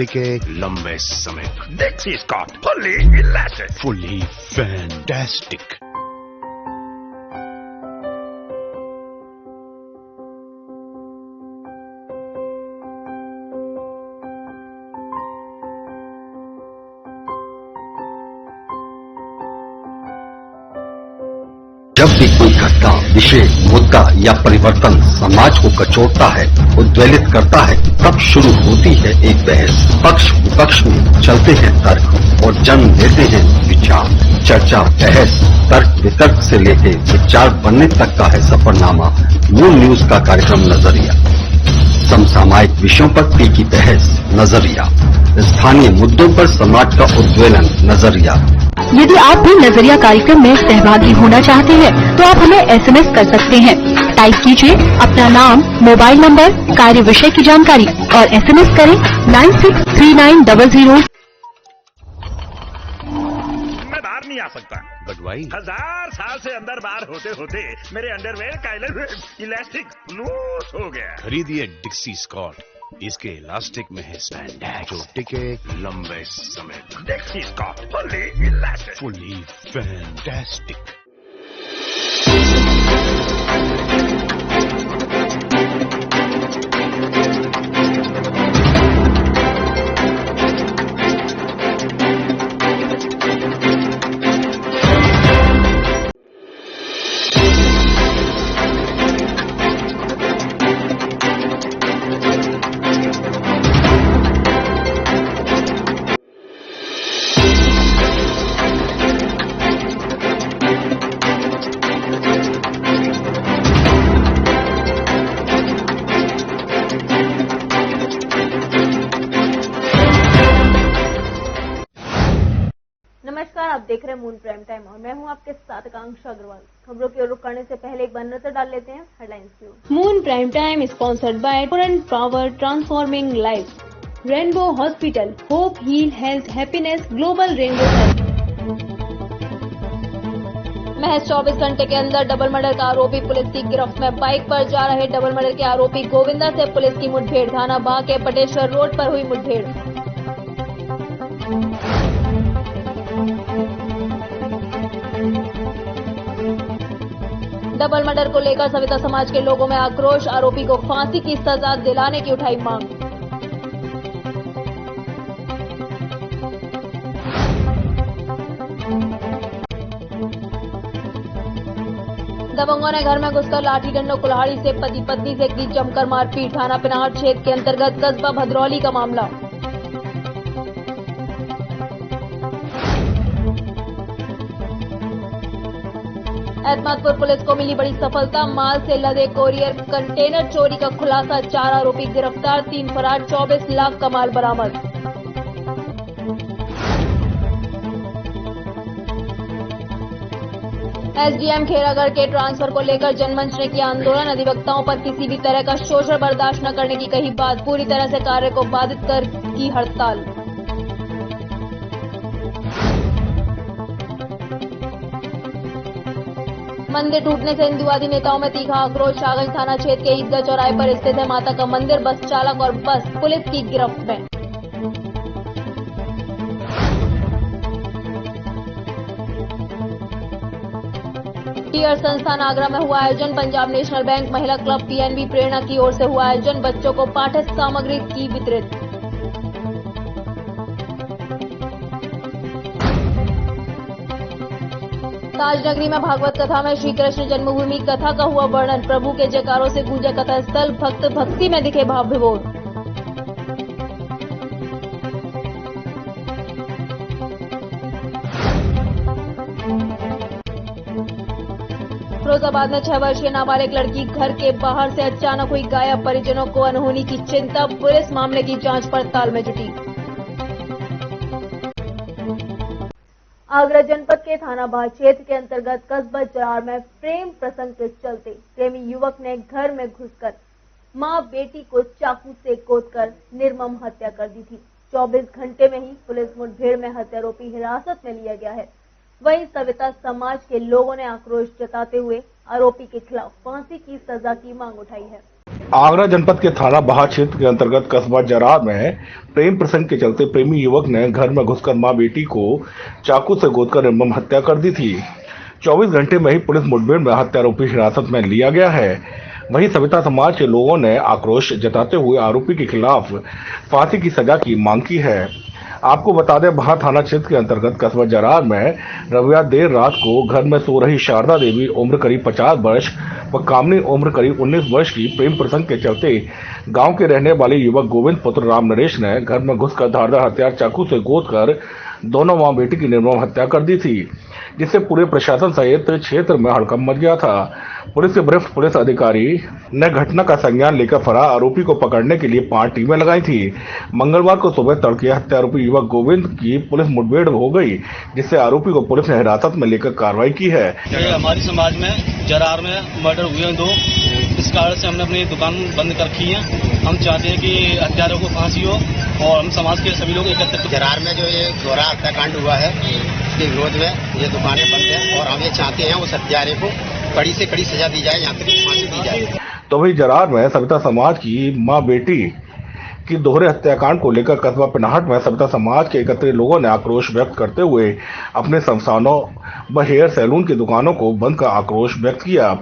एक लंबे समय तक Dixie Scott, fully elastic. Fully fantastic. जब भी कोई घटना, विषय, मुद्दा या परिवर्तन समाज को कचोटता है, उद्वेलित करता है, तब शुरू होती है एक बहस। पक्ष विपक्ष में चलते हैं तर्क और जन्म लेते हैं विचार। चर्चा, बहस, तर्क वितर्क से लेकर विचार बनने तक का है सफरनामा मून न्यूज का कार्यक्रम नजरिया। समसामयिक विषयों पर तीखी बहस, नजरिया। स्थानीय मुद्दों पर समाज का उद्वेलन, नजरिया। यदि आप भी नजरिया कार्यक्रम में सहभागी होना चाहते हैं तो आप हमें एसएमएस कर सकते हैं। टाइप कीजिए अपना नाम, मोबाइल नंबर, कार्य विषय की जानकारी और एसएमएस करें 963900। मैं बाहर नहीं आ सकता। But why? 1000 साल से अंदर बाहर होते होते मेरे अंडरवेयर का इलास्टिक लूज हो गया। खरीदिए डिक्सी स्कॉट। इसके इलास्टिक में है स्पैंडेक्स जो टिके लंबे समय तक। Dixie Scott, fully elastic. Fully fantastic. नमस्कार, आप देख रहे हैं मून प्राइम टाइम और मैं हूं आपके साथ आकांक्षा अग्रवाल। खबरों की ओर रुख करने से पहले एक बार नजर डाल लेते हैं हेडलाइंस की ओर। Moon Prime Time sponsored by Torrent Power transforming life, Rainbow Hospital, hope heal health happiness, Global Rainbow Health. महज 24 घंटे के अंदर डबल मर्डर का आरोपी पुलिस की गिरफ्त में। बाइक पर जा रहे डबल मर्डर के आरोपी गोविंदा से पुलिस की मुठभेड़। थाना बाह के पटेश्वर रोड पर हुई मुठभेड़। डबल मर्डर को लेकर सविता समाज के लोगों में आक्रोश। आरोपी को फांसी की सजा दिलाने की उठाई मांग। दबंगों ने घर में घुसकर लाठी डंडों कुल्हाड़ी से पति पत्नी से की जमकर मारपीट। थाना पिनाहट क्षेत्र के अंतर्गत कस्बा भदरौली का मामला। एतमादपुर पुलिस को मिली बड़ी सफलता। माल से लदे कोरियर कंटेनर चोरी का खुलासा। 4 आरोपी गिरफ्तार, 3 फरार, 24 लाख का माल बरामद। एसडीएम खेरागढ़ के ट्रांसफर को लेकर जनमंच ने किया आंदोलन। अधिवक्ताओं पर किसी भी तरह का शोषण बर्दाश्त न करने की कही बात। पूरी तरह से कार्य को बाधित कर की हड़ताल। मंदिर टूटने से हिंदूवादी नेताओं में तीखा आक्रोश। शाहगंज थाना क्षेत्र के ईदगाह चौराहे पर स्थित है माता का मंदिर। बस चालक और बस पुलिस की गिरफ्त में। टीयर संस्थान आगरा में हुआ आयोजन। पंजाब नेशनल बैंक महिला क्लब पीएनबी प्रेरणा की ओर से हुआ आयोजन। बच्चों को पाठ्य सामग्री की वितरित। ताजनगरी में भागवत कथा में श्री कृष्ण जन्मभूमि कथा का हुआ वर्णन। प्रभु के जयकारों से गूंजा कथा स्थल। भक्त भक्ति में दिखे भाव विभोर। फिरोजाबाद में 6 वर्षीय नाबालिग लड़की घर के बाहर से अचानक हुई गायब। परिजनों को अनहोनी की चिंता। पुलिस मामले की जांच पड़ताल में जुटी। आगरा जनपद के थाना बाह क्षेत्र के अंतर्गत कस्बा चरार में प्रेम प्रसंग के चलते प्रेमी युवक ने घर में घुसकर मां बेटी को चाकू से गोदकर निर्मम हत्या कर दी थी। 24 घंटे में ही पुलिस मुठभेड़ में हत्यारोपी हिरासत में लिया गया है। वहीं सविता समाज के लोगों ने आक्रोश जताते हुए आरोपी के खिलाफ फांसी की सजा की मांग उठाई है। आगरा जनपद के थाना बहार क्षेत्र के अंतर्गत कस्बा जरार में प्रेम प्रसंग के चलते प्रेमी युवक ने घर में घुसकर मां बेटी को चाकू से गोदकर निर्मम हत्या कर दी थी। 24 घंटे में ही पुलिस मुठभेड़ में हत्यारोपी हिरासत में लिया गया है। वहीं सविता समाज के लोगों ने आक्रोश जताते हुए आरोपी के खिलाफ फांसी की सजा की मांग की है। आपको बता दें, बहार थाना क्षेत्र के अंतर्गत कस्बा जरार में रविवार देर रात को घर में सो रही शारदा देवी उम्र करीब 50 वर्ष व कामनी उम्र करीब 19 वर्ष की प्रेम प्रसंग के चलते गांव के रहने वाले युवक गोविंद पुत्र राम नरेश ने घर में घुसकर धारदार हथियार चाकू से गोदकर दोनों मां बेटी की निर्मम हत्या कर दी थी, जिससे पूरे प्रशासन सहित क्षेत्र में हड़कंप मच गया था। पुलिस के वरिष्ठ पुलिस अधिकारी ने घटना का संज्ञान लेकर फरार आरोपी को पकड़ने के लिए 5 टीमें लगाई थी। मंगलवार को सुबह तड़के हत्यारोपी युवक गोविंद की पुलिस मुठभेड़ हो गई, जिससे आरोपी को पुलिस ने हिरासत में लेकर कार्रवाई की है। हमारी समाज में जरार में मर्डर हुए हैं 2, इस कारण से हमने अपनी दुकान बंद कर रखी है। हम चाहते हैं कि हत्यारों को फांसी हो और हम समाज के सभी लोग एकत्रित। जरार में जो ये दोहरा हत्याकांड हुआ है उसके विरोध में ये दुकानें बंद हैं और हम ये चाहते हैं उस हत्यारे को कड़ी से कड़ी सजा दी जाए, यहाँ तक फांसी दी जाए। तो वही जरार में सविता समाज की मां बेटी की दोहरे हत्याकांड को लेकर कस्बा पिनाहट में सविता समाज के एकत्रित लोगों ने आक्रोश व्यक्त करते हुए अपने शमशानों व हेयर सैलून की दुकानों को बंद कर आक्रोश व्यक्त किया।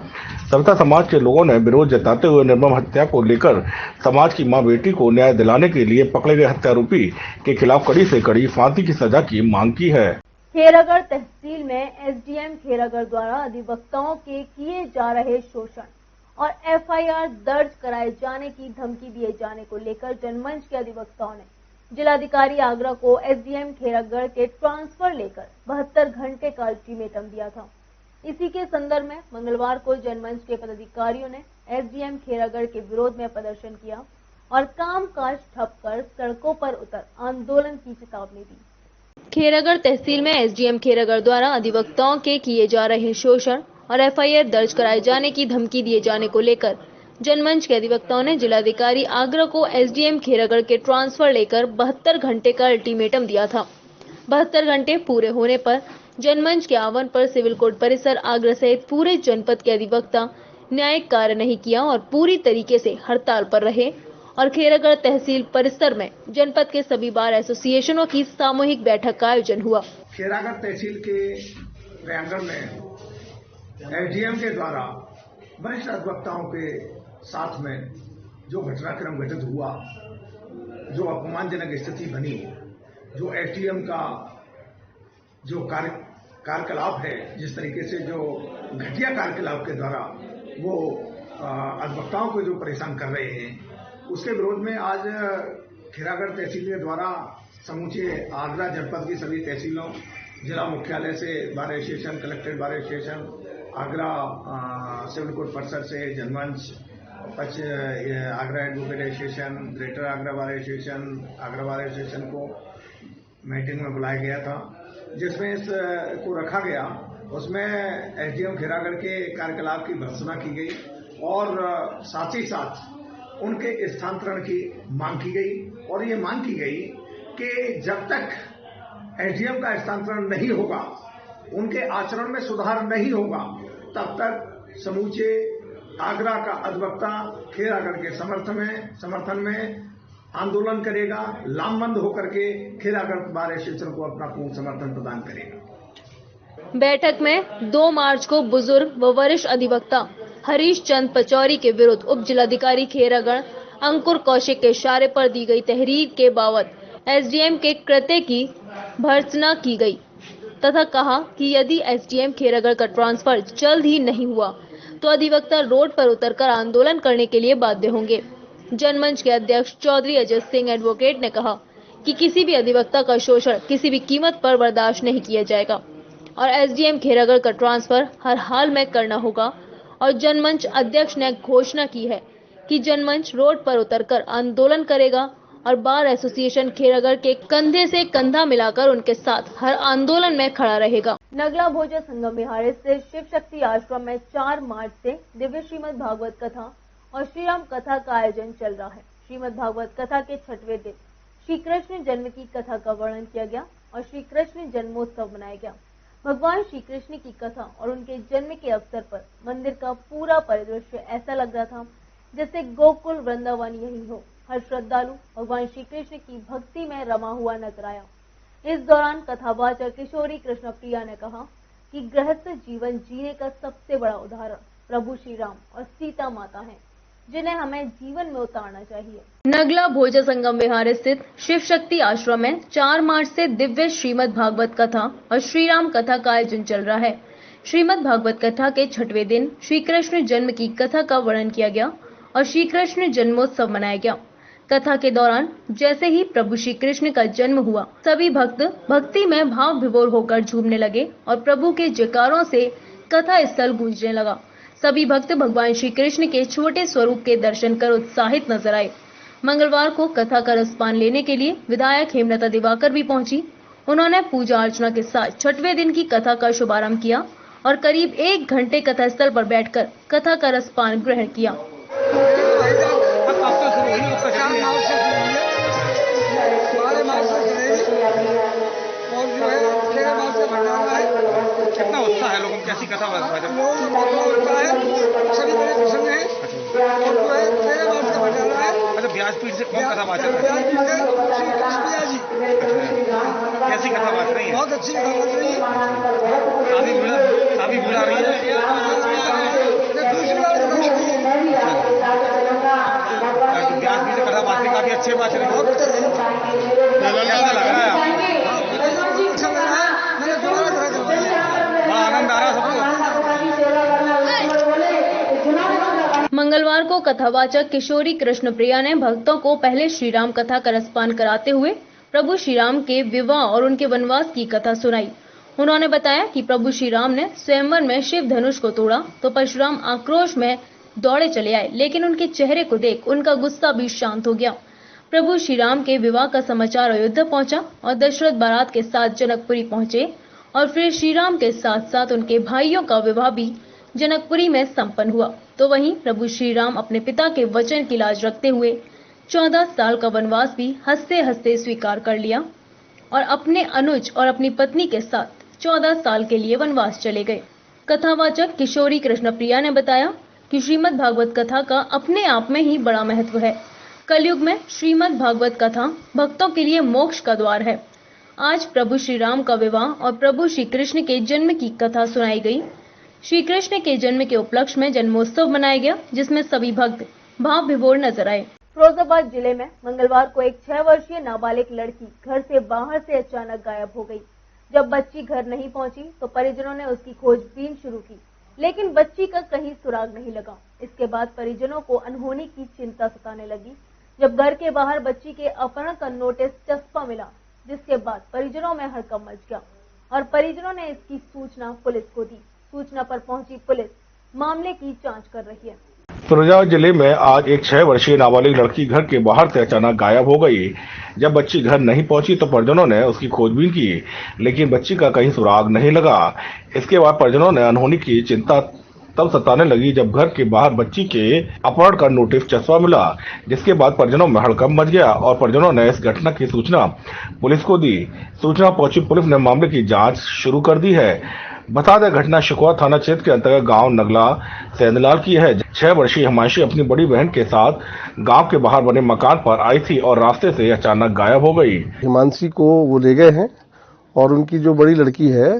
सविता समाज के लोगों ने विरोध जताते हुए निर्मम हत्या को लेकर समाज की मां बेटी को न्याय दिलाने के लिए पकड़े गए हत्यारोपी के खिलाफ कड़ी से कड़ी फांसी की सजा की मांग की है। खेरागढ़ तहसील में एसडीएम खेरागढ़ द्वारा अधिवक्ताओं के किए जा रहे शोषण और एफआईआर दर्ज कराए जाने की धमकी दिए जाने को लेकर जनमंच के अधिवक्ताओं ने जिलाधिकारी आगरा को एसडीएम खेरागढ़ के ट्रांसफर लेकर 72 घंटे का अल्टीमेटम दिया था। इसी के संदर्भ में मंगलवार को जनमंच के पदाधिकारियों ने एसडीएम खेरागढ़ के विरोध में प्रदर्शन किया और कामकाज ठप कर सड़कों पर उतर आंदोलन की चेतावनी दी। खेरागढ़ तहसील में एसडीएम खेरागढ़ द्वारा अधिवक्ताओं के किए जा रहे शोषण और एफआईआर दर्ज कराए जाने की धमकी दिए जाने को लेकर जनमंच के अधिवक्ताओं ने जिलाधिकारी आगरा को एसडीएम खेरागढ़ के ट्रांसफर लेकर 72 घंटे का अल्टीमेटम दिया था। 72 घंटे पूरे होने पर जनमंच के आह्वान पर सिविल कोर्ट परिसर आगरा सहित पूरे जनपद के अधिवक्ता न्यायिक कार्य नहीं किया और पूरी तरीके से हड़ताल पर रहे और खेरागढ़ तहसील परिसर में जनपद के सभी बार एसोसिएशनों की सामूहिक बैठक का आयोजन हुआ। खेरागढ़ तहसील के प्रांगण में एसडीएम के द्वारा वरिष्ठ अधिवक्ताओं के साथ में जो घटनाक्रम घटित हुआ, जो अपमानजनक स्थिति बनी, जो एसडीएम का जो कार्यकलाप है, जिस तरीके से जो घटिया कार्यकलाप के द्वारा वो अधिवक्ताओं को जो परेशान कर रहे हैं, उसके विरोध में आज खेरागढ़ तहसील के द्वारा समूचे आगरा जनपद की सभी तहसीलों, जिला मुख्यालय से bar association, collectorate bar association, Agra civil court परिसर से Janmanch, Agra advocate association, greater Agra bar association, Agra bar association को मीटिंग में बुलाया गया था, जिसमें इसको रखा गया। उसमें एसडीएम खेरागढ़ के कार्यकलाप की भर्त्सना की गई और साथ ही साथ उनके स्थानांतरण की मांग की गई और ये मांग की गई कि जब तक एसडीएम का स्थानांतरण नहीं होगा, उनके आचरण में सुधार नहीं होगा, तब तक समूचे आगरा का अधिवक्ता खेरागढ़ के समर्थन में आंदोलन करेगा, लामबंद होकर के खेरागढ़ बार एसोसिएशन को अपना पूर्ण समर्थन प्रदान करेगा। बैठक में 2 मार्च को बुजुर्ग व वरिष्ठ अधिवक्ता हरीश चंद पचौरी के विरुद्ध उप जिलाधिकारी खेरागढ़ अंकुर कौशिक के इशारे पर दी गई तहरीर के बावत एसडीएम के कृत्य की भर्त्सना की गई तथा कहा कि यदि एसडीएम खेरागढ़ का ट्रांसफर जल्द ही नहीं हुआ तो अधिवक्ता रोड पर उतरकर आंदोलन करने के लिए बाध्य होंगे। जनमंच के अध्यक्ष चौधरी अजय सिंह एडवोकेट ने कहा कि किसी भी अधिवक्ता का शोषण किसी भी कीमत पर बर्दाश्त नहीं किया जाएगा और एसडीएम खेरागढ़ का ट्रांसफर हर हाल में करना होगा और जनमंच अध्यक्ष ने घोषणा की है कि जनमंच रोड पर उतरकर आंदोलन करेगा और बार एसोसिएशन खेरागढ़ के कंधे से कंधा मिलाकर उनके साथ हर आंदोलन में खड़ा रहेगा। नगला भोजा संगम विहार स्थित शिव शक्ति आश्रम में 4 मार्च से दिव्य श्रीमद् भागवत कथा और श्री राम कथा का आयोजन चल रहा है। श्रीमद् भागवत कथा के 6वें दिन श्री कृष्ण जन्म की कथा का वर्णन किया गया और श्री कृष्ण जन्मोत्सव मनाया गया। भगवान श्री कृष्ण की कथा और उनके जन्म के अवसर पर मंदिर का पूरा परिदृश्य ऐसा लग रहा था जैसे गोकुल वृंदावन यही हो। हर श्रद्धालु भगवान श्री कृष्ण की भक्ति में रमा हुआ नजर आया। इस दौरान कथावाचक किशोरी कृष्ण प्रिया ने कहा कि गृहस्थ जीवन जीने का सबसे बड़ा उदाहरण प्रभु श्री राम और सीता माता हैं, जिन्हें हमें जीवन में उतारना चाहिए। नगला भोजा संगम विहार स्थित शिव शक्ति आश्रम में 4 मार्च से दिव्य श्रीमद् भागवत कथा और श्री राम कथा का आयोजन चल रहा है। श्रीमद् भागवत कथा के 6वें दिन श्री कृष्ण जन्म की कथा का वर्णन किया गया और श्री कृष्ण जन्मोत्सव मनाया गया। कथा के दौरान जैसे ही प्रभु श्री कृष्ण का जन्म हुआ, सभी भक्त भक्ति में भाव विभोर होकर झूमने लगे और प्रभु के जयकारों से कथा स्थल गूंजने लगा। सभी भक्त भगवान श्री कृष्ण के छोटे स्वरूप के दर्शन कर उत्साहित नजर आए। मंगलवार को कथा का रसपान लेने के लिए विधायक हेमलता दिवाकर भी पहुंची। उन्होंने पूजा अर्चना के साथ 6वें दिन की कथा का शुभारंभ किया और करीब 1 घंटे कथा स्थल पर बैठकर कथा का रसपान ग्रहण किया। कितना उत्साह है लोगों में, कैसी कथा है? सभी बड़े प्रसन्न हैं और जो है 13 मार्च का भंडारा है। अच्छा, व्यासपीठ से कौन कथा वाचक है? श्री कृष्ण जी। कैसी कथा वाच रही है? बहुत अच्छी कथा वाच रही है। काफी भीड़ आ रही है। दूसरी बार व्यासपीठ से कथा वाचने काफी अच्छे वाच रहे हैं। बहुत अच्छा लग रहा है आपको? अच्छा लग रहा है। मैंने दोबारा करा बड़ा आनंद आ रहा है सबको। मंगलवार को कथावाचक किशोरी कृष्ण प्रिया ने भक्तों को पहले श्री राम कथा का रसपान कराते हुए प्रभु श्री राम के विवाह और उनके वनवास की कथा सुनाई। उन्होंने बताया कि प्रभु श्री राम ने स्वयंवर में शिव धनुष को तोड़ा तो परशुराम आक्रोश में दौड़े चले आए, लेकिन उनके चेहरे को देख उनका गुस्सा भी शांत हो गया। प्रभु श्री राम के विवाह का समाचार अयोध्या पहुंचा और दशरथ बारात के साथ जनकपुरी पहुंचे और फिर श्री राम के साथ साथ उनके भाइयों का विवाह भी जनकपुरी में संपन्न हुआ। तो वहीं प्रभु श्री राम अपने पिता के वचन की लाज रखते हुए 14 साल का वनवास भी हंसते हंसते स्वीकार कर लिया और अपने अनुज और अपनी पत्नी के साथ 14 साल के लिए वनवास चले गए। कथावाचक किशोरी कृष्ण प्रिया ने बताया कि श्रीमद् भागवत कथा का अपने आप में ही बड़ा महत्व है। कलयुग में श्रीमद् भागवत कथा भक्तों के लिए मोक्ष का द्वार है। आज प्रभु श्री राम का विवाह और प्रभु श्री कृष्ण के जन्म की कथा सुनाई गई। श्री कृष्ण के जन्म के उपलक्ष्य में जन्मोत्सव मनाया गया, जिसमें सभी भक्त भाव विभोर नजर आए। फिरोजाबाद जिले में मंगलवार को एक 6 वर्षीय नाबालिग लड़की घर से बाहर से अचानक गायब हो गई। जब बच्ची घर नहीं पहुंची तो परिजनों ने उसकी खोजबीन शुरू की, लेकिन बच्ची का कहीं सुराग नहीं लगा। इसके बाद परिजनों को अनहोनी की चिंता सताने लगी जब घर के बाहर बच्ची के अपहरण का नोटिस चस्पा मिला, जिसके बाद परिजनों में हड़कंप मच गया और परिजनों ने इसकी सूचना पुलिस को दी। सूचना पर पहुंची पुलिस मामले की जांच कर रही है। फिरोजाबाद जिले में आज एक 6 वर्षीय नाबालिग लड़की घर के बाहर से अचानक गायब हो गई। जब बच्ची घर नहीं पहुंची तो परिजनों ने उसकी खोजबीन की, लेकिन बच्ची का कहीं सुराग नहीं लगा। इसके बाद परिजनों ने अनहोनी की चिंता तब सताने लगी जब घर के बाहर बच्ची के अपहरण का नोटिस चस्पा मिला, जिसके बाद परिजनों में हड़कंप मच गया और परिजनों ने इस घटना की सूचना पुलिस को दी। सूचना पहुंची पुलिस ने मामले की जांच शुरू कर दी है। बता दें, घटना शिकवा थाना क्षेत्र के अंतर्गत गांव नगला सेंदलाल की है। 6 वर्षीय हिमांशी अपनी बड़ी बहन के साथ गांव के बाहर बने मकान पर आई थी और रास्ते से अचानक गायब हो गई। हिमांशी को वो ले गए हैं और उनकी जो बड़ी लड़की है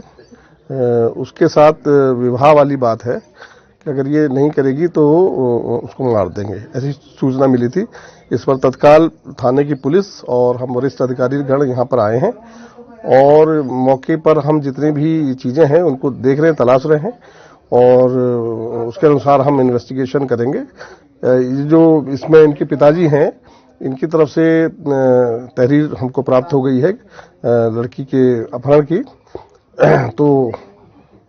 उसके साथ विवाह वाली बात है कि अगर ये नहीं करेगी तो उसको मार देंगे, ऐसी सूचना मिली थी। इस पर तत्काल थाने की पुलिस और हम वरिष्ठ अधिकारी गण यहाँ पर आए हैं और मौके पर हम जितनी भी चीजें हैं उनको देख रहे हैं, तलाश रहे हैं और उसके अनुसार हम इन्वेस्टिगेशन करेंगे। जो इसमें इनके पिताजी हैं, इनकी तरफ से तहरीर हमको प्राप्त हो गई है लड़की के अपहरण की, तो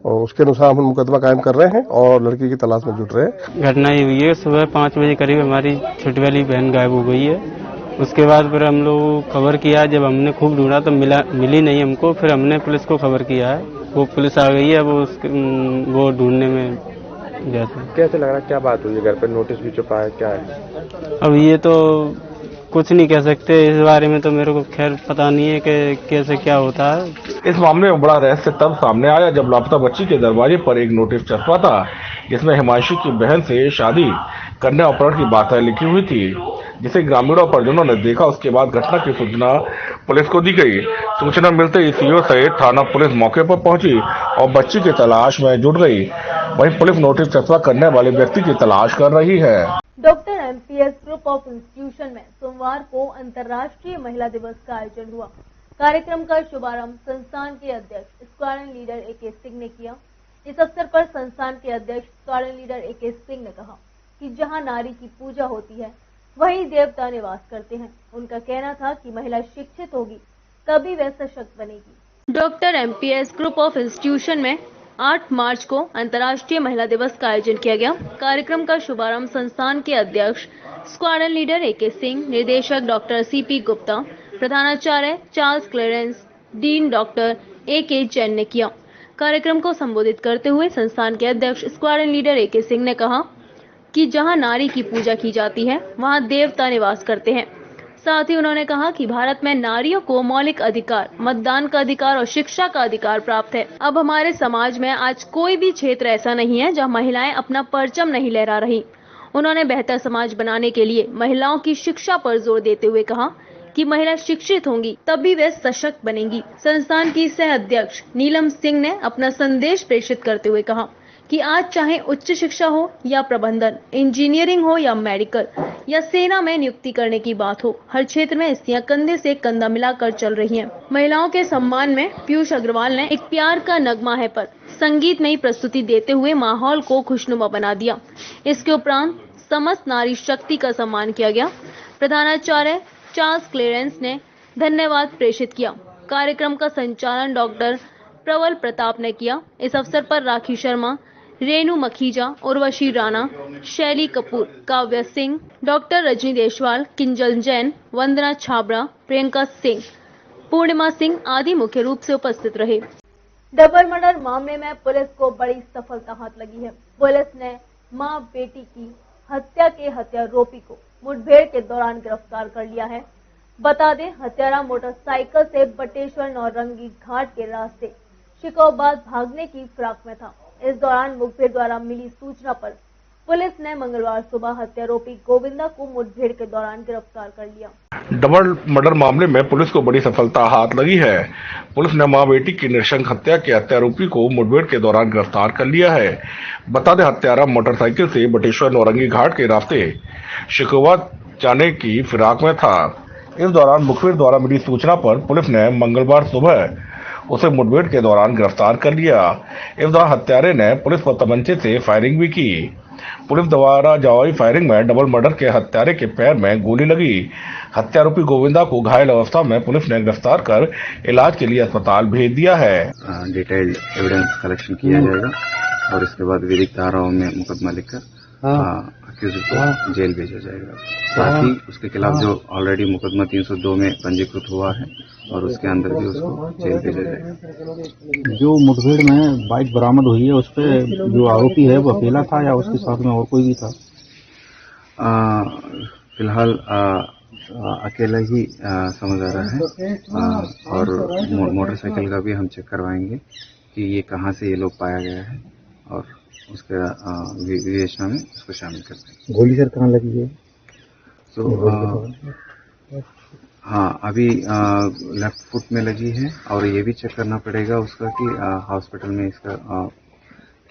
उसके अनुसार हम मुकदमा कायम कर रहे हैं और लड़की की तलाश में जुट रहे हैं। घटना ये हुई है, सुबह 5 बजे करीब हमारी छोटी वाली बहन गायब हो गई है। उसके बाद फिर हम लोग खबर किया, जब हमने खूब ढूंढा तो मिली नहीं हमको। फिर हमने पुलिस को खबर किया है, वो पुलिस आ गई है, वो ढूंढने में जैसे। कैसे लग रहा, क्या बात हुई है? घर पर नोटिस भी छुपा है, क्या है? अब ये तो कुछ नहीं कह सकते, इस बारे में तो मेरे को खैर पता नहीं है कि कैसे क्या होता है। इस मामले में बड़ा रहस्य तब सामने आया जब लापता बच्ची के दरवाजे पर एक नोटिस छपा था। जिसमें हिमांशु की बहन से शादी करने अपहरण की बातें लिखी हुई थी, जिसे ग्रामीणों और परिजनों ने देखा। उसके बाद घटना की सूचना पुलिस को दी गई। सूचना मिलते ही सीओ सहित थाना पुलिस मौके पर पहुंची और बच्ची की तलाश में जुट गई। वहीं पुलिस नोटिस चस्पा करने वाले व्यक्ति की तलाश कर रही है। Doctor MPS group of institution में सोमवार को अंतर्राष्ट्रीय महिला दिवस का आयोजन हुआ। कार्यक्रम का शुभारंभ संस्थान के अध्यक्ष स्क्वाड्रन लीडर ए.के. सिंह ने किया। इस अवसर पर संस्थान के अध्यक्ष स्क्वाड्रन लीडर ए.के. सिंह ने कहा कि जहां नारी की पूजा होती है वहीं देवता निवास करते हैं। उनका कहना था कि महिला शिक्षित होगी तभी वह सशक्त बनेगी। Doctor MPS group of institution में 8 मार्च को अंतर्राष्ट्रीय महिला दिवस का आयोजन किया गया। कार्यक्रम का शुभारंभ संस्थान के अध्यक्ष स्क्वाड्रन लीडर ए.के. सिंह, निर्देशक डॉक्टर सी.पी. गुप्ता, प्रधानाचार्य Charles Clarence, dean doctor A K. Jain ने किया। कार्यक्रम को संबोधित करते हुए संस्थान के अध्यक्ष स्क्वाड्रन लीडर ए.के. सिंह ने कहा कि जहां नारी की पूजा की जाती है वहां देवता निवास करते हैं। साथ ही उन्होंने कहा कि भारत में नारियों को मौलिक अधिकार, मतदान का अधिकार और शिक्षा का अधिकार प्राप्त है। अब हमारे समाज में आज कोई भी क्षेत्र ऐसा नहीं है जहां महिलाएं अपना परचम नहीं लहरा रही। उन्होंने बेहतर समाज बनाने के लिए महिलाओं की शिक्षा पर जोर देते हुए कहा कि महिला शिक्षित होंगी तभी वे सशक्त बनेंगी। संस्थान की सह अध्यक्ष नीलम सिंह ने अपना संदेश प्रेषित करते हुए कहा कि आज चाहे उच्च शिक्षा हो या प्रबंधन, इंजीनियरिंग हो या मेडिकल या सेना में नियुक्ति करने की बात हो, हर क्षेत्र में स्त्रियां कंधे से कंधा मिलाकर चल रही हैं। महिलाओं के सम्मान में पीयूष अग्रवाल ने एक प्यार का नगमा है पर संगीतमयी प्रस्तुति देते हुए माहौल को खुशनुमा बना दिया। इसके उपरांत समस्त नारी शक्ति का सम्मान किया गया। प्रधानाचार्य चार्ल्स क्लेरेंस ने धन्यवाद प्रेषित किया। कार्यक्रम का संचालन डॉक्टर प्रबल प्रताप ने किया। इस अवसर पर राखी शर्मा, रेणु मखीजा, उर्वशी राणा, शैली कपूर, काव्या सिंह, डॉक्टर रजनी देशवाल, किंजल जैन, वंदना छाबड़ा, प्रियंका सिंह, पूर्णिमा सिंह आदि मुख्य रूप से उपस्थित रहे। डबल मर्डर मामले में पुलिस को बड़ी सफलता हाथ लगी है। पुलिस ने मां बेटी की हत्या के हत्यारोपी को मुठभेड़ के दौरान गिरफ्तार कर लिया है। बता दें, हत्यारा मोटरसाइकिल से बटेश्वर नौरंगी घाट के रास्ते शिकोबाद भागने की फिराक में था। इस दौरान मुखबिर द्वारा मिली सूचना पर पुलिस ने मंगलवार सुबह हत्यारोपी गोविंदा को मुठभेड़ के दौरान गिरफ्तार कर लिया। डबल मर्डर मामले में पुलिस को बड़ी सफलता हाथ लगी है। पुलिस ने मां बेटी की नृशंस हत्या के हत्यारोपी को मुठभेड़ के दौरान गिरफ्तार कर लिया है। बता दें, हत्यारा मोटरसाइकिल से बटेश्वर नौरंगी घाट के रास्ते शिकोबाद जाने की फिराक में था। इस दौरान मुखबिर द्वारा मिली सूचना पर पुलिस ने मंगलवार सुबह उसे मुठभेड़ के दौरान गिरफ्तार कर लिया। इस दौरान हत्यारे ने पुलिस पर तमंचे से फायरिंग भी की। पुलिस द्वारा जवाबी फायरिंग में डबल मर्डर के हत्यारे के पैर में गोली लगी। हत्यारोपी गोविंदा को घायल अवस्था में पुलिस ने गिरफ्तार कर इलाज के लिए अस्पताल भेज दिया है। डिटेल्ड एविडेंस कलेक्शन किया जाएगा और इसके बाद विधिक धाराओं में मुकदमा लिखकर अक्यूज्ड को जेल भेजा जाएगा। साथ ही उसके खिलाफ जो ऑलरेडी मुकदमा 302 में पंजीकृत हुआ है और उसके अंदर भी उसको जेल भेजा जाएगा। जो मुठभेड़ में बाइक बरामद हुई है उस पर जो आरोपी है वो अकेला था या उसके साथ में और कोई भी था? फिलहाल अकेला ही समझ आ रहा है और मोटरसाइकिल का भी हम चेक करवाएंगे कि ये कहाँ से ये लोग पाया गया है और उसके विवेचना में उसको शामिल करते हैं। गोली सर कहाँ लगी है? हाँ, अभी लेफ्ट फुट में लगी है और ये भी चेक करना पड़ेगा उसका कि हॉस्पिटल में इसका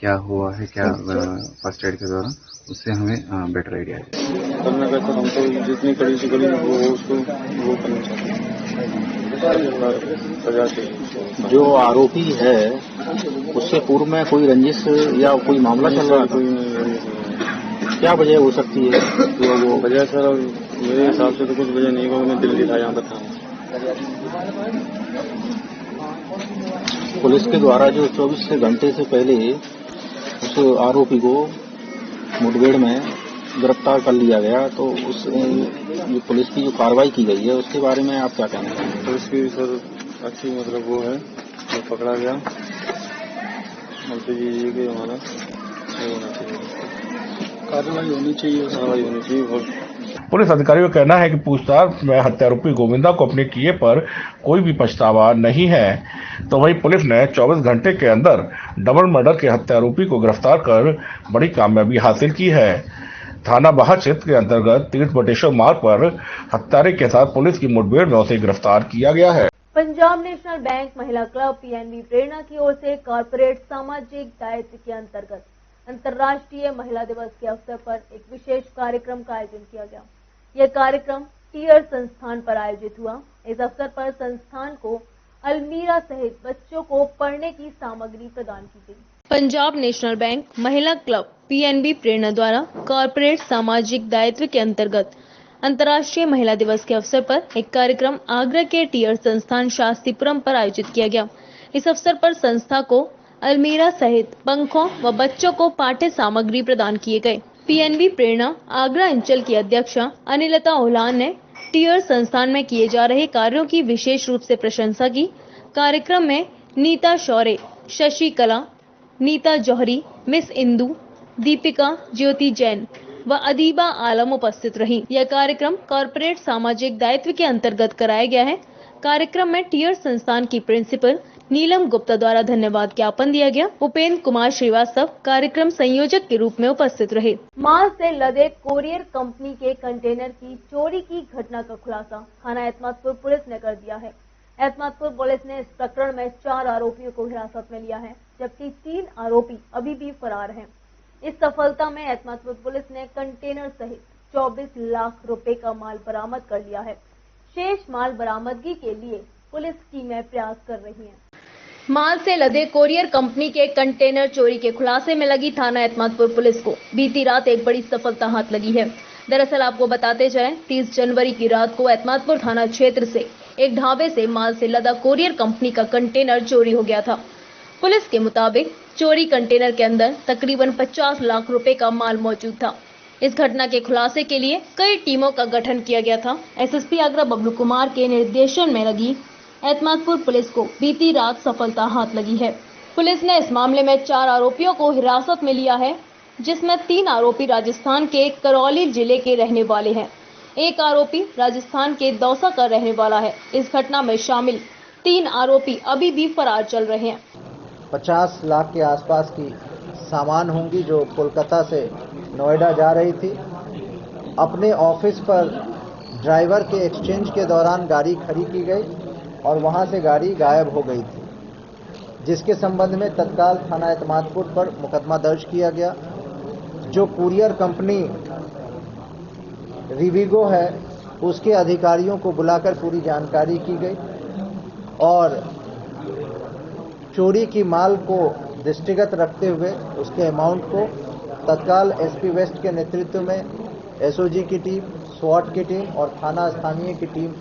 क्या हुआ है, क्या फर्स्ट एड के दौरान, उससे हमें बेटर आइडिया है। हम तो जितनी कड़ी से कड़ी वो उसको वो करना चाहते हैं। जो आरोपी है उससे पूर्व में कोई रंजिश या कोई मामला चल रहा था? क्या वजह हो सकती है? वो वजह सर मेरे हिसाब से तो कुछ वजह नहीं होगा। उन्हें दिल्ली था यहाँ पर था। पुलिस के द्वारा जो 24 घंटे से पहले उस आरोपी को मुठभेड़ में गिरफ्तार कर लिया गया, तो उस जो पुलिस की जो कार्रवाई की गई है उसके बारे में आप क्या कहना चाहेंगे? पुलिस की सर अच्छी मतलब वो है, जो पकड़ा गया मतलब ये कि हमारा होना चाहिए, कार्रवाई होनी चाहिए बहुत। पुलिस अधिकारियों का कहना है कि पूछताछ में हत्यारोपी गोविंदा को अपने किए पर कोई भी पछतावा नहीं है। तो वहीं पुलिस ने 24 घंटे के अंदर डबल मर्डर के हत्यारोपी को गिरफ्तार कर बड़ी कामयाबी हासिल की है। थाना बाहा क्षेत्र के अंतर्गत तीर्थ बटेश्वर मार्ग पर हत्यारे के साथ पुलिस की मुठभेड़ में उसे गिरफ्तार किया गया है। पंजाब नेशनल बैंक महिला क्लब पीएनबी प्रेरणा की ओर से कॉर्पोरेट सामाजिक दायित्व के अंतर्गत अंतर्राष्ट्रीय महिला दिवस के अवसर पर एक विशेष कार्यक्रम का आयोजन किया गया। यह कार्यक्रम टीयर संस्थान पर आयोजित हुआ। इस अवसर पर संस्थान को अलमीरा सहित बच्चों को पढ़ने की सामग्री प्रदान की गई। पंजाब नेशनल बैंक महिला क्लब पीएनबी प्रेरणा द्वारा कॉर्पोरेट सामाजिक दायित्व के अंतर्गत अंतर्राष्ट्रीय महिला दिवस के अवसर पर एक कार्यक्रम आगरा के टीयर संस्थान शास्त्रीपुरम पर आयोजित किया गया। इस अवसर पर संस्था को अलमीरा सहित पंखों व बच्चों को पाठ्य सामग्री प्रदान किए गए। पीएनबी प्रेरणा आगरा अंचल की अध्यक्षा अनिलता ओलान ने टीयर संस्थान में किए जा रहे कार्यों की विशेष रूप से प्रशंसा की। कार्यक्रम में नीता शौर्य, शशि कला, नीता जौहरी, मिस इंदू, दीपिका, ज्योति जैन व अदीबा आलम उपस्थित रही। यह कार्यक्रम कॉर्पोरेट सामाजिक दायित्व के अंतर्गत कराया गया है। कार्यक्रम में टीयर संस्थान की प्रिंसिपल नीलम गुप्ता द्वारा धन्यवाद ज्ञापन दिया गया। उपेंद्र कुमार श्रीवास्तव कार्यक्रम संयोजक के रूप में उपस्थित रहे। माल से लदे कोरियर कंपनी के कंटेनर की चोरी की घटना का खुलासा थाना एतमादपुर पुलिस ने कर दिया है। एतमादपुर पुलिस ने इस प्रकरण में 4 आरोपियों को हिरासत में लिया है, जबकि 3 आरोपी अभी भी फरार हैं। इस सफलता में एतमादपुर पुलिस ने कंटेनर सहित 24 लाख रुपए का माल बरामद कर लिया है। शेष माल बरामदगी के लिए पुलिस टीमें प्रयास कर रही हैं। माल से लदे कोरियर कंपनी के कंटेनर चोरी के खुलासे में लगी थाना एतमादपुर पुलिस को बीती रात एक बड़ी सफलता हाथ लगी है। दरअसल आपको बताते जाएं, 30 जनवरी की रात को एतमादपुर थाना क्षेत्र से एक ढाबे से माल से लदा कोरियर कंपनी का कंटेनर चोरी हो गया था। पुलिस के मुताबिक चोरी कंटेनर के अंदर तकरीबन 50 लाख रुपए का माल मौजूद था। इस घटना के खुलासे के लिए कई टीमों का गठन किया गया था। एसएसपी आगरा बबलू कुमार के निर्देशन में लगी एतमादपुर पुलिस को बीती रात सफलता हाथ लगी है। पुलिस ने इस मामले में 4 आरोपियों को हिरासत में लिया है, जिसमें 3 आरोपी राजस्थान के करौली जिले के रहने वाले हैं। एक आरोपी राजस्थान के दौसा का रहने वाला है। इस घटना में शामिल 3 आरोपी अभी भी फरार चल रहे हैं। 50 लाख के आसपास की सामान होंगी जो कोलकाता से नोएडा जा रही थी। अपने ऑफिस पर ड्राइवर के एक्सचेंज के दौरान गाड़ी खड़ी की गई और वहां से गाड़ी गायब हो गई थी, जिसके संबंध में तत्काल थाना एतमादपुर पर मुकदमा दर्ज किया गया। जो कुरियर कंपनी रिविगो है उसके अधिकारियों को बुलाकर पूरी जानकारी की गई और चोरी की माल को दृष्टिगत रखते हुए उसके अमाउंट को तत्काल एसपी वेस्ट के नेतृत्व में एसओजी की टीम, स्वाट की टीम और थाना स्थानीय की टीम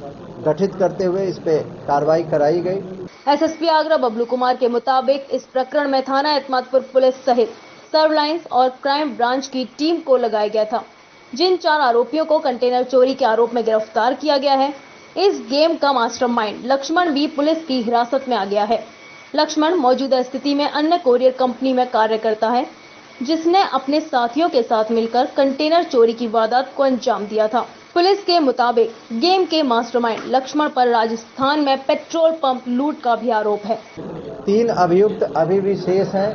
गठित करते हुए इस पे कार्रवाई कराई गई। एसएसपी आगरा बबलू कुमार के मुताबिक इस प्रकरण में थाना एतमादपुर पुलिस सहित सर्विलांस और क्राइम ब्रांच की टीम को लगाया गया था। जिन 4 आरोपियों को कंटेनर चोरी के आरोप में गिरफ्तार किया गया है, इस गेम का मास्टरमाइंड लक्ष्मण भी पुलिस की हिरासत में आ गया है। लक्ष्मण मौजूदा स्थिति में अन्य कोरियर कंपनी में कार्य करता है, जिसने अपने साथियों के साथ मिलकर कंटेनर चोरी की वारदात को अंजाम दिया था। पुलिस के मुताबिक गेम के मास्टरमाइंड लक्ष्मण पर राजस्थान में पेट्रोल पंप लूट का भी आरोप है। 3 अभियुक्त अभी भी शेष हैं,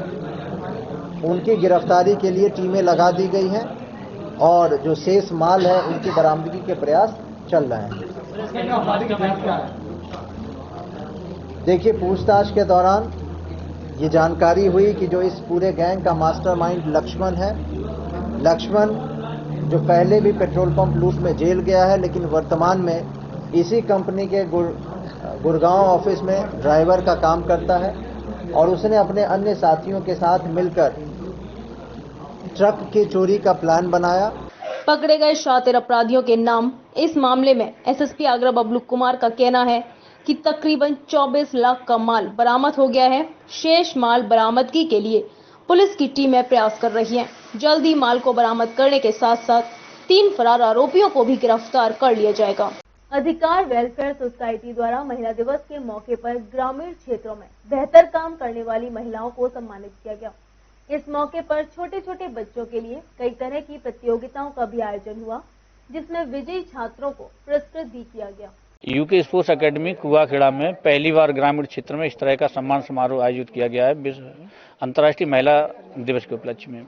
उनकी गिरफ्तारी के लिए टीमें लगा दी गई हैं और जो शेष माल है उनकी बरामदगी के प्रयास चल रहे हैं। देखिए, पूछताछ के दौरान ये जानकारी हुई कि जो इस पूरे गैंग का मास्टरमाइंड लक्ष्मण है। लक्ष्मण जो पहले भी पेट्रोल पंप लूट में जेल गया है, लेकिन वर्तमान में इसी कंपनी के गुड़गांव ऑफिस में ड्राइवर का काम करता है और उसने अपने अन्य साथियों के साथ मिलकर ट्रक की चोरी का प्लान बनाया। पकड़े गए शातिर अपराधियों के नाम इस मामले में एसएसपी आगरा बबलू कुमार का कहना है कि तकरीबन 24 लाख का माल बरामद हो गया है। शेष माल बरामदगी के लिए पुलिस की टीमें प्रयास कर रही हैं। जल्दी माल को बरामद करने के साथ साथ 3 फरार आरोपियों को भी गिरफ्तार कर लिया जाएगा। अधिकार वेलफेयर सोसाइटी द्वारा महिला दिवस के मौके पर ग्रामीण क्षेत्रों में बेहतर काम करने वाली महिलाओं को सम्मानित किया गया। इस मौके पर छोटे छोटे बच्चों के लिए कई तरह की प्रतियोगिताओं का भी आयोजन हुआ। जिसमें विजयी छात्रों को पुरस्कृत भी किया गया। यूके स्पोर्ट्स एकेडमी कुआखेड़ा में पहली बार ग्रामीण क्षेत्र में इस तरह का सम्मान समारोह आयोजित किया गया है अंतर्राष्ट्रीय महिला दिवस के उपलक्ष्य में।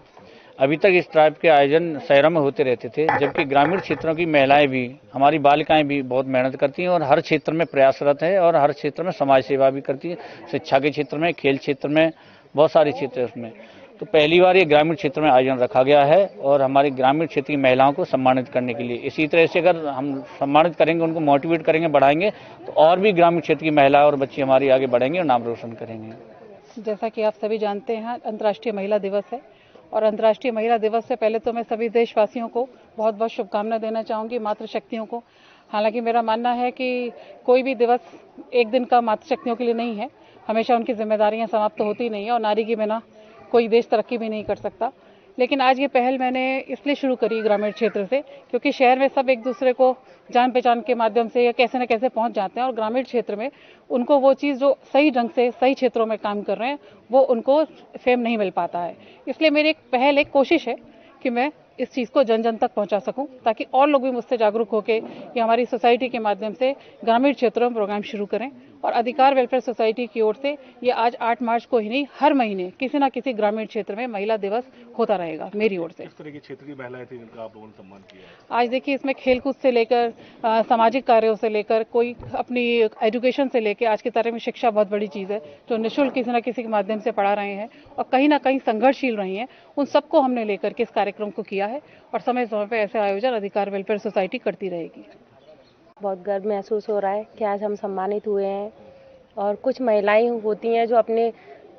अभी तक इस टाइप के आयोजन शहरों में होते रहते थे, जबकि ग्रामीण क्षेत्रों की महिलाएं भी, हमारी बालिकाएं भी बहुत मेहनत करती हैं और हर क्षेत्र में प्रयासरत है और हर क्षेत्र में समाज सेवा भी करती है। शिक्षा के क्षेत्र में, खेल क्षेत्र में, बहुत सारे क्षेत्र है उसमें। तो पहली बार ये ग्रामीण क्षेत्र में आयोजन रखा गया है और हमारे ग्रामीण क्षेत्र की महिलाओं को सम्मानित करने के लिए। इसी तरह से अगर हम सम्मानित करेंगे, उनको मोटिवेट करेंगे, बढ़ाएंगे, तो और भी ग्रामीण क्षेत्र की महिला और बच्ची हमारी आगे बढ़ेंगे और नाम रोशन करेंगे। जैसा कि आप सभी जानते हैं, अंतर्राष्ट्रीय महिला दिवस है और अंतर्राष्ट्रीय महिला दिवस से पहले तो मैं सभी देशवासियों को बहुत बहुत शुभकामनाएं देना चाहूँगी, मातृशक्तियों को। हालांकि मेरा मानना है कि कोई भी दिवस एक दिन का मातृशक्तियों के लिए नहीं है, हमेशा उनकी जिम्मेदारियां समाप्त तो होती नहीं है और नारी के बिना कोई देश तरक्की भी नहीं कर सकता। लेकिन आज ये पहल मैंने इसलिए शुरू करी ग्रामीण क्षेत्र से, क्योंकि शहर में सब एक दूसरे को जान पहचान के माध्यम से या कैसे न कैसे पहुंच जाते हैं और ग्रामीण क्षेत्र में उनको वो चीज़ जो सही ढंग से सही क्षेत्रों में काम कर रहे हैं वो उनको फेम नहीं मिल पाता है। इसलिए मेरी एक पहल, एक कोशिश है कि मैं इस चीज़ को जन जन तक पहुंचा सकूं, ताकि और लोग भी मुझसे जागरूक होकर ये हमारी सोसाइटी के माध्यम से ग्रामीण क्षेत्रों में प्रोग्राम शुरू करें। और अधिकार वेलफेयर सोसाइटी की ओर से ये आज 8 मार्च को ही नहीं, हर महीने किसी न किसी ग्रामीण क्षेत्र में महिला दिवस होता रहेगा मेरी ओर से। इस तरह के क्षेत्र की महिलाएं थी जिनका आप लोगों ने सम्मान किया है। आज देखिए, इसमें खेलकूद से लेकर सामाजिक कार्यों से लेकर, कोई अपनी एजुकेशन से लेकर, आज के तरह में शिक्षा बहुत बड़ी चीज़ है जो निःशुल्क किसी न किसी के माध्यम से पढ़ा रहे हैं और कहीं ना कहीं संघर्षशील रही हैं, उन सबको हमने लेकर के इस कार्यक्रम को किया है और समय समय पर ऐसे आयोजन अधिकार वेलफेयर सोसाइटी करती रहेगी। बहुत गर्व महसूस हो रहा है कि आज हम सम्मानित हुए हैं और कुछ महिलाएं होती हैं जो अपने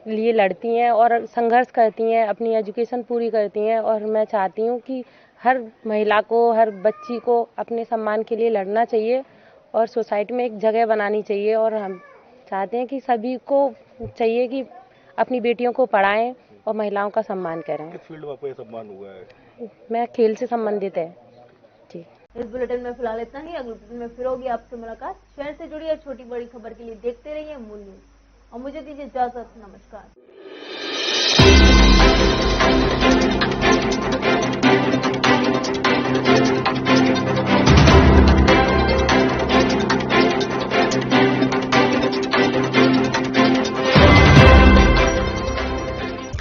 लिए लड़ती हैं और संघर्ष करती हैं, अपनी एजुकेशन पूरी करती हैं और मैं चाहती हूँ कि हर महिला को, हर बच्ची को अपने सम्मान के लिए लड़ना चाहिए और सोसाइटी में एक जगह बनानी चाहिए। और हम चाहते हैं कि सभी को चाहिए कि अपनी बेटियों को पढ़ाएं और महिलाओं का सम्मान करें। किस फील्ड में आपको ये सम्मान हुआ है? मैं खेल से संबंधित है जी। इस बुलेटिन में फिलहाल इतना ही। अगले बुलेटिन में फिर होगी आपसे मुलाकात। शहर से जुड़ी है छोटी बड़ी खबर के लिए देखते रहिए मूल न्यूज और मुझे दीजिए इजाजत। नमस्कार।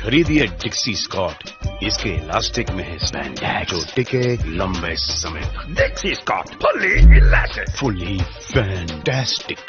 खरीदिए डिक्सी स्कॉट, इसके इलास्टिक में है स्पैंडेक्स जो टिके लंबे समय तक। Dixcy Scott fully elastic, fully fantastic.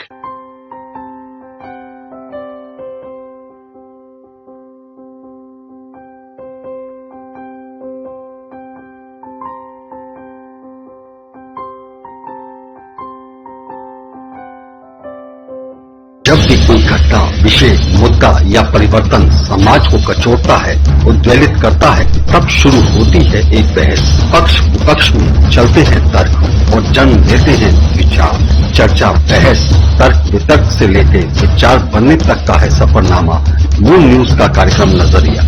जब भी कोई घटना, विषय, मुद्दा या परिवर्तन समाज को कचोटता है, उद्वेलित करता है, तब शुरू होती है एक बहस। पक्ष विपक्ष में चलते हैं तर्क और जन्म लेते हैं विचार। चर्चा, बहस, तर्क वितर्क से लेकर विचार बनने तक का है सफरनामा मूल न्यूज का कार्यक्रम नजरिया।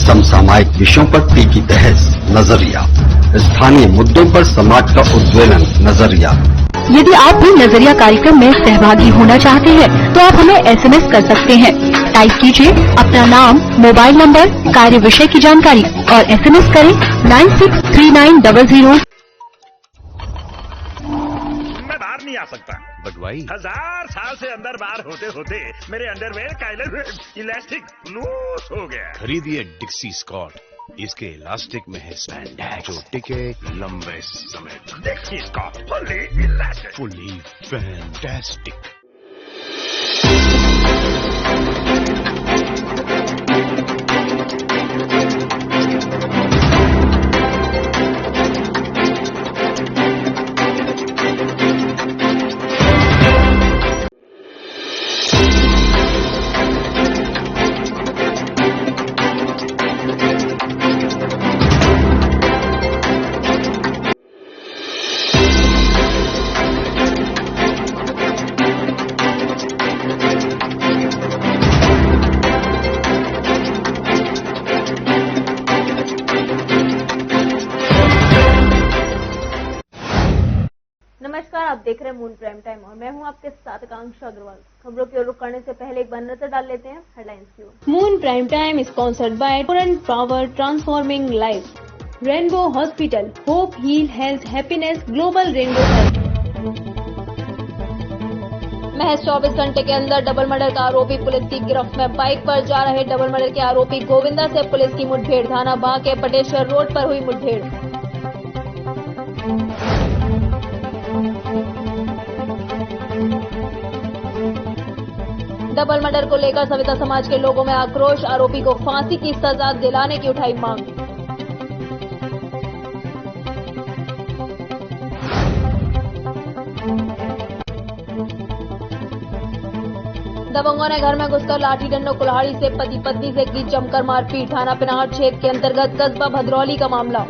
समसामयिक विषयों पर तीखी बहस, नजरिया। स्थानीय मुद्दों पर समाज का उद्वेलन, नजरिया। यदि आप भी नजरिया कार्यक्रम में सहभागी होना चाहते हैं तो आप हमें एसएमएस कर सकते हैं। टाइप कीजिए अपना नाम, मोबाइल नंबर, कार्य विषय की जानकारी और एसएमएस करें 963900। मैं बाहर नहीं आ सकता। But why? 1000 साल से अंदर बाहर होते होते मेरे अंडरवेयर का इलास्टिक लूज हो गया। खरीदिए डिक्सी स्कॉट, इसके इलास्टिक में है स्पैंडेक्स जो टिके लंबे समय तक। Dixcy Scott fully elastic, fully fantastic. नमस्कार, आप देख रहे हैं मून प्राइम टाइम और मैं हूं आपके साथ आकांक्षा अग्रवाल। खबरों की ओर रुख करने से पहले एक बार नजर डाल लेते हैं हेडलाइंस की ओर। Moon Prime Time sponsored by Torrent Power transforming life. Rainbow Hospital, hope, heal, health, happiness, Global Rainbow Health. महज 24 घंटे के अंदर डबल मर्डर का आरोपी पुलिस की गिरफ्त में। बाइक पर जा रहे डबल मर्डर के आरोपी गोविंदा से पुलिस की मुठभेड़। थाना बाह के पटेश्वर रोड पर हुई मुठभेड़। डबल मर्डर को लेकर सविता समाज के लोगों में आक्रोश। आरोपी को फांसी की सजा दिलाने की उठाई मांग। दबंगों ने घर में घुसकर लाठी डंडों कुल्हाड़ी से पति पत्नी से की जमकर मारपीट। थाना पिनाहट क्षेत्र के अंतर्गत कस्बा भद्रौली का मामला।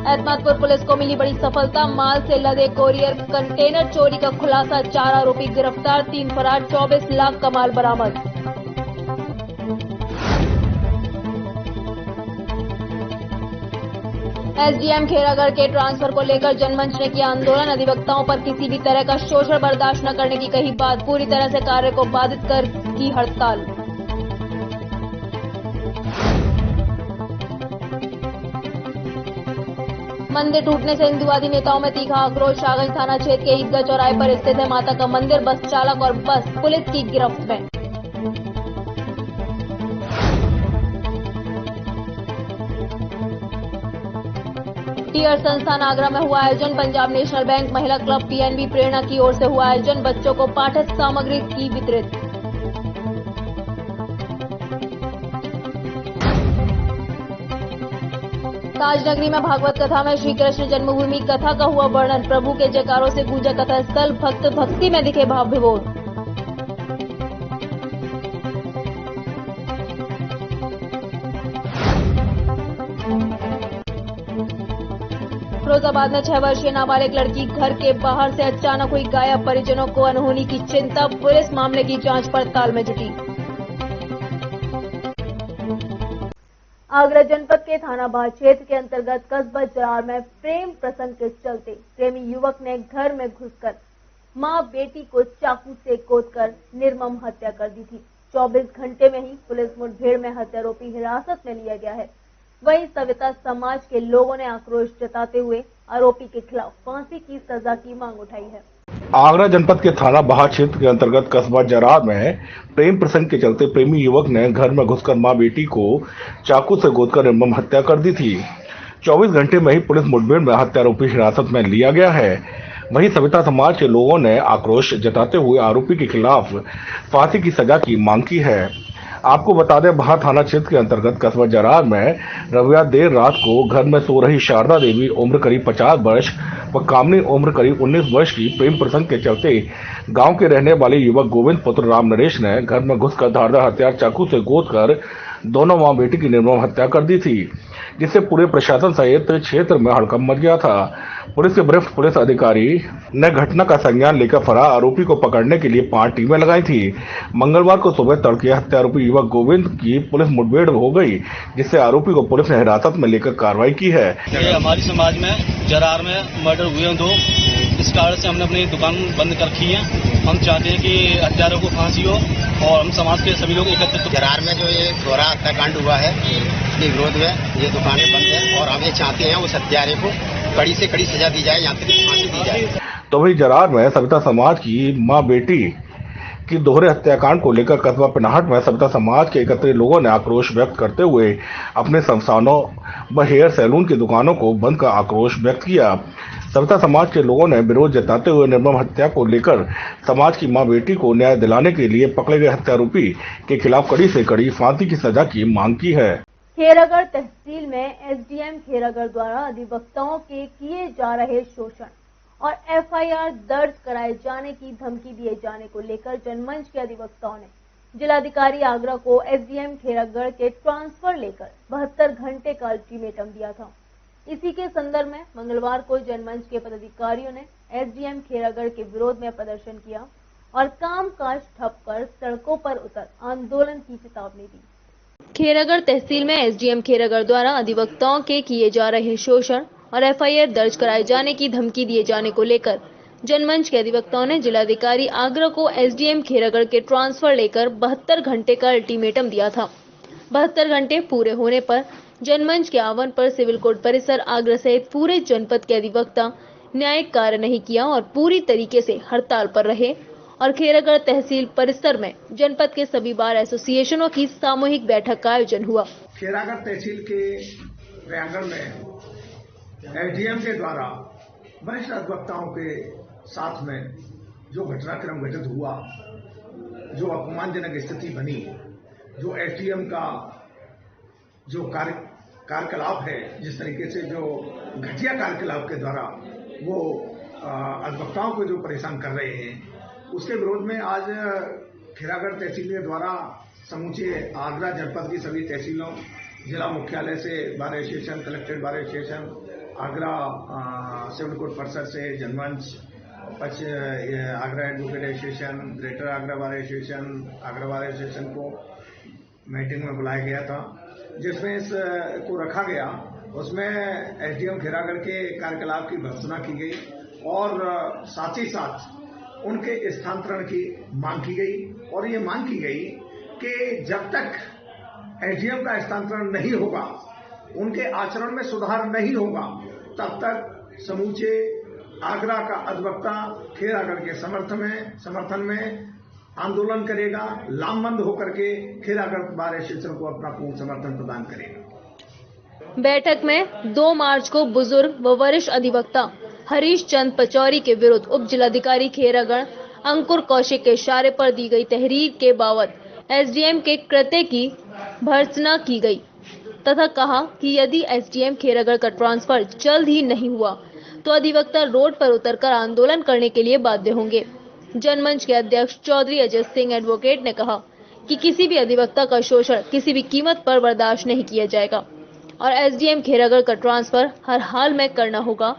एतमादपुर पुलिस को मिली बड़ी सफलता। माल से लदे कोरियर कंटेनर चोरी का खुलासा। 4 आरोपी गिरफ्तार, 3 फरार, 24 लाख का माल बरामद। एसडीएम खेरागढ़ के ट्रांसफर को लेकर जनमंच ने किया आंदोलन। अधिवक्ताओं पर किसी भी तरह का शोषण बर्दाश्त न करने की कही बात। पूरी तरह से कार्य को बाधित कर की हड़ताल। मंदिर टूटने से हिंदूवादी नेताओं में तीखा आक्रोश। शाहगंज थाना क्षेत्र के ईदगाह चौराहे पर स्थित है माता का मंदिर। बस चालक और बस पुलिस की गिरफ्त में। टीयर संस्थान आगरा में हुआ आयोजन। पंजाब नेशनल बैंक महिला क्लब पीएनबी प्रेरणा की ओर से हुआ आयोजन। बच्चों को पाठ्य सामग्री की वितरित। ताजनगरी में भागवत कथा में श्री कृष्ण जन्मभूमि कथा का हुआ वर्णन। प्रभु के जयकारों से गूंजा कथा स्थल। भक्त भक्ति में दिखे भाव विभोर। फिरोजाबाद में 6 वर्षीय नाबालिग लड़की घर के बाहर से अचानक हुई गायब। परिजनों को अनहोनी की चिंता। पुलिस मामले की जांच पड़ताल में जुटी। आगरा जनपद के थाना बाह क्षेत्र के अंतर्गत कस्बा जरार में प्रेम प्रसंग के चलते प्रेमी युवक ने घर में घुसकर मां बेटी को चाकू से गोदकर निर्मम हत्या कर दी थी। 24 घंटे में ही पुलिस मुठभेड़ में हत्यारोपी हिरासत में लिया गया है। वहीं सविता समाज के लोगों ने आक्रोश जताते हुए आरोपी के खिलाफ फांसी की सजा की मांग उठाई है। आगरा जनपद के थाना बाह क्षेत्र के अंतर्गत कस्बा जरार में प्रेम प्रसंग के चलते प्रेमी युवक ने घर में घुसकर मां बेटी को चाकू से गोदकर निर्मम हत्या कर दी थी। 24 घंटे में ही पुलिस मुठभेड़ में हत्यारोपी हिरासत में लिया गया है। वहीं सविता समाज के लोगों ने आक्रोश जताते हुए आरोपी के खिलाफ फांसी की सजा की मांग की है। आपको बता दें, बाह थाना क्षेत्र के अंतर्गत कस्बा जरार में रविवार देर रात को घर में सो रही शारदा देवी उम्र करीब 50 वर्ष व कामनी उम्र करीब 19 वर्ष की प्रेम प्रसंग के चलते गांव के रहने वाले युवक गोविंद पुत्र राम नरेश ने घर में घुसकर धारदार हथियार चाकू से गोदकर दोनों मां बेटी की निर्मम हत्या कर दी थी, जिससे पूरे प्रशासन सहित क्षेत्र में हड़कंप मच गया था। पुलिस के वरिष्ठ पुलिस अधिकारी ने घटना का संज्ञान लेकर फरार आरोपी को पकड़ने के लिए 5 टीमें लगाई थी। मंगलवार को सुबह तड़के हत्यारोपी युवक गोविंद की पुलिस मुठभेड़ हो गई, जिससे आरोपी को पुलिस ने हिरासत में लेकर कार्रवाई की है। ये हमारी समाज में जरार में मर्डर हुए 2, इस कारण से हमने अपनी दुकान बंद कर रखी है। हम चाहते हैं कि हत्यारों को फांसी हो और हम समाज के सभी लोग एकत्रित। जरार में जो ये दोहरा हत्याकांड हुआ है, इसके विरोध में ये दुकानें बंद हैं और हम ये चाहते हैं उस हत्यारे को कड़ी से कड़ी सजा दी जाए, यहाँ तक फांसी दी जाए। तो वही जरार में सविता समाज की मां बेटी की दोहरे हत्याकांड को लेकर कस्बा पिनाहट में सविता समाज के एकत्रित लोगों ने आक्रोश व्यक्त करते हुए अपने संस्थानों व हेयर सैलून की दुकानों को बंद का आक्रोश व्यक्त किया। सविता समाज के लोगों ने विरोध जताते हुए निर्मम हत्या को लेकर समाज की मां बेटी को न्याय दिलाने के लिए पकड़े गए हत्यारोपी के खिलाफ कड़ी से कड़ी फांसी की सजा की मांग की है। खेरागढ़ तहसील में एसडीएम खेरागढ़ द्वारा अधिवक्ताओं के किए जा रहे शोषण और एफआईआर दर्ज कराए जाने की धमकी दिए जाने को लेकर जनमंच के अधिवक्ताओं ने जिलाधिकारी आगरा को एसडीएम खेरागढ़ के ट्रांसफर लेकर 72 घंटे का अल्टीमेटम दिया था। इसी के संदर्भ में मंगलवार को जनमंच के पदाधिकारियों ने एसडीएम खेरागढ़ के विरोध में प्रदर्शन किया और कामकाज ठप कर सड़कों पर उतर आंदोलन की चेतावनी दी। खेरागढ़ तहसील में एसडीएम खेरागढ़ द्वारा अधिवक्ताओं के किए जा रहे शोषण और एफआईआर दर्ज कराए जाने की धमकी दिए जाने को लेकर जनमंच के अधिवक्ताओं ने जिलाधिकारी आगरा को एसडीएम खेरागढ़ के ट्रांसफर लेकर 72 घंटे का अल्टीमेटम दिया था। 72 घंटे पूरे होने पर जनमंच के आह्वान पर सिविल कोर्ट परिसर आगरा सहित पूरे जनपद के अधिवक्ता न्यायिक कार्य नहीं किया और पूरी तरीके से हड़ताल पर रहे और खेरागढ़ तहसील परिसर में जनपद के सभी बार एसोसिएशनों की सामूहिक बैठक का आयोजन हुआ। खेरागढ़ तहसील के प्रांगण में एसडीएम के द्वारा वरिष्ठ अधिवक्ताओं के साथ में जो घटनाक्रम घटित हुआ, जो अपमानजनक स्थिति बनी, जो एसडीएम का जो कार्यकलाप है, जिस तरीके से जो घटिया कार्यकलाप के द्वारा वो अधिवक्ताओं को जो परेशान कर रहे हैं, उसके विरोध में आज खेरागढ़ तहसील के द्वारा समूचे आगरा जनपद की सभी तहसीलों, जिला मुख्यालय से bar association, collectorate bar association, Agra civil court परिसर से Janmanch, Agra advocate association, greater Agra bar association, Agra bar association को मीटिंग में बुलाया गया था, जिसमें इसको रखा गया। उसमें एसडीएम खेरागढ़ के कार्यकलाप की भर्त्सना की गई और साथ ही साथ उनके स्थानांतरण की मांग की गई और ये मांग की गई कि जब तक एसडीएम का स्थानांतरण नहीं होगा, उनके आचरण में सुधार नहीं होगा, तब तक समूचे आगरा का अधिवक्ता खेरागढ़ के समर्थन में आंदोलन करेगा, लामबंद होकर के खेरागढ़ बार एसोसिएशन को अपना पूर्ण समर्थन प्रदान करेगा। बैठक में 2 मार्च को बुजुर्ग व वरिष्ठ अधिवक्ता हरीश चंद पचौरी के विरुद्ध उप जिलाधिकारी खेरागढ़ अंकुर कौशिक के इशारे पर दी गई तहरीर के बावत एसडीएम के कृत्य की भर्त्सना की गई तथा कहा कि यदि एसडीएम खेरागढ़ का ट्रांसफर जल्द ही नहीं हुआ तो अधिवक्ता रोड पर उतरकर आंदोलन करने के लिए बाध्य होंगे। जनमंच के अध्यक्ष चौधरी अजय सिंह एडवोकेट ने कहा कि किसी भी अधिवक्ता का शोषण किसी भी कीमत पर बर्दाश्त नहीं किया जाएगा और एसडीएम खेरागढ़ का ट्रांसफर हर हाल में करना होगा।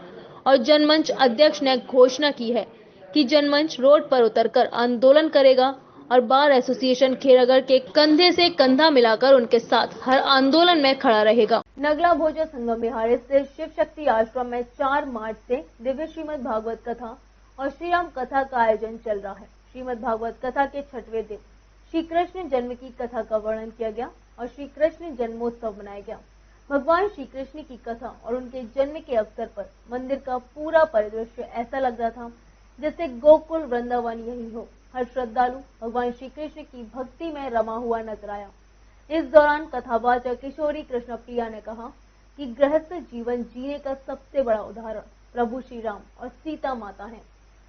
और जनमंच अध्यक्ष ने घोषणा की है कि जनमंच रोड पर उतरकर आंदोलन करेगा और बार एसोसिएशन खेरागढ़ के कंधे से कंधा मिलाकर उनके साथ हर आंदोलन में खड़ा रहेगा। नगला भोजा संगम विहार स्थित शिव शक्ति आश्रम में 4 मार्च से दिव्य श्रीमद् भागवत कथा और श्री राम कथा का आयोजन चल रहा है। श्रीमद् भागवत कथा के 6वें दिन श्री कृष्ण जन्म की कथा का वर्णन किया गया और श्री कृष्ण जन्मोत्सव मनाया गया। भगवान श्री कृष्ण की कथा और उनके जन्म के अवसर पर मंदिर का पूरा परिदृश्य ऐसा लग रहा था जैसे गोकुल वृंदावन यही हो। हर श्रद्धालु भगवान श्री कृष्ण की भक्ति में रमा हुआ नजर आया। इस दौरान कथावाचक किशोरी कृष्ण प्रिया ने कहा कि गृहस्थ जीवन जीने का सबसे बड़ा उदाहरण प्रभु श्री राम और सीता माता हैं,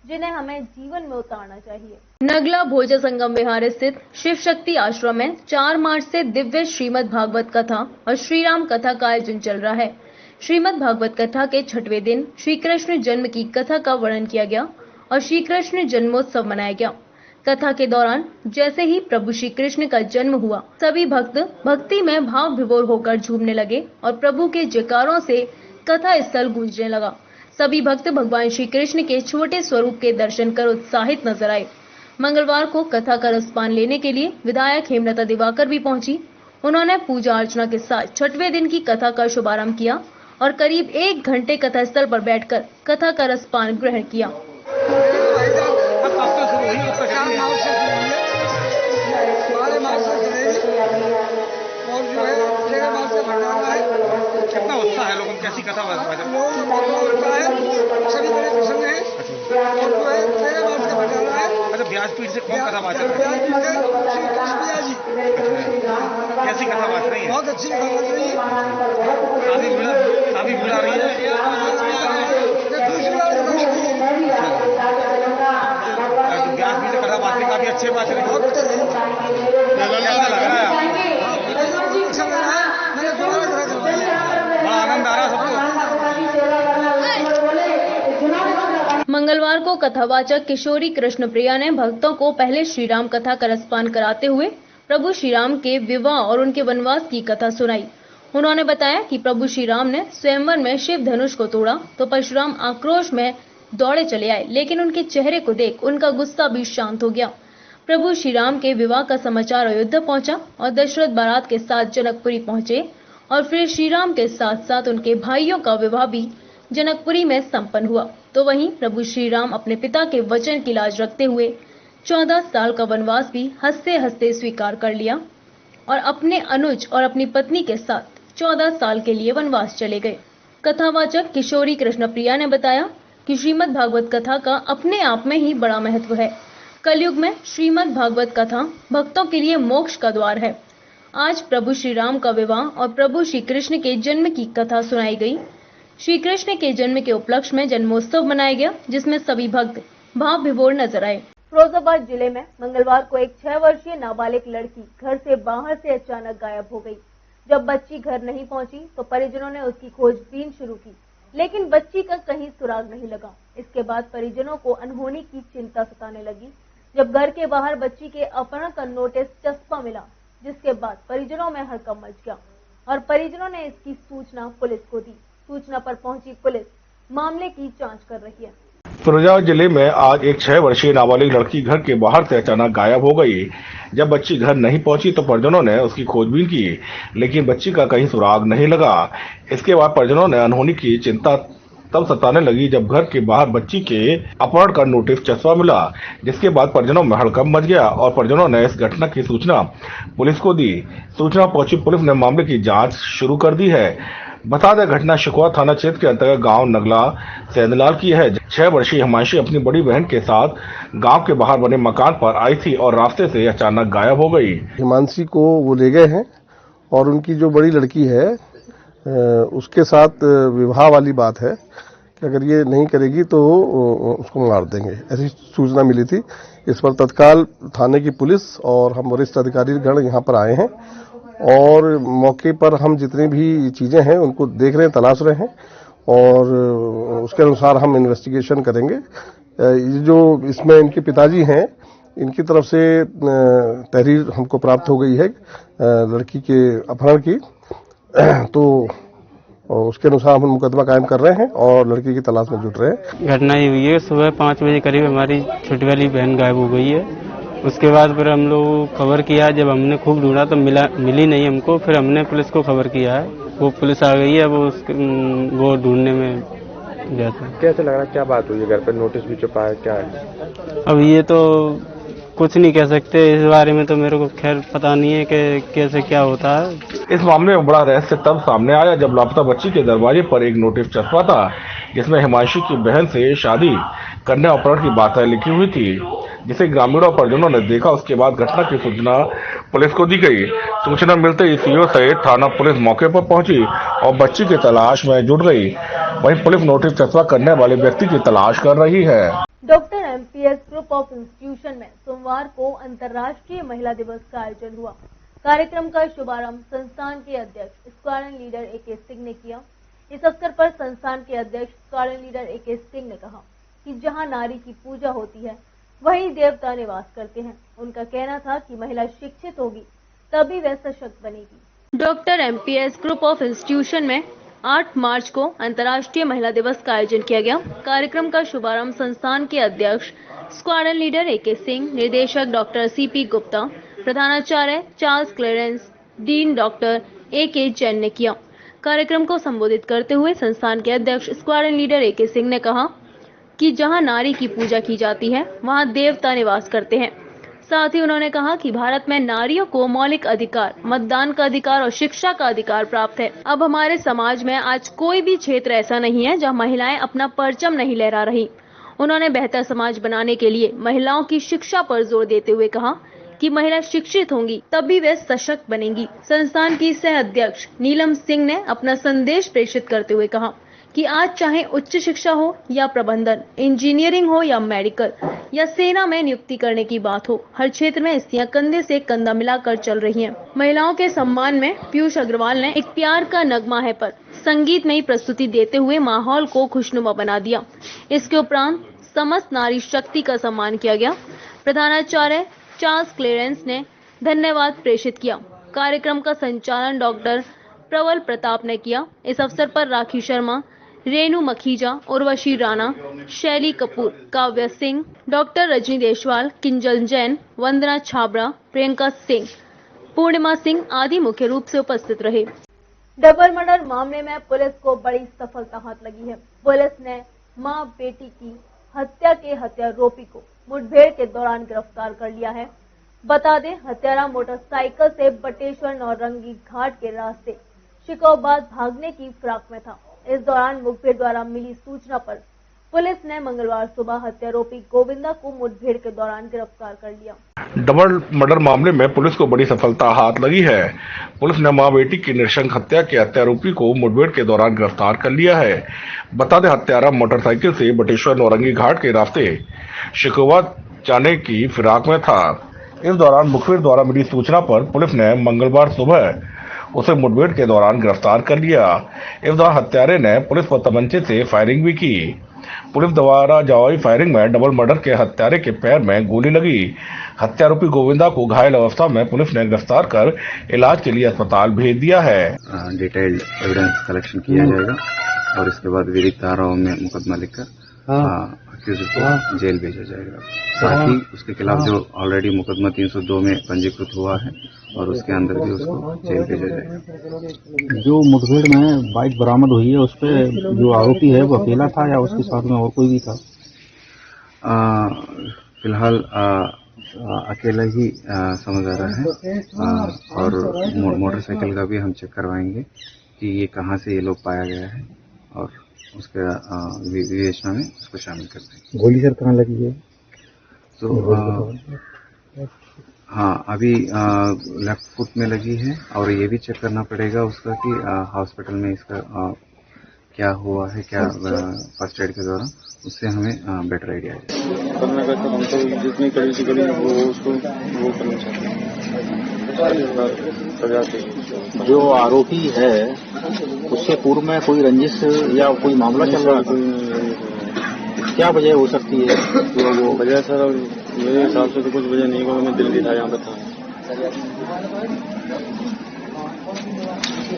जिन्हें हमें जीवन में उतारना चाहिए। नगला भोजा संगम विहार स्थित शिव शक्ति आश्रम में 4 मार्च से दिव्य श्रीमद् भागवत कथा और श्री राम कथा का आयोजन चल रहा है। श्रीमद् भागवत कथा के 6वें दिन श्री कृष्ण जन्म की कथा का वर्णन किया गया और श्री कृष्ण जन्मोत्सव मनाया गया। कथा के दौरान जैसे ही प्रभु श्री कृष्ण का जन्म हुआ, सभी भक्त भक्ति में भाव विभोर होकर झूमने लगे और प्रभु के जयकारों से कथा स्थल गूंजने लगा। सभी भक्त भगवान श्री कृष्ण के छोटे स्वरूप के दर्शन कर उत्साहित नजर आए। मंगलवार को कथा का रसपान लेने के लिए विधायक हेमलता दिवाकर भी पहुंची। उन्होंने पूजा अर्चना के साथ 6वें दिन की कथा का शुभारंभ किया और करीब 1 घंटे कथा स्थल पर बैठकर कथा का रसपान ग्रहण किया। कितना उत्साह है लोगों, कैसी कथा है? सभी बड़े प्रसंग हैं। अच्छा, व्यासपीठ से कौन कथा वाचक है? कैसी कथा वाच रही है? बहुत अच्छी कथा वाच रही है। काफी बुला रही है। व्यासपीठ से कथा वाचने काफी अच्छे वाच रही है। कैसा लग रहा है? आनंद आ रहा है सबको। मंगलवार को कथावाचक किशोरी कृष्ण प्रिया ने भक्तों को पहले श्री राम कथा का रसपान कराते हुए प्रभु श्री राम के विवाह और उनके वनवास की कथा सुनाई। उन्होंने बताया कि प्रभु श्री राम ने स्वयंवर में शिव धनुष को तोड़ा तो परशुराम आक्रोश में दौड़े चले आए, लेकिन उनके चेहरे को देख उनका गुस्सा भी शांत हो गया। प्रभु श्री राम के विवाह का समाचार अयोध्या पहुंचा और दशरथ बारात के साथ जनकपुरी पहुंचे और फिर श्री राम के साथ साथ उनके भाइयों का विवाह भी जनकपुरी में संपन्न हुआ। तो वहीं प्रभु श्री राम अपने पिता के वचन की लाज रखते हुए 14 साल का वनवास भी हंसते हंसते स्वीकार कर लिया और अपने अनुज और अपनी पत्नी के साथ 14 साल के लिए वनवास चले गए। कथावाचक किशोरी कृष्णप्रिया ने बताया कि श्रीमद् भागवत कथा का अपने आप में ही बड़ा महत्व है। कलयुग में श्रीमद् भागवत कथा भक्तों के लिए मोक्ष का द्वार है। आज प्रभु श्री राम का विवाह और प्रभु श्री कृष्ण के जन्म की कथा सुनाई गई। श्री कृष्ण के जन्म के उपलक्ष्य में जन्मोत्सव मनाया गया, जिसमें सभी भक्त भाव विभोर नजर आए। फिरोजाबाद जिले में मंगलवार को एक 6 वर्षीय नाबालिग लड़की घर से बाहर से अचानक गायब हो गई। जब बच्ची घर नहीं पहुंची तो परिजनों ने उसकी खोजबीन शुरू की, लेकिन बच्ची का कहीं सुराग नहीं लगा। इसके बाद परिजनों को अनहोनी की चिंता सताने लगी जब घर के बाहर बच्ची के अपहरण का नोटिस चस्पा मिला, जिसके बाद परिजनों में हड़कंप मच गया और परिजनों ने इसकी सूचना पुलिस को दी। सूचना पर पहुंची पुलिस मामले की जांच कर रही है। फिरोजाबाद जिले में आज एक 6 वर्षीय नाबालिग लड़की घर के बाहर से अचानक गायब हो गई। जब बच्ची घर नहीं पहुंची तो परिजनों ने उसकी खोजबीन की, लेकिन बच्ची का कहीं सुराग नहीं लगा। इसके बाद परिजनों ने अनहोनी की चिंता तब सताने लगी जब घर के बाहर बच्ची के अपहरण का नोटिस चस्पा मिला, जिसके बाद परिजनों में हड़कंप मच गया और परिजनों ने इस घटना की सूचना पुलिस को दी। सूचना पहुंची पुलिस ने मामले की जांच शुरू कर दी है। बता दें, घटना शिकवा थाना क्षेत्र के अंतर्गत गांव नगला सैदलाल की है। 6 वर्षीय हिमांशी अपनी बड़ी बहन के साथ गांव के बाहर बने मकान पर आई थी और रास्ते से अचानक गायब हो गई। हिमांशी को वो ले गए हैं और उनकी जो बड़ी लड़की है उसके साथ विवाह वाली बात है कि अगर ये नहीं करेगी तो उसको मार देंगे, ऐसी सूचना मिली थी। इस पर तत्काल थाने की पुलिस और हम वरिष्ठ अधिकारी गण यहाँ पर आए हैं और मौके पर हम जितनी भी चीजें हैं उनको देख रहे हैं, तलाश रहे हैं और उसके अनुसार हम इन्वेस्टिगेशन करेंगे। ये जो इसमें इनके पिताजी हैं, इनकी तरफ से तहरीर हमको प्राप्त हो गई है लड़की के अपहरण की, तो उसके अनुसार हम मुकदमा कायम कर रहे हैं और लड़की की तलाश में जुट रहे हैं। घटना ये हुई है, सुबह 5 बजे करीब हमारी छोटी वाली बहन गायब हो गई है। उसके बाद फिर हम लोग खबर किया, जब हमने खूब ढूंढा तो मिली नहीं हमको। फिर हमने पुलिस को खबर किया है, वो पुलिस आ गई है, वो ढूंढने में जाता है। कैसे लग रहा है, क्या बात हुई है? घर पर नोटिस भी छुपा है, क्या है? अब ये तो कुछ नहीं कह सकते, इस बारे में तो मेरे को खैर पता नहीं है कि कैसे क्या होता है। इस मामले में बड़ा रहस्य तब सामने आया जब लापता बच्ची के दरवाजे पर एक नोटिस चस्पा था, जिसमें हिमांशी की बहन से शादी करने अपहरण की बातें लिखी हुई थी, जिसे ग्रामीणों और परिजनों ने देखा। उसके बाद घटना की सूचना पुलिस को दी गई। सूचना मिलते ही सीओ सहित थाना पुलिस मौके पर पहुंची और बच्ची की तलाश में जुट गई। वहीं पुलिस नोटिस चस्पा करने वाले व्यक्ति की तलाश कर रही है। Doctor MPS group of institution में सोमवार को अंतर्राष्ट्रीय महिला दिवस का आयोजन हुआ। कार्यक्रम का शुभारंभ संस्थान के अध्यक्ष स्क्वाड्रन लीडर ए.के. सिंह ने किया। इस अवसर पर संस्थान के अध्यक्ष स्क्वाड्रन लीडर ए.के. सिंह ने कहा कि जहां नारी की पूजा होती है वहीं देवता निवास करते हैं। उनका कहना था कि महिला शिक्षित होगी तभी वह सशक्त बनेगी। Doctor MPS group of institution में 8 मार्च को अंतर्राष्ट्रीय महिला दिवस का आयोजन किया गया। कार्यक्रम का शुभारंभ संस्थान के अध्यक्ष स्क्वाड्रन लीडर ए.के. सिंह, निर्देशक डॉक्टर सी.पी. गुप्ता, प्रधानाचार्य Charles Clarence, dean doctor A K. Jain ने किया। कार्यक्रम को संबोधित करते हुए संस्थान के अध्यक्ष स्क्वाड्रन लीडर ए.के. सिंह ने कहा कि जहां नारी की पूजा की जाती है वहां देवता निवास करते हैं। साथ ही उन्होंने कहा कि भारत में नारियों को मौलिक अधिकार, मतदान का अधिकार और शिक्षा का अधिकार प्राप्त है। अब हमारे समाज में आज कोई भी क्षेत्र ऐसा नहीं है जहां महिलाएं अपना परचम नहीं लहरा रही। उन्होंने बेहतर समाज बनाने के लिए महिलाओं की शिक्षा पर जोर देते हुए कहा कि महिला शिक्षित होंगी तभी वे सशक्त बनेंगी। संस्थान की सह अध्यक्ष नीलम सिंह ने अपना संदेश प्रेषित करते हुए कहा कि आज चाहे उच्च शिक्षा हो या प्रबंधन, इंजीनियरिंग हो या मेडिकल या सेना में नियुक्ति करने की बात हो, हर क्षेत्र में स्त्रियां कंधे से कंधा मिलाकर चल रही हैं। महिलाओं के सम्मान में पीयूष अग्रवाल ने एक प्यार का नगमा है पर संगीतमयी प्रस्तुति देते हुए माहौल को खुशनुमा बना दिया। इसके उपरांत समस्त नारी शक्ति का सम्मान किया गया। प्रधानाचार्य चार्ल्स क्लेरेंस ने धन्यवाद प्रेषित किया। कार्यक्रम का संचालन डॉक्टर प्रबल प्रताप ने किया। इस अवसर पर राखी शर्मा, रेणु मखीजा, उर्वशी राणा, शैली कपूर, काव्या सिंह, डॉक्टर रजनी देशवाल, किंजल जैन, वंदना छाबड़ा, प्रियंका सिंह, पूर्णिमा सिंह आदि मुख्य रूप से उपस्थित रहे। डबल मर्डर मामले में पुलिस को बड़ी सफलता हाथ लगी है। पुलिस ने मां बेटी की हत्या के हत्यारोपी को मुठभेड़ के दौरान गिरफ्तार कर लिया है। बता दें, हत्यारा मोटरसाइकिल से बटेश्वर नौरंगी घाट के रास्ते शिकोबाद भागने की फिराक में था। इस दौरान मुखबिर द्वारा मिली सूचना पर पुलिस ने मंगलवार सुबह हत्यारोपी गोविंदा को मुठभेड़ के दौरान गिरफ्तार कर लिया। डबल मर्डर मामले में पुलिस को बड़ी सफलता हाथ लगी है। पुलिस ने मां बेटी की नृशंस हत्या के हत्यारोपी को मुठभेड़ के दौरान गिरफ्तार कर लिया है। बता दें, हत्यारा मोटरसाइकिल से बटेश्वर नौरंगी घाट के रास्ते शिकोबाद जाने की फिराक में था। इस दौरान मुखबिर द्वारा मिली सूचना पर पुलिस ने मंगलवार सुबह उसे मुठभेड़ के दौरान गिरफ्तार कर लिया। इस दौरान हत्यारे ने पुलिस पर तमंचे से फायरिंग भी की। पुलिस द्वारा जवाबी फायरिंग में डबल मर्डर के हत्यारे के पैर में गोली लगी। हत्यारोपी गोविंदा को घायल अवस्था में पुलिस ने गिरफ्तार कर इलाज के लिए अस्पताल भेज दिया है। डिटेल्ड एविडेंस कलेक्शन किया जाएगा और इसके बाद विधिक धाराओं में मुकदमा लिखकर अक्यूज्ड को जेल भेजा जाएगा। साथ ही उसके खिलाफ जो ऑलरेडी मुकदमा 302 में पंजीकृत हुआ है और उसके अंदर भी उसको जेल भेजा जाएगा। जो मुठभेड़ में बाइक बरामद हुई है उस पर जो आरोपी है वो अकेला था या उसके साथ में और कोई भी था? फिलहाल अकेला ही समझ आ रहा है और मोटरसाइकिल का भी हम चेक करवाएंगे कि ये कहाँ से ये लोग पाया गया है और उसके विवेचना में उसको शामिल करते हैं। गोली सर कहाँ लगी है? तो हाँ, अभी लेफ्ट फुट में लगी है और ये भी चेक करना पड़ेगा उसका कि हॉस्पिटल में इसका क्या हुआ है, क्या फर्स्ट एड के दौरान, उससे हमें बेटर आइडिया है। हम तो जितनी कड़ी से कड़ी वो उसको वो करना चाहते हैं। जो आरोपी है उससे पूर्व में कोई रंजिश या कोई मामला चल रहा है? क्या वजह हो सकती है? वो वजह सर मेरे हिसाब से तो कुछ वजह नहीं, क्योंकि मैं दिल्ली था, यहाँ पर था।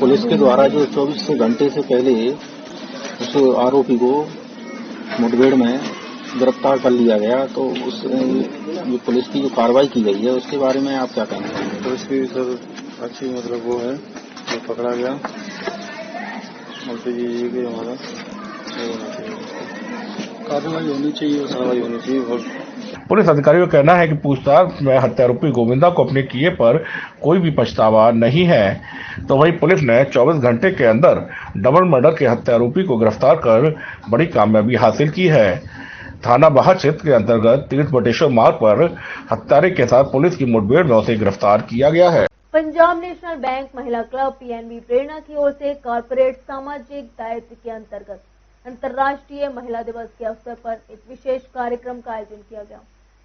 पुलिस के द्वारा जो 24 घंटे से पहले उस आरोपी को मुठभेड़ में गिरफ्तार कर लिया गया, तो उस जो पुलिस की जो कार्रवाई की गई है उसके बारे में आप क्या कहेंगे? पुलिस की सर अच्छी मतलब वो है, जो पकड़ा गया और फिर ये कि हमारा कार्रवाई होनी चाहिए और पुलिस अधिकारियों का कहना है कि पूछताछ में हत्यारोपी गोविंदा को अपने किए पर कोई भी पछतावा नहीं है। तो वहीं पुलिस ने 24 घंटे के अंदर डबल मर्डर के हत्यारोपी को गिरफ्तार कर बड़ी कामयाबी हासिल की है। थाना बाहा क्षेत्र के अंतर्गत तीर्थ बटेश्वर मार्ग पर हत्यारे के साथ पुलिस की मुठभेड़ में उसे गिरफ्तार किया गया है। पंजाब नेशनल बैंक महिला क्लब पीएनबी प्रेरणा की ओर से कॉर्पोरेट सामाजिक दायित्व के अंतर्गत अंतर्राष्ट्रीय महिला दिवस के अवसर पर एक विशेष कार्यक्रम का आयोजन किया गया।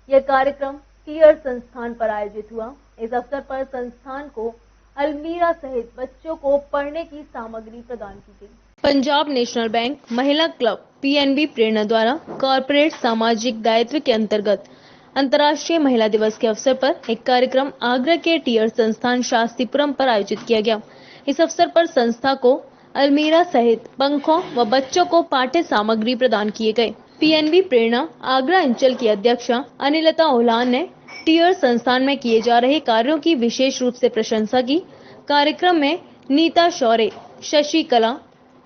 यह कार्यक्रम टीयर संस्थान पर आयोजित हुआ। इस अवसर पर संस्थान को अलमीरा सहित बच्चों को पढ़ने की सामग्री प्रदान की गई। पंजाब नेशनल बैंक महिला क्लब पीएनबी प्रेरणा द्वारा कॉर्पोरेट सामाजिक दायित्व के अंतर्गत अंतर्राष्ट्रीय महिला दिवस के अवसर पर एक कार्यक्रम आगरा के टीयर संस्थान शास्त्रीपुरम पर आयोजित किया गया। इस अवसर पर संस्था को अलमीरा सहित पंखों व बच्चों को पाठ्य सामग्री प्रदान किए गए। पीएनबी प्रेरणा आगरा अंचल की अध्यक्षा अनिलता ओलान ने टीयर संस्थान में किए जा रहे कार्यों की विशेष रूप से प्रशंसा की। कार्यक्रम में नीता शौर्य, शशि कला,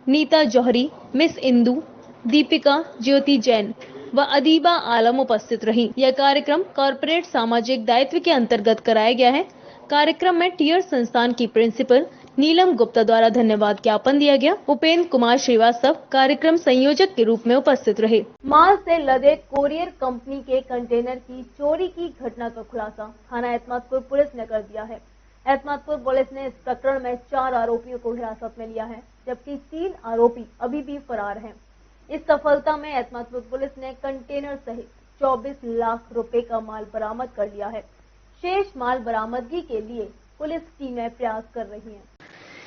नीता जौहरी, मिस इंदू, दीपिका, ज्योति जैन व अदीबा आलम उपस्थित रही। यह कार्यक्रम कॉर्पोरेट सामाजिक दायित्व के अंतर्गत कराया गया है। कार्यक्रम में टीयर संस्थान की प्रिंसिपल नीलम गुप्ता द्वारा धन्यवाद ज्ञापन दिया गया। उपेंद्र कुमार श्रीवास्तव कार्यक्रम संयोजक के रूप में उपस्थित रहे। माल से लदे कोरियर कंपनी के कंटेनर की चोरी की घटना का खुलासा थाना एतमादपुर पुलिस ने कर दिया है। एतमादपुर पुलिस ने इस प्रकरण में 4 आरोपियों को हिरासत में लिया है, जबकि 3 आरोपी अभी भी फरार हैं। इस सफलता में एतमादपुर पुलिस ने कंटेनर सहित 24 लाख रुपए का माल बरामद कर लिया है। शेष माल बरामदगी के लिए पुलिस टीमें प्रयास कर रही हैं।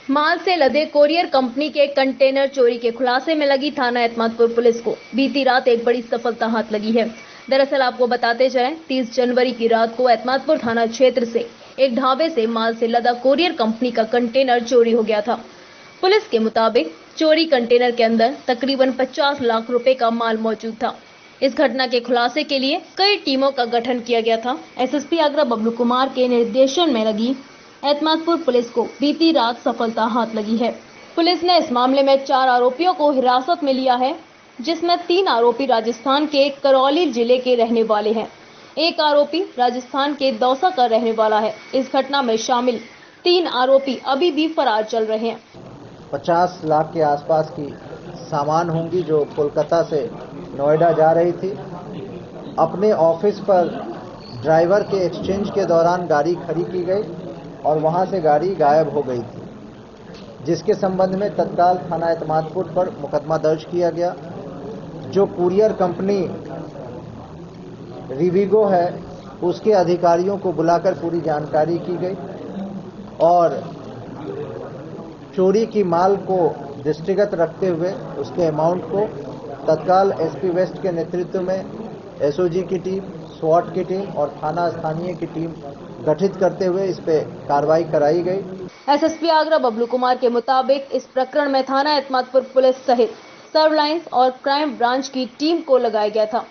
माल से लदे कोरियर कंपनी के कंटेनर चोरी के खुलासे में लगी थाना एतमादपुर पुलिस को बीती रात एक बड़ी सफलता हाथ लगी है। दरअसल आपको बताते जाएं, 30 जनवरी की रात को एतमादपुर थाना क्षेत्र से एक ढाबे से माल से लदा कोरियर कंपनी का कंटेनर चोरी हो गया था। पुलिस के मुताबिक चोरी कंटेनर के अंदर तकरीबन 50 लाख रुपए का माल मौजूद था। इस घटना के खुलासे के लिए कई टीमों का गठन किया गया था। एसएसपी आगरा बबलू कुमार के निर्देशन में लगी एतमादपुर पुलिस को बीती रात सफलता हाथ लगी है। पुलिस ने इस मामले में 4 आरोपियों को हिरासत में लिया है। जिसमें 3 आरोपी राजस्थान के करौली जिले के रहने वाले हैं। एक आरोपी राजस्थान के दौसा का रहने वाला है। इस घटना में शामिल 3 आरोपी अभी भी फरार चल रहे हैं। 50 लाख के आसपास की सामान होंगी जो कोलकाता से नोएडा जा रही थी। अपने ऑफिस पर ड्राइवर के एक्सचेंज के दौरान गाड़ी खड़ी की गई और वहां से गाड़ी गायब हो गई थी, जिसके संबंध में तत्काल थाना एतमादपुर पर मुकदमा दर्ज किया गया। जो कुरियर कंपनी रिविगो है उसके अधिकारियों को बुलाकर पूरी जानकारी की गई और चोरी की माल को दृष्टिगत रखते हुए उसके अमाउंट को तत्काल एसपी वेस्ट के नेतृत्व में एसओजी की टीम, स्वाट की टीम और थाना स्थानीय की टीम गठित करते हुए इस पे कार्रवाई कराई गई। एसएसपी आगरा बबलू कुमार के मुताबिक इस प्रकरण में थाना एतमादपुर पुलिस सहित सर्वलाइंस और क्राइम ब्रांच की टीम को लगाया गया था।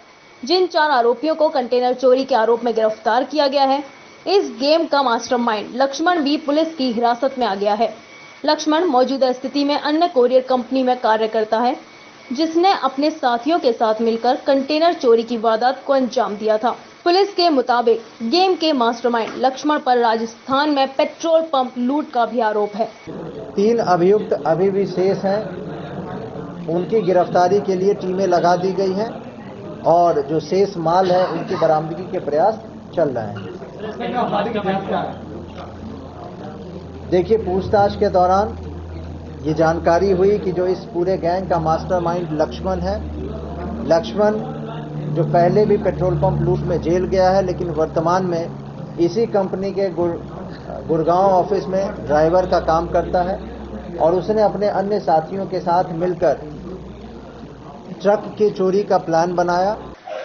जिन 4 आरोपियों को कंटेनर चोरी के आरोप में गिरफ्तार किया गया है, इस गेम का मास्टरमाइंड लक्ष्मण भी पुलिस की हिरासत में आ गया है। लक्ष्मण मौजूदा स्थिति में अन्य कोरियर कंपनी में कार्य करता है, जिसने अपने साथियों के साथ मिलकर कंटेनर चोरी की वारदात को अंजाम दिया था। पुलिस के मुताबिक गेम के मास्टरमाइंड लक्ष्मण पर राजस्थान में पेट्रोल पंप लूट का भी आरोप है। 3 अभियुक्त अभी भी शेष हैं, उनकी गिरफ्तारी के लिए टीमें लगा दी गई हैं और जो शेष माल है उनकी बरामदगी के प्रयास चल रहे हैं। देखिए, पूछताछ के दौरान ये जानकारी हुई कि जो इस पूरे गैंग का मास्टरमाइंड लक्ष्मण है। लक्ष्मण जो पहले भी पेट्रोल पंप लूट में जेल गया है, लेकिन वर्तमान में इसी कंपनी के गुड़गांव ऑफिस में ड्राइवर का काम करता है और उसने अपने अन्य साथियों के साथ मिलकर ट्रक की चोरी का प्लान बनाया।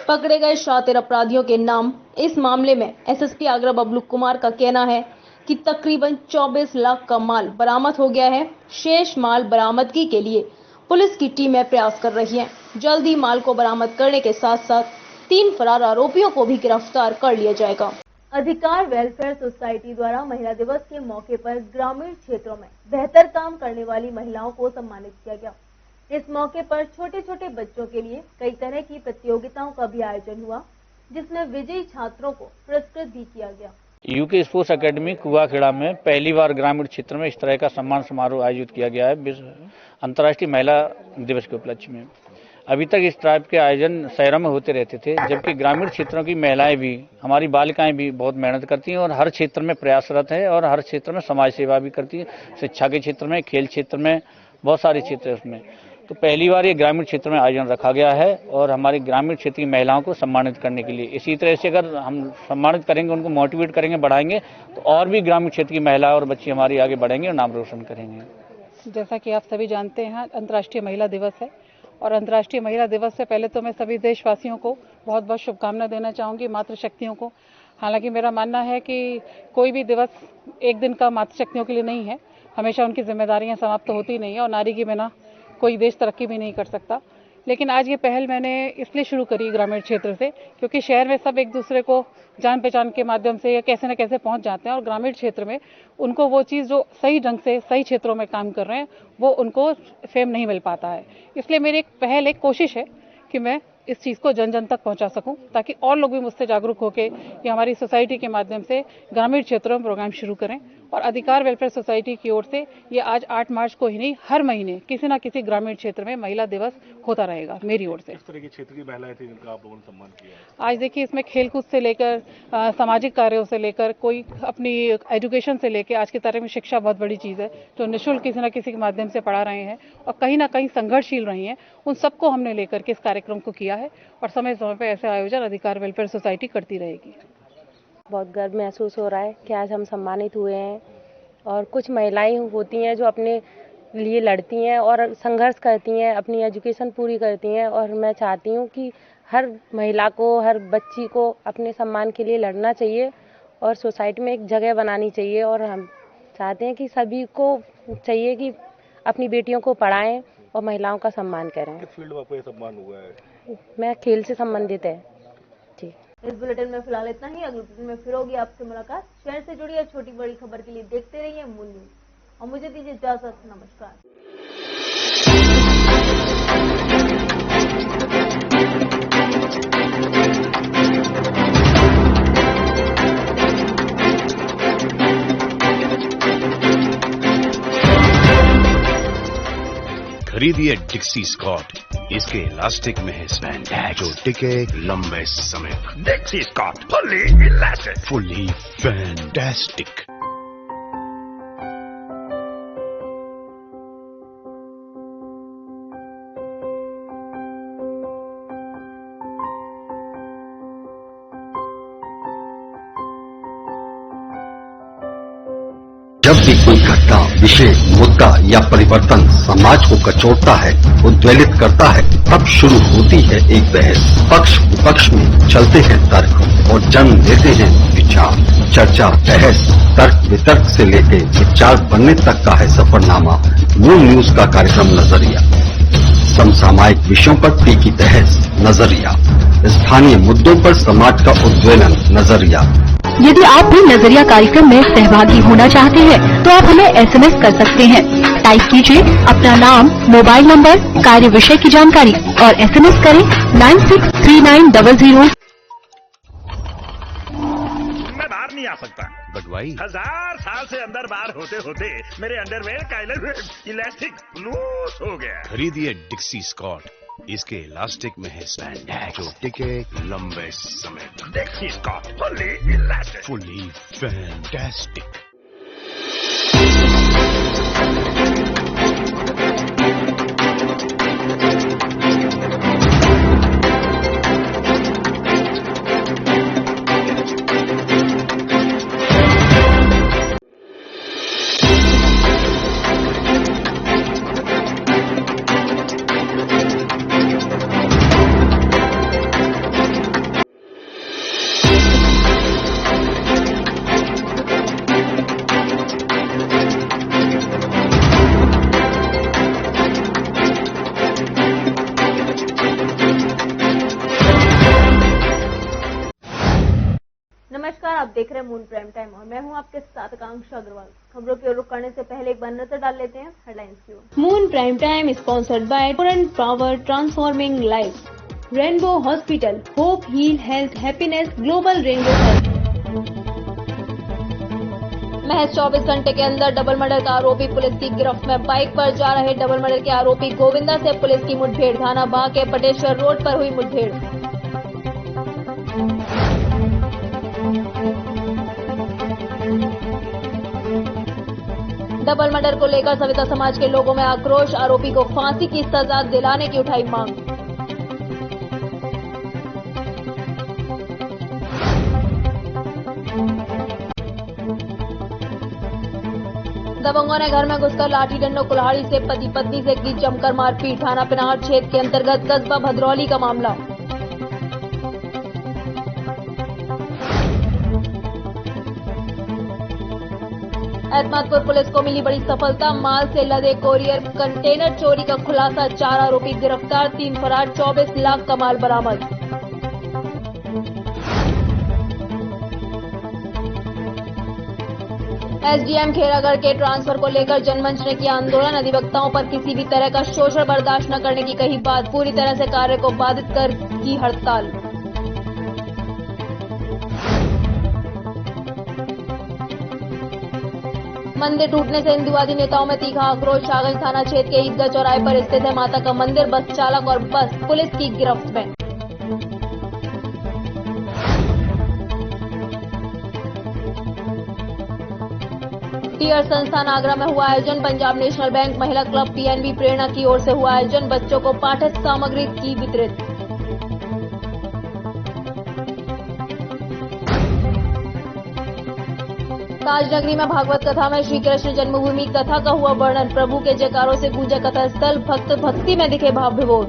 पकड़े गए शातिर अपराधियों के नाम। इस मामले में एसएसपी आगरा बबलू कुमार का कहना है कि तकरीबन 24 लाख का माल बरामद हो गया है। शेष माल बरामदगी के लिए पुलिस की टीमें प्रयास कर रही हैं। जल्द ही माल को बरामद करने के साथ साथ 3 फरार आरोपियों को भी गिरफ्तार कर लिया जाएगा। अधिकार वेलफेयर सोसाइटी द्वारा महिला दिवस के मौके पर ग्रामीण क्षेत्रों में बेहतर काम करने वाली महिलाओं को सम्मानित किया गया। इस मौके पर छोटे छोटे बच्चों के लिए कई तरह की प्रतियोगिताओं का भी आयोजन हुआ, जिसमें विजयी छात्रों को पुरस्कृत भी किया गया। यूके स्पोर्ट्स एकेडमी कुआखेड़ा में पहली बार ग्रामीण क्षेत्र में इस तरह का सम्मान समारोह आयोजित किया गया है अंतर्राष्ट्रीय महिला दिवस के उपलक्ष्य में। अभी तक इस टाइप के आयोजन शहरों में होते रहते थे, जबकि ग्रामीण क्षेत्रों की महिलाएं भी, हमारी बालिकाएं भी बहुत मेहनत करती हैं और हर क्षेत्र में प्रयासरत है और हर क्षेत्र में समाज सेवा भी करती है। शिक्षा के क्षेत्र में, खेल क्षेत्र में, बहुत सारे क्षेत्र है उसमें। तो पहली बार ये ग्रामीण क्षेत्र में आयोजन रखा गया है और हमारी ग्रामीण क्षेत्र की महिलाओं को सम्मानित करने के लिए। इसी तरह से अगर हम सम्मानित करेंगे, उनको मोटिवेट करेंगे, बढ़ाएंगे, तो और भी ग्रामीण क्षेत्र की महिला और बच्ची हमारी आगे बढ़ेंगे और नाम रोशन करेंगे। जैसा कि आप सभी जानते हैं, अंतर्राष्ट्रीय महिला दिवस है और अंतर्राष्ट्रीय महिला दिवस से पहले तो मैं सभी देशवासियों को बहुत बहुत शुभकामनाएं देना चाहूँगी, मातृशक्तियों को। हालांकि मेरा मानना है कि कोई भी दिवस एक दिन का मातृशक्तियों के लिए नहीं है, हमेशा उनकी जिम्मेदारियां समाप्त तो होती नहीं है और नारी के बिना कोई देश तरक्की भी नहीं कर सकता। लेकिन आज ये पहल मैंने इसलिए शुरू करी ग्रामीण क्षेत्र से, क्योंकि शहर में सब एक दूसरे को जान पहचान के माध्यम से या कैसे न कैसे पहुंच जाते हैं और ग्रामीण क्षेत्र में उनको वो चीज़ जो सही ढंग से सही क्षेत्रों में काम कर रहे हैं वो उनको फेम नहीं मिल पाता है। इसलिए मेरी एक पहल, एक कोशिश है कि मैं इस चीज़ को जन जन तक पहुंचा सकूं, ताकि और लोग भी मुझसे जागरूक होकर ये हमारी सोसाइटी के माध्यम से ग्रामीण क्षेत्रों में प्रोग्राम शुरू करें। और अधिकार वेलफेयर सोसाइटी की ओर से ये आज 8 मार्च को ही नहीं, हर महीने किसी न किसी ग्रामीण क्षेत्र में महिला दिवस होता रहेगा मेरी ओर से। इस तरह की क्षेत्र की महिलाएं थी जिनका आप लोगों ने सम्मान किया है। आज देखिए, इसमें खेलकूद से लेकर सामाजिक कार्यों से लेकर, कोई अपनी एजुकेशन से लेकर, आज की तारीख में शिक्षा बहुत बड़ी चीज़ है जो निःशुल्क किसी न किसी के माध्यम से पढ़ा रहे हैं और कहीं ना कहीं संघर्षशील रही हैं, उन सबको हमने लेकर के इस कार्यक्रम को किया है और समय समय पर ऐसे आयोजन अधिकार वेलफेयर सोसाइटी करती रहेगी। बहुत गर्व महसूस हो रहा है कि आज हम सम्मानित हुए हैं और कुछ महिलाएं होती हैं जो अपने लिए लड़ती हैं और संघर्ष करती हैं, अपनी एजुकेशन पूरी करती हैं और मैं चाहती हूँ कि हर महिला को, हर बच्ची को अपने सम्मान के लिए लड़ना चाहिए और सोसाइटी में एक जगह बनानी चाहिए। और हम चाहते हैं कि सभी को चाहिए कि अपनी बेटियों को पढ़ाएं और महिलाओं का सम्मान करें। किस फील्ड में आपको ये सम्मान हुआ है? मैं खेल से संबंधित है जी। इस बुलेटिन में फिलहाल इतना ही। अगले बुलेटिन में फिर होगी आपसे मुलाकात। शहर से जुड़ी है छोटी बड़ी खबर के लिए देखते रहिए मूल न्यूज और मुझे दीजिए इजाजत। नमस्कार। खरीदिए डिक्सी स्कॉट, इसके इलास्टिक में है स्पैंडेक्स जो टिके लंबे समय तक। Dixcy Scott fully elastic, fully fantastic. जब भी कोई घटना, विषय, मुद्दा या परिवर्तन समाज को कचोटता है, उद्वेलित करता है, तब शुरू होती है एक बहस। पक्ष विपक्ष में चलते हैं तर्क और जन्म लेते हैं विचार। चर्चा, बहस, तर्क वितर्क से लेकर विचार बनने तक का है सफरनामा मून न्यूज का कार्यक्रम नजरिया। समसामयिक विषयों पर तीखी बहस, नजरिया। स्थानीय मुद्दों पर समाज का उद्वेलन, नजरिया। यदि आप भी नजरिया कार्यक्रम में सहभागी होना चाहते हैं तो आप हमें एसएमएस कर सकते हैं। टाइप कीजिए अपना नाम, मोबाइल नंबर, कार्य विषय की जानकारी और एसएमएस करें 963900। मैं बाहर नहीं आ सकता, बट वाई? 1000 साल से अंदर बाहर होते होते मेरे अंडरवेयर का इलास्टिक लूज हो गया। खरीदिए डिक्सी स्कॉट, इसके इलास्टिक में है स्पैंडेक्स जो टिके लंबे समय तक। Dixcy Scott fully elastic, fully fantastic. नमस्कार, आप देख रहे हैं मून प्राइम टाइम और मैं हूं आपके साथ आकांक्षा अग्रवाल। खबरों की ओर रुख करने से पहले एक बार नजर डाल लेते हैं हेडलाइंस की ओर। Moon Prime Time sponsored by Torrent Power transforming life, Rainbow Hospital, hope heal health happiness Global Rainbow Health. महज 24 घंटे के अंदर डबल मर्डर का आरोपी पुलिस की गिरफ्त में। बाइक पर जा रहे डबल मर्डर के आरोपी गोविंदा से पुलिस की मुठभेड़। थाना बाग के पटेश्वर रोड पर हुई मुठभेड़। डबल मर्डर को लेकर सविता समाज के लोगों में आक्रोश। आरोपी को फांसी की सजा दिलाने की उठाई मांग। दबंगों ने घर में घुसकर लाठी डंडों कुल्हाड़ी से पति पत्नी से की जमकर मारपीट। थाना पिनाहट क्षेत्र के अंतर्गत कस्बा भद्रौली का मामला। एतमादपुर पुलिस को मिली बड़ी सफलता। माल से लदे कोरियर कंटेनर चोरी का खुलासा। 4 आरोपी गिरफ्तार, 3 फरार, 24 लाख का माल बरामद। एसडीएम खेरागढ़ के ट्रांसफर को लेकर जनमंच ने किया आंदोलन। अधिवक्ताओं पर किसी भी तरह का शोषण बर्दाश्त न करने की कही बात। पूरी तरह से कार्य को बाधित कर की हड़ताल। मंदिर टूटने से हिंदूवादी नेताओं में तीखा आक्रोश। शाहगंज थाना क्षेत्र के ईदगाह चौराहे पर स्थित है माता का मंदिर। बस चालक और बस पुलिस की गिरफ्त में। टीयर संस्थान आगरा में हुआ आयोजन। पंजाब नेशनल बैंक महिला क्लब पीएनबी प्रेरणा की ओर से हुआ आयोजन। बच्चों को पाठ्य सामग्री की वितरित। ताजनगरी में भागवत कथा में श्री कृष्ण जन्मभूमि कथा का हुआ वर्णन। प्रभु के जयकारों से गूंजा कथा स्थल। भक्त भक्ति में दिखे भाव विभोर।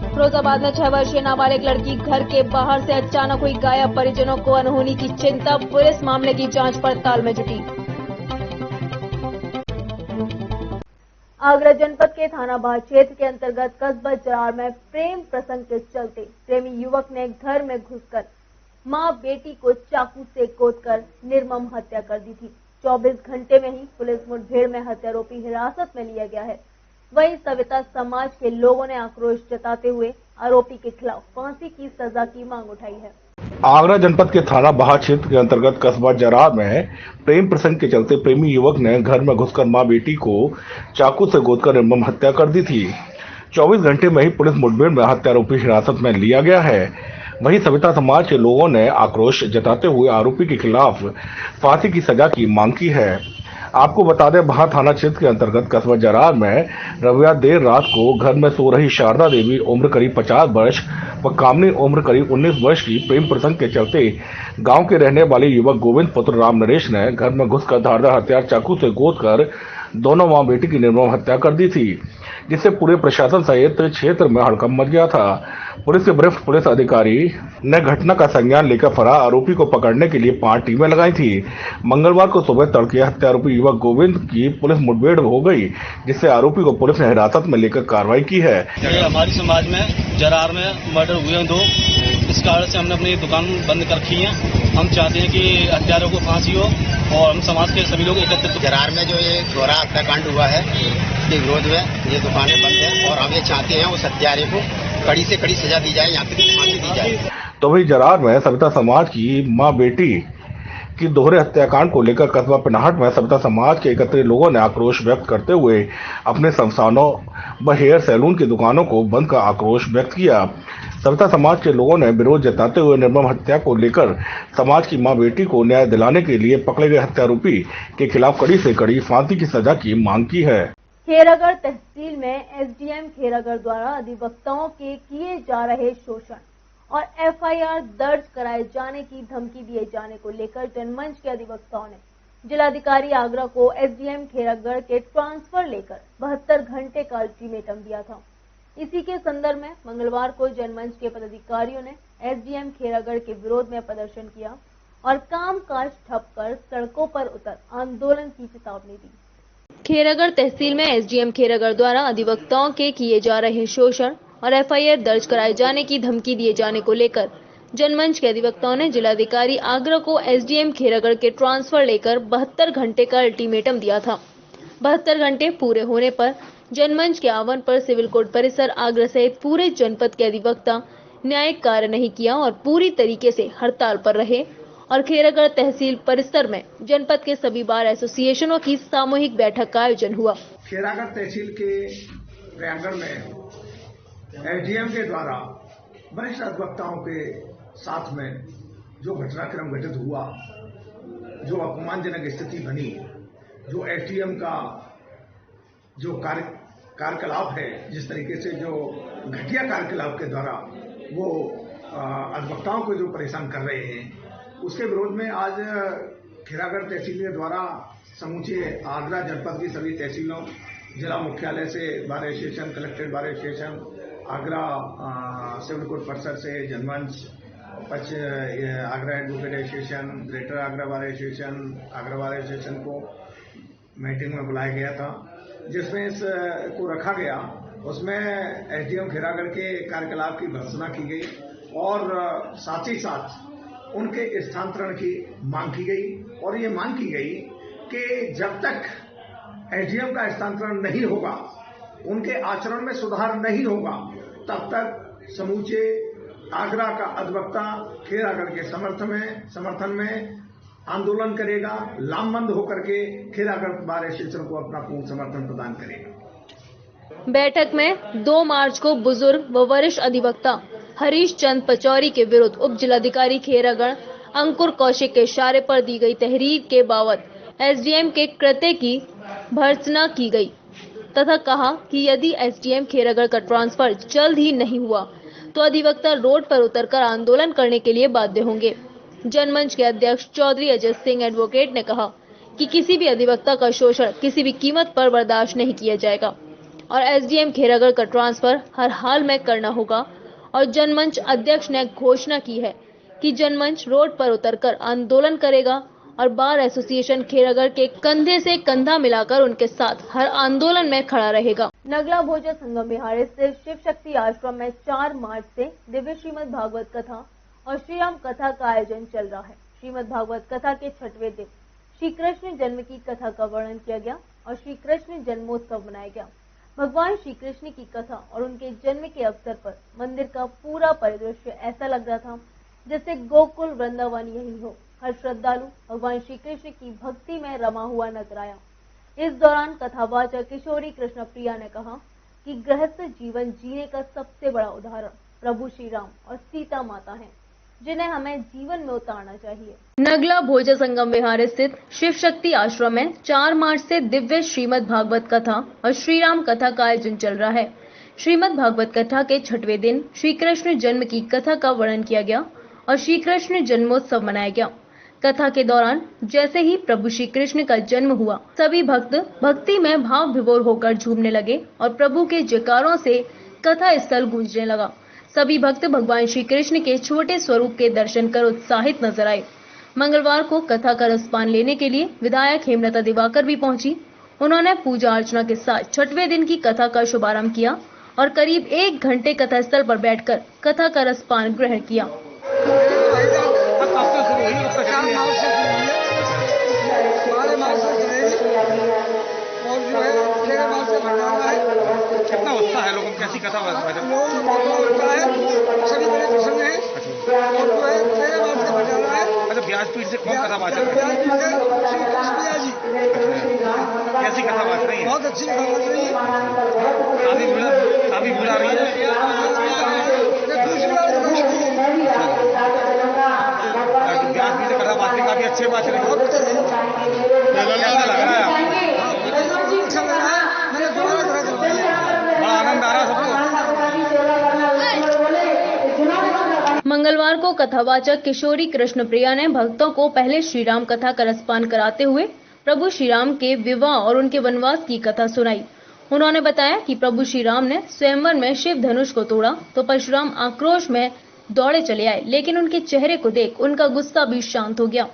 फिरोजाबाद में 6 वर्षीय नाबालिग लड़की घर के बाहर से अचानक हुई गायब। परिजनों को अनहोनी की चिंता। पुलिस मामले की जांच पड़ताल में जुटी। आगरा जनपद के थाना बाग क्षेत्र के अंतर्गत कस्बा जरार में प्रेम प्रसंग के चलते प्रेमी युवक ने घर में घुसकर मां बेटी को चाकू से कोदकर निर्मम हत्या कर दी थी। 24 घंटे में ही पुलिस मुठभेड़ में हत्यारोपी हिरासत में लिया गया है। वहीं सविता समाज के लोगों ने आक्रोश जताते हुए आरोपी के खिलाफ फांसी की सजा की मांग उठाई है। आगरा जनपद के थाना बाहा क्षेत्र के अंतर्गत कस्बा जरार में प्रेम प्रसंग के चलते प्रेमी युवक ने घर में घुसकर मां बेटी को चाकू से गोदकर निर्मम हत्या कर दी थी। 24 घंटे में ही पुलिस मुठभेड़ में हत्यारोपी हिरासत में लिया गया है। वहीं सविता समाज के लोगों ने आक्रोश जताते हुए आरोपी के खिलाफ फांसी की सजा की मांग की है। आपको बता दें, बाहा थाना क्षेत्र के अंतर्गत कस्बा जरार में रविवार देर रात को घर में सो रही शारदा देवी उम्र करीब 50 वर्ष व कामनी उम्र करीब 19 वर्ष की प्रेम प्रसंग के चलते गांव के रहने वाले युवक गोविंद पुत्र राम नरेश ने घर में घुसकर धारदार हथियार चाकू से गोदकर दोनों मां बेटी की निर्मम हत्या कर दी थी, जिससे पूरे प्रशासन सहित क्षेत्र में हड़कंप मच गया था। पुलिस के वरिष्ठ पुलिस अधिकारी ने घटना का संज्ञान लेकर फरार आरोपी को पकड़ने के लिए 5 टीमें लगाई थी। मंगलवार को सुबह तड़के हत्यारोपी युवक गोविंद की पुलिस मुठभेड़ हो गई, जिससे आरोपी को पुलिस ने हिरासत में लेकर कार्रवाई की है। हमारी समाज में जरार में मर्डर हुए हैं 2, इस कारण से हमने अपनी दुकान बंद कर रखी है। हम चाहते हैं कि हत्यारों को फांसी हो और हम समाज के सभी लोग एकत्रित। जरार में जो ये दोहरा हत्याकांड हुआ है के विरोध में ये दुकानें बंद हैं और हम ये चाहते हैं उस हत्यारे को कड़ी से कड़ी सजा दी जाए, यहाँ तक फांसी दी जाए। तो वही जरार में सविता समाज की मां बेटी की दोहरे हत्याकांड को लेकर कस्बा पिनाहट में सविता समाज के एकत्रित लोगों ने आक्रोश व्यक्त करते हुए अपने संस्थानों व हेयर सैलून की दुकानों को बंद कर आक्रोश व्यक्त किया। सविता समाज के लोगों ने विरोध जताते हुए निर्मम हत्या को लेकर समाज की मां बेटी को न्याय दिलाने के लिए पकड़े गए हत्यारोपी के खिलाफ कड़ी से कड़ी फांसी की सजा की मांग की है। खेरागढ़ तहसील में एसडीएम खेरागढ़ द्वारा अधिवक्ताओं के किए जा रहे शोषण और एफआईआर दर्ज कराए जाने की धमकी दिए जाने को लेकर जनमंच के अधिवक्ताओं ने जिलाधिकारी आगरा को एसडीएम खेरागढ़ के ट्रांसफर लेकर 72 घंटे का अल्टीमेटम दिया था। इसी के संदर्भ में मंगलवार को जनमंच के पदाधिकारियों ने एसडीएम खेरागढ़ के विरोध में प्रदर्शन किया और कामकाज ठप कर सड़कों पर उतर आंदोलन की चेतावनी दी। खेरागढ़ तहसील में एसडीएम खेरागढ़ द्वारा अधिवक्ताओं के किए जा रहे शोषण और एफआईआर दर्ज कराए जाने की धमकी दिए जाने को लेकर जनमंच के अधिवक्ताओं ने जिलाधिकारी आगरा को एसडीएम खेरागढ़ के ट्रांसफर लेकर 72 घंटे का अल्टीमेटम दिया था। 72 घंटे पूरे होने पर जनमंच के आह्वान पर सिविल कोर्ट परिसर आगरा सहित पूरे जनपद के अधिवक्ता न्यायिक कार्य नहीं किया और पूरी तरीके से हड़ताल पर रहे और खेरागढ़ तहसील परिसर में जनपद के सभी बार एसोसिएशनों की सामूहिक बैठक का आयोजन हुआ। खेरागढ़ तहसील के प्रांगण में एसडीएम के द्वारा वरिष्ठ अधिवक्ताओं के साथ में जो घटनाक्रम घटित हुआ, जो अपमानजनक स्थिति बनी, जो एसडीएम का जो कार्यकलाप है, जिस तरीके से जो घटिया कार्यकलाप के द्वारा वो अधिवक्ताओं को जो परेशान कर रहे हैं, उसके विरोध में आज खेरागढ़ तहसील के द्वारा समूचे आगरा जनपद की सभी तहसीलों, जिला मुख्यालय से bar association, collectorate bar association, Agra civil court परिसर से Janmanch, Agra advocate association, greater Agra bar association, Agra bar association को मीटिंग में बुलाया गया था, जिसमें इसको रखा गया। उसमें एसडीएम खेरागढ़ के कार्यकलाप की भर्त्सना की गई और साथ ही साथ उनके स्थानांतरण की मांग की गई और ये मांग की गई कि जब तक एसडीएम का स्थानांतरण नहीं होगा, उनके आचरण में सुधार नहीं होगा, तब तक समूचे आगरा का अधिवक्ता खेरागढ़ के समर्थन में आंदोलन करेगा, लामबंद होकर के खेरागढ़ बार एसोसिएशन को अपना पूर्ण समर्थन प्रदान करेगा। बैठक में 2 मार्च को बुजुर्ग व वरिष्ठ अधिवक्ता हरीश चंद पचौरी के विरुद्ध उप जिलाधिकारी खेरागढ़ अंकुर कौशिक के इशारे पर दी गई तहरीर के बावत एसडीएम के कृत्य की भर्त्सना की गई तथा कहा कि यदि एसडीएम खेरागढ़ का ट्रांसफर जल्द ही नहीं हुआ तो अधिवक्ता रोड पर उतरकर आंदोलन करने के लिए बाध्य होंगे। जनमंच के अध्यक्ष चौधरी अजय सिंह एडवोकेट ने कहा कि किसी भी अधिवक्ता का शोषण किसी भी कीमत पर बर्दाश्त नहीं किया जाएगा और एसडीएम खेरागढ़ का ट्रांसफर हर हाल में करना होगा। और जनमंच अध्यक्ष ने घोषणा की है कि जनमंच रोड पर उतरकर आंदोलन करेगा और बार एसोसिएशन खेरागढ़ के कंधे से कंधा मिलाकर उनके साथ हर आंदोलन में खड़ा रहेगा। नगला भोजा संगम विहार स्थित शिव शक्ति आश्रम में 4 मार्च से दिव्य श्रीमद् भागवत कथा और श्री राम कथा का आयोजन चल रहा है। श्रीमद् भागवत कथा के 6वें दिन श्री कृष्ण जन्म की कथा का वर्णन किया गया और श्री कृष्ण जन्मोत्सव मनाया गया। भगवान श्री कृष्ण की कथा और उनके जन्म के अवसर पर मंदिर का पूरा परिदृश्य ऐसा लग रहा था जैसे गोकुल वृंदावन यही हो। हर श्रद्धालु भगवान श्री कृष्ण की भक्ति में रमा हुआ नजर आया। इस दौरान कथावाचक किशोरी कृष्ण प्रिया ने कहा कि गृहस्थ जीवन जीने का सबसे बड़ा उदाहरण प्रभु श्री राम और सीता माता हैं, जिन्हें हमें जीवन में उतारना चाहिए। नगला भोजा संगम विहार स्थित शिव शक्ति आश्रम में 4 मार्च से दिव्य श्रीमद् भागवत कथा और श्री राम कथा का आयोजन चल रहा है। श्रीमद् भागवत कथा के 6वें दिन श्री कृष्ण जन्म की कथा का वर्णन किया गया और श्री कृष्ण जन्मोत्सव मनाया गया। कथा के दौरान जैसे ही प्रभु श्री कृष्ण का जन्म हुआ, सभी भक्त भक्ति में भाव विभोर होकर झूमने लगे और प्रभु के जयकारों से कथा स्थल गूंजने लगा। सभी भक्त भगवान श्री कृष्ण के छोटे स्वरूप के दर्शन कर उत्साहित नजर आए। मंगलवार को कथा का रसपान लेने के लिए विधायक हेमलता दिवाकर भी पहुंची। उन्होंने पूजा अर्चना के साथ 6वें दिन की कथा का शुभारंभ किया और करीब 1 घंटे कथा स्थल पर बैठकर कथा का रसपान ग्रहण किया। कितना उत्साह है लोगों में, कैसी कथा सभी बड़े प्रसन्न हैं और जो है 13 मार्च का भंडारा है। अच्छा, व्यासपीठ से कौन कथा वाचक है? श्री कृष्ण जी। कैसी कथा वाच रही है? बहुत अच्छी कथा वाच रही है। काफी बुला रही है। व्यासपीठ से कथा वाचने काफी अच्छे वाच रहे हैं। कैसा लग रहा है आपको? अच्छा लग रहा है। मैंने दोबारा कथा करवाई है, बड़ा आनंद आ रहा है सबको। मंगलवार को कथावाचक किशोरी कृष्ण प्रिया ने भक्तों को पहले श्री राम कथा का रसपान कराते हुए प्रभु श्री राम के विवाह और उनके वनवास की कथा सुनाई। उन्होंने बताया कि प्रभु श्री राम ने स्वयंवर में शिव धनुष को तोड़ा तो परशुराम आक्रोश में दौड़े चले आए, लेकिन उनके चेहरे को देख उनका गुस्सा भी शांत हो गया।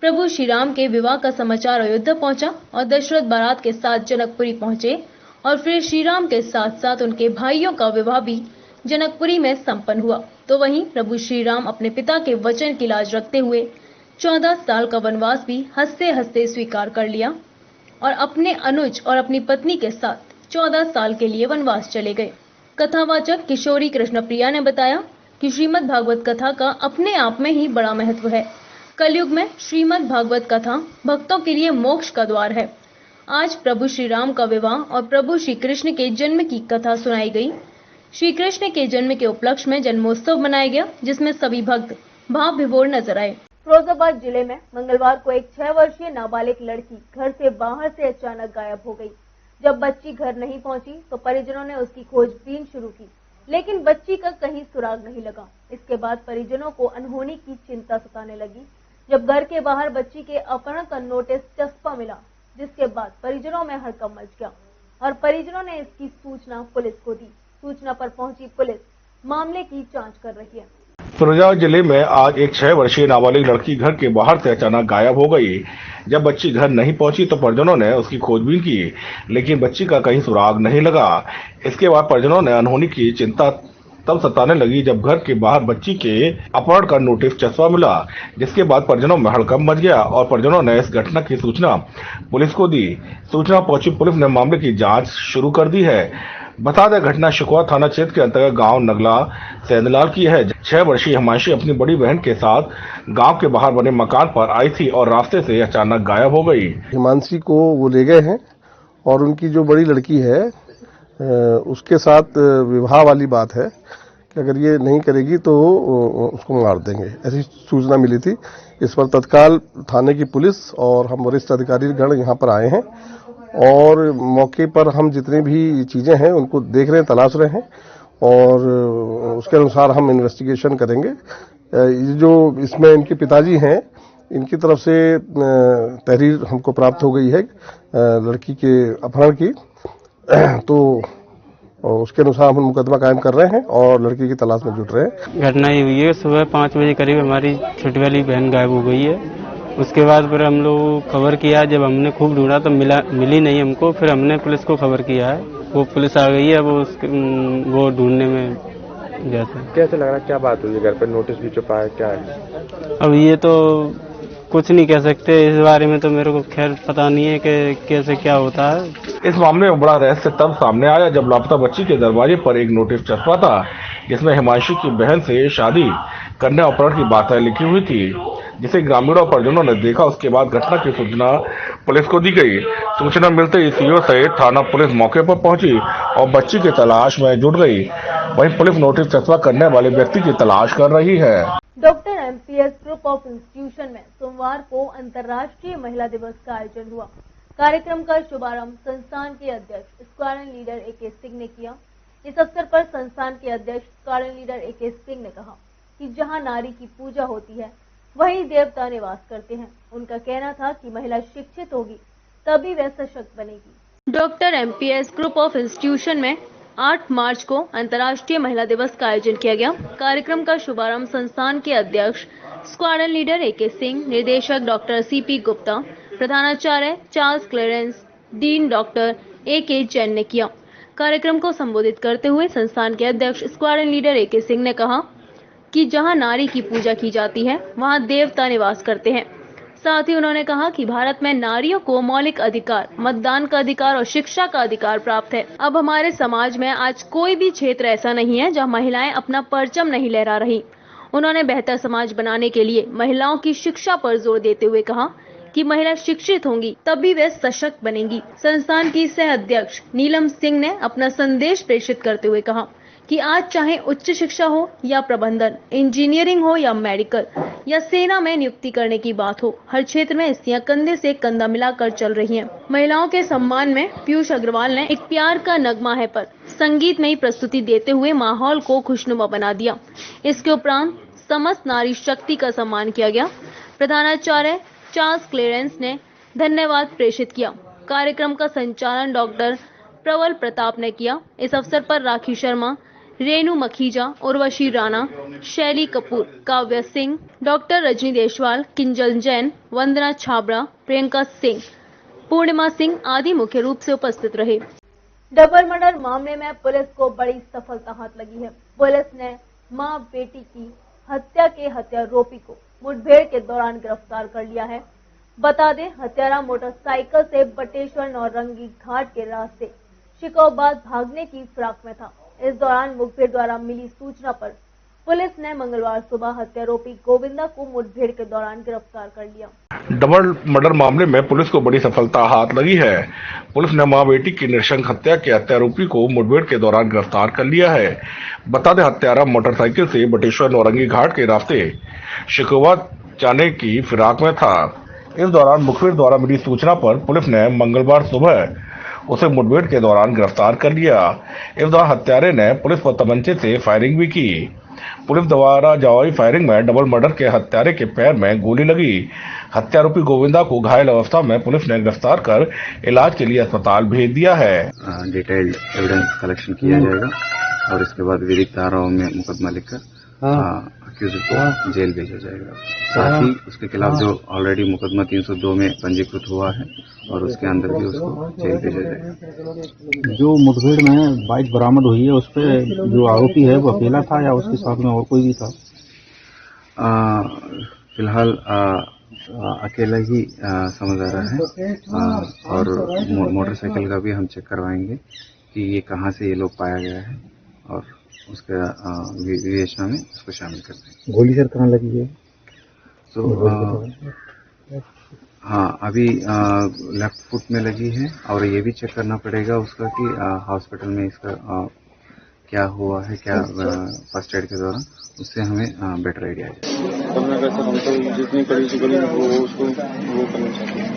प्रभु श्री राम के विवाह का समाचार अयोध्या पहुंचा और दशरथ बारात के साथ जनकपुरी पहुंचे और फिर श्री राम के साथ साथ उनके भाइयों का विवाह भी जनकपुरी में संपन्न हुआ। तो वहीं प्रभु श्री राम अपने पिता के वचन की लाज रखते हुए 14 साल का वनवास भी हंसते हंसते स्वीकार कर लिया और अपने अनुज और अपनी पत्नी के साथ 14 साल के लिए वनवास चले गए। कथावाचक किशोरी कृष्ण प्रिया ने बताया कि श्रीमद् भागवत कथा का अपने आप में ही बड़ा महत्व है। कलयुग में श्रीमद् भागवत कथा भक्तों के लिए मोक्ष का द्वार है। आज प्रभु श्री राम का विवाह और प्रभु श्री कृष्ण के जन्म की कथा सुनाई गई। श्री कृष्ण के जन्म के उपलक्ष्य में जन्मोत्सव मनाया गया, जिसमें सभी भक्त भाव विभोर नजर आए। फिरोजाबाद जिले में मंगलवार को एक 6 वर्षीय नाबालिग लड़की घर से बाहर से अचानक गायब हो गई। जब बच्ची घर नहीं पहुंची तो परिजनों ने उसकी खोजबीन शुरू की, लेकिन बच्ची का कहीं सुराग नहीं लगा। इसके बाद परिजनों को अनहोनी की चिंता सताने लगी जब घर के बाहर बच्ची के अपहरण का नोटिस चस्पा मिला, जिसके बाद परिजनों में हड़कंप मच गया और परिजनों ने इसकी सूचना पुलिस को दी। सूचना पर पहुंची पुलिस मामले की जांच कर रही है। फिरोजाबाद जिले में आज एक 6 वर्षीय नाबालिग लड़की घर के बाहर से अचानक गायब हो गई। जब बच्ची घर नहीं पहुंची तो परिजनों ने उसकी खोजबीन की, लेकिन बच्ची का कहीं सुराग नहीं लगा। इसके बाद परिजनों ने अनहोनी की चिंता तब सताने लगी जब घर के बाहर बच्ची के अपहरण का नोटिस चस्पा मिला, जिसके बाद परिजनों में हड़कंप मच गया और परिजनों ने इस घटना की सूचना पुलिस को दी। सूचना पहुंची पुलिस ने मामले की जांच शुरू कर दी है। बता दें, घटना शिकवा थाना क्षेत्र के अंतर्गत गांव नगला सेंदलाल की है। 6 वर्षीय हिमांशी अपनी बड़ी बहन के साथ गांव के बाहर बने मकान पर आई थी और रास्ते से अचानक गायब हो गई। हिमांशी को वो ले गए हैं और उनकी जो बड़ी लड़की है उसके साथ विवाह वाली बात है कि अगर ये नहीं करेगी तो उसको मार देंगे, ऐसी सूचना मिली थी। इस पर तत्काल थाने की पुलिस और हम वरिष्ठ अधिकारी गण यहाँ पर आए हैं और मौके पर हम जितनी भी चीजें हैं उनको देख रहे हैं, तलाश रहे हैं और उसके अनुसार हम इन्वेस्टिगेशन करेंगे। जो इसमें इनके पिताजी हैं, इनकी तरफ से तहरीर हमको प्राप्त हो गई है लड़की के अपहरण की, तो उसके अनुसार हम मुकदमा कायम कर रहे हैं और लड़की की तलाश में जुट रहे हैं। घटना ये हुई है, सुबह 5 बजे करीब हमारी छोटी वाली बहन गायब हो गई है। उसके बाद फिर हम लोग खबर किया, जब हमने खूब ढूंढा तो मिली नहीं हमको। फिर हमने पुलिस को खबर किया है, वो पुलिस आ गई है, वो ढूंढने में जैसे। कैसे लग रहा है, क्या बात हुई घर पर, नोटिस भी छुपा है, क्या है? अब ये तो कुछ नहीं कह सकते इस बारे में, तो मेरे को खैर पता नहीं है कि कैसे क्या होता है। इस मामले में बड़ा रहस्य तब सामने आया जब लापता बच्ची के दरवाजे पर एक नोटिस छपा था, जिसमें हिमांशु की बहन से शादी कन्या अपहरण की बातें लिखी हुई थी, जिसे ग्रामीणों और परिजनों ने देखा। उसके बाद घटना की सूचना पुलिस को दी गई। सूचना मिलते ही सीओ सहित थाना पुलिस मौके पर पहुंची और बच्ची की तलाश में जुट गई। वहीं पुलिस नोटिस चस्पा करने वाले व्यक्ति की तलाश कर रही है। Doctor MPS group of institution में सोमवार को अंतर्राष्ट्रीय महिला दिवस का आयोजन हुआ। कार्यक्रम का शुभारंभ संस्थान के अध्यक्ष स्क्वाड्रन लीडर ए.के. सिंह ने किया। इस अवसर पर संस्थान के अध्यक्ष स्क्वाड्रन लीडर ए.के. सिंह ने कहा कि जहां नारी की पूजा होती है वहीं देवता निवास करते हैं। उनका कहना था कि महिला शिक्षित होगी तभी वह सशक्त बनेगी। Doctor MPS group of institution में 8 मार्च को अंतर्राष्ट्रीय महिला दिवस का आयोजन किया गया। कार्यक्रम का शुभारंभ संस्थान के अध्यक्ष स्क्वाड्रन लीडर ए.के. सिंह, निर्देशक डॉक्टर सी.पी. गुप्ता, प्रधानाचार्य Charles Clarence, dean doctor A K. Jain ने किया। कार्यक्रम को संबोधित करते हुए संस्थान के अध्यक्ष स्क्वाड्रन लीडर ए.के. सिंह ने कहा कि जहां नारी की पूजा की जाती है वहां देवता निवास करते हैं। साथ ही उन्होंने कहा कि भारत में नारियों को मौलिक अधिकार, मतदान का अधिकार और शिक्षा का अधिकार प्राप्त है। अब हमारे समाज में आज कोई भी क्षेत्र ऐसा नहीं है जहां महिलाएं अपना परचम नहीं लहरा रही। उन्होंने बेहतर समाज बनाने के लिए महिलाओं की शिक्षा पर जोर देते हुए कहा कि महिला शिक्षित होंगी तभी वे सशक्त बनेंगी। संस्थान की सह अध्यक्ष नीलम सिंह ने अपना संदेश प्रेषित करते हुए कहा कि आज चाहे उच्च शिक्षा हो या प्रबंधन, इंजीनियरिंग हो या मेडिकल या सेना में नियुक्ति करने की बात हो, हर क्षेत्र में स्त्रियां कंधे से कंधा मिलाकर चल रही हैं। महिलाओं के सम्मान में पीयूष अग्रवाल ने एक प्यार का नगमा है पर संगीतमयी प्रस्तुति देते हुए माहौल को खुशनुमा बना दिया। इसके उपरांत समस्त नारी शक्ति का सम्मान किया गया। प्रधानाचार्य चार्ल्स क्लेरेंस ने धन्यवाद प्रेषित किया। कार्यक्रम का संचालन डॉक्टर प्रबल प्रताप ने किया। इस अवसर पर राखी शर्मा, रेणु मखीजा, उर्वशी राणा, शैली कपूर, काव्या सिंह, डॉक्टर रजनी देशवाल, किंजल जैन, वंदना छाबड़ा, प्रियंका सिंह, पूर्णिमा सिंह आदि मुख्य रूप से उपस्थित रहे। डबल मर्डर मामले में पुलिस को बड़ी सफलता हाथ लगी है। पुलिस ने मां बेटी की हत्या के हत्यारोपी को मुठभेड़ के दौरान गिरफ्तार कर लिया है। बता दें, हत्यारा मोटरसाइकिल से बटेश्वर नौरंगी घाट के रास्ते शिकोबाद भागने की फिराक में था। इस दौरान मुखबिर द्वारा मिली सूचना पर पुलिस ने मंगलवार सुबह हत्यारोपी गोविंदा को मुठभेड़ के दौरान गिरफ्तार कर लिया। डबल मर्डर मामले में पुलिस को बड़ी सफलता हाथ लगी है। पुलिस ने मां बेटी की नृशंस हत्या के हत्यारोपी को मुठभेड़ के दौरान गिरफ्तार कर लिया है। बता दें, हत्यारा मोटरसाइकिल से बटेश्वर नौरंगी घाट के रास्ते शिकोबाद जाने की फिराक में था। इस दौरान मुखबिर द्वारा मिली सूचना पर पुलिस ने मंगलवार सुबह उसे मुठभेड़ के दौरान गिरफ्तार कर लिया। इस दौरान हत्यारे ने पुलिस पर तमंचे से फायरिंग भी की। पुलिस द्वारा जवाबी फायरिंग में डबल मर्डर के हत्यारे के पैर में गोली लगी। हत्यारोपी गोविंदा को घायल अवस्था में पुलिस ने गिरफ्तार कर इलाज के लिए अस्पताल भेज दिया है। डिटेल्ड एविडेंस कलेक्शन किया जाएगा और इसके बाद विधिक धाराओं में मुकदमा लिखकर अक्यूज को जेल भेजा जाएगा। साथ ही उसके खिलाफ जो ऑलरेडी मुकदमा 302 में पंजीकृत हुआ है और उसके अंदर भी उसको जेल भेजा जाएगा। जो मुठभेड़ में बाइक बरामद हुई है उस पर जो आरोपी है वो अकेला था या उसके साथ में और कोई भी था? फिलहाल अकेला ही समझ आ रहा है और मोटरसाइकिल का भी हम चेक करवाएंगे कि ये कहाँ से ये लोग पाया गया है और उसका विवेचना में उसको शामिल करते हैं। गोली सर कहाँ लगी है? तो हाँ, अभी लेफ्ट फुट में लगी है और ये भी चेक करना पड़ेगा उसका कि हॉस्पिटल में इसका क्या हुआ है, क्या फर्स्ट एड के दौरान, उससे हमें बेटर आइडिया है। हम तो जितनी कड़ी से कड़ी वो उसको वो करना चाहते हैं।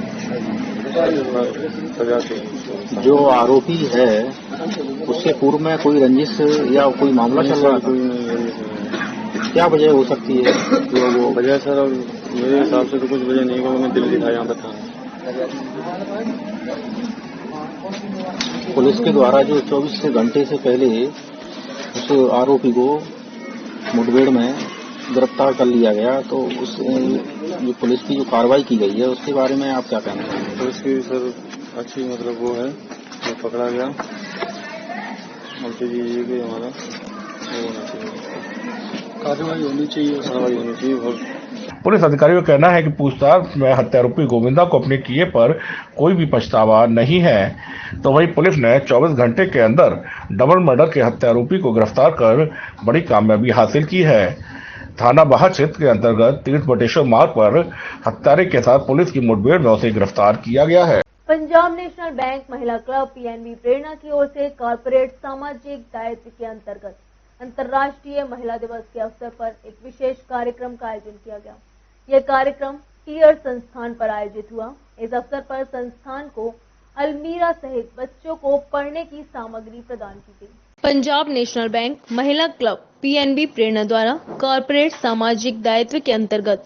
जो आरोपी है उससे पूर्व में कोई रंजिश या कोई मामला चल रहा था? क्या वजह हो सकती है? तो वो वजह सर मेरे हिसाब से तो कुछ वजह नहीं होगा। मैं दिल दिखाया यहाँ पर था। पुलिस के द्वारा जो 24 घंटे से पहले उस आरोपी को मुठभेड़ में गिरफ्तार कर लिया गया, तो उस जो पुलिस की जो कार्रवाई की गई है उसके बारे में आप क्या कहना चाहेंगे? पुलिस की सर अच्छी मतलब वो है, जो पकड़ा गया ये हमारा कार्रवाई होनी चाहिए। कार्रवाई होनी चाहिए बहुत। पुलिस अधिकारियों का कहना है कि पूछताछ में हत्यारोपी गोविंदा को अपने किए पर कोई भी पछतावा नहीं है। तो वहीं पुलिस ने 24 घंटे के अंदर डबल मर्डर के हत्यारोपी को गिरफ्तार कर बड़ी कामयाबी हासिल की है। थाना बाहा क्षेत्र के अंतर्गत तीर्थ बटेश्वर मार्ग पर हत्यारे के साथ पुलिस की मुठभेड़ में उसे गिरफ्तार किया गया है। पंजाब नेशनल बैंक महिला क्लब पीएनबी प्रेरणा की ओर से कॉर्पोरेट सामाजिक दायित्व के अंतर्गत अंतर्राष्ट्रीय महिला दिवस के अवसर पर एक विशेष कार्यक्रम का आयोजन किया गया। यह कार्यक्रम टीयर संस्थान पर आयोजित हुआ। इस अवसर पर संस्थान को अलमीरा सहित बच्चों को पढ़ने की सामग्री प्रदान की गई। पंजाब नेशनल बैंक महिला क्लब पीएनबी प्रेरणा द्वारा कॉर्पोरेट सामाजिक दायित्व के अंतर्गत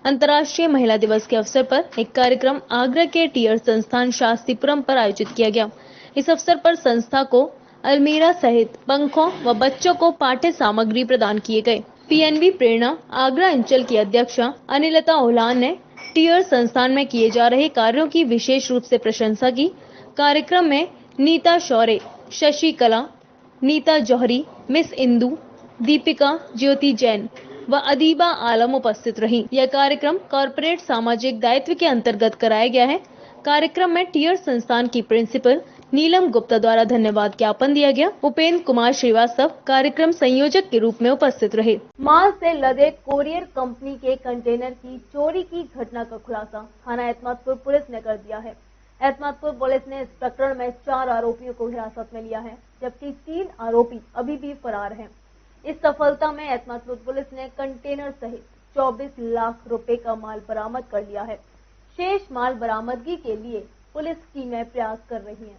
अंतर्राष्ट्रीय महिला दिवस के अवसर पर एक कार्यक्रम आगरा के टीयर संस्थान शास्त्रीपुरम पर आयोजित किया गया। इस अवसर पर संस्था को अलमीरा सहित पंखों व बच्चों को पाठ्य सामग्री प्रदान किए गए। पीएनबी प्रेरणा आगरा अंचल की अध्यक्षा अनिलता ओलान ने टीयर संस्थान में किए जा रहे कार्यों की विशेष रूप से प्रशंसा की। कार्यक्रम में नीता शौर्य, शशि कला, नीता जौहरी, मिस इंदु, दीपिका, ज्योति जैन व अदीबा आलम उपस्थित रही। यह कार्यक्रम कॉर्पोरेट सामाजिक दायित्व के अंतर्गत कराया गया है। कार्यक्रम में टीयर संस्थान की प्रिंसिपल नीलम गुप्ता द्वारा धन्यवाद ज्ञापन दिया गया। उपेंद्र कुमार श्रीवास्तव कार्यक्रम संयोजक के रूप में उपस्थित रहे। माल से लदे कोरियर कंपनी के कंटेनर की चोरी की घटना का खुलासा थाना एतमादपुर पुलिस ने कर दिया है। एतमादपुर पुलिस ने इस प्रकरण में 4 आरोपियों को हिरासत में लिया है, जबकि 3 आरोपी अभी भी फरार हैं। इस सफलता में एतमादपुर पुलिस ने कंटेनर सहित 24 लाख रुपए का माल बरामद कर लिया है। शेष माल बरामदगी के लिए पुलिस टीमें प्रयास कर रही हैं।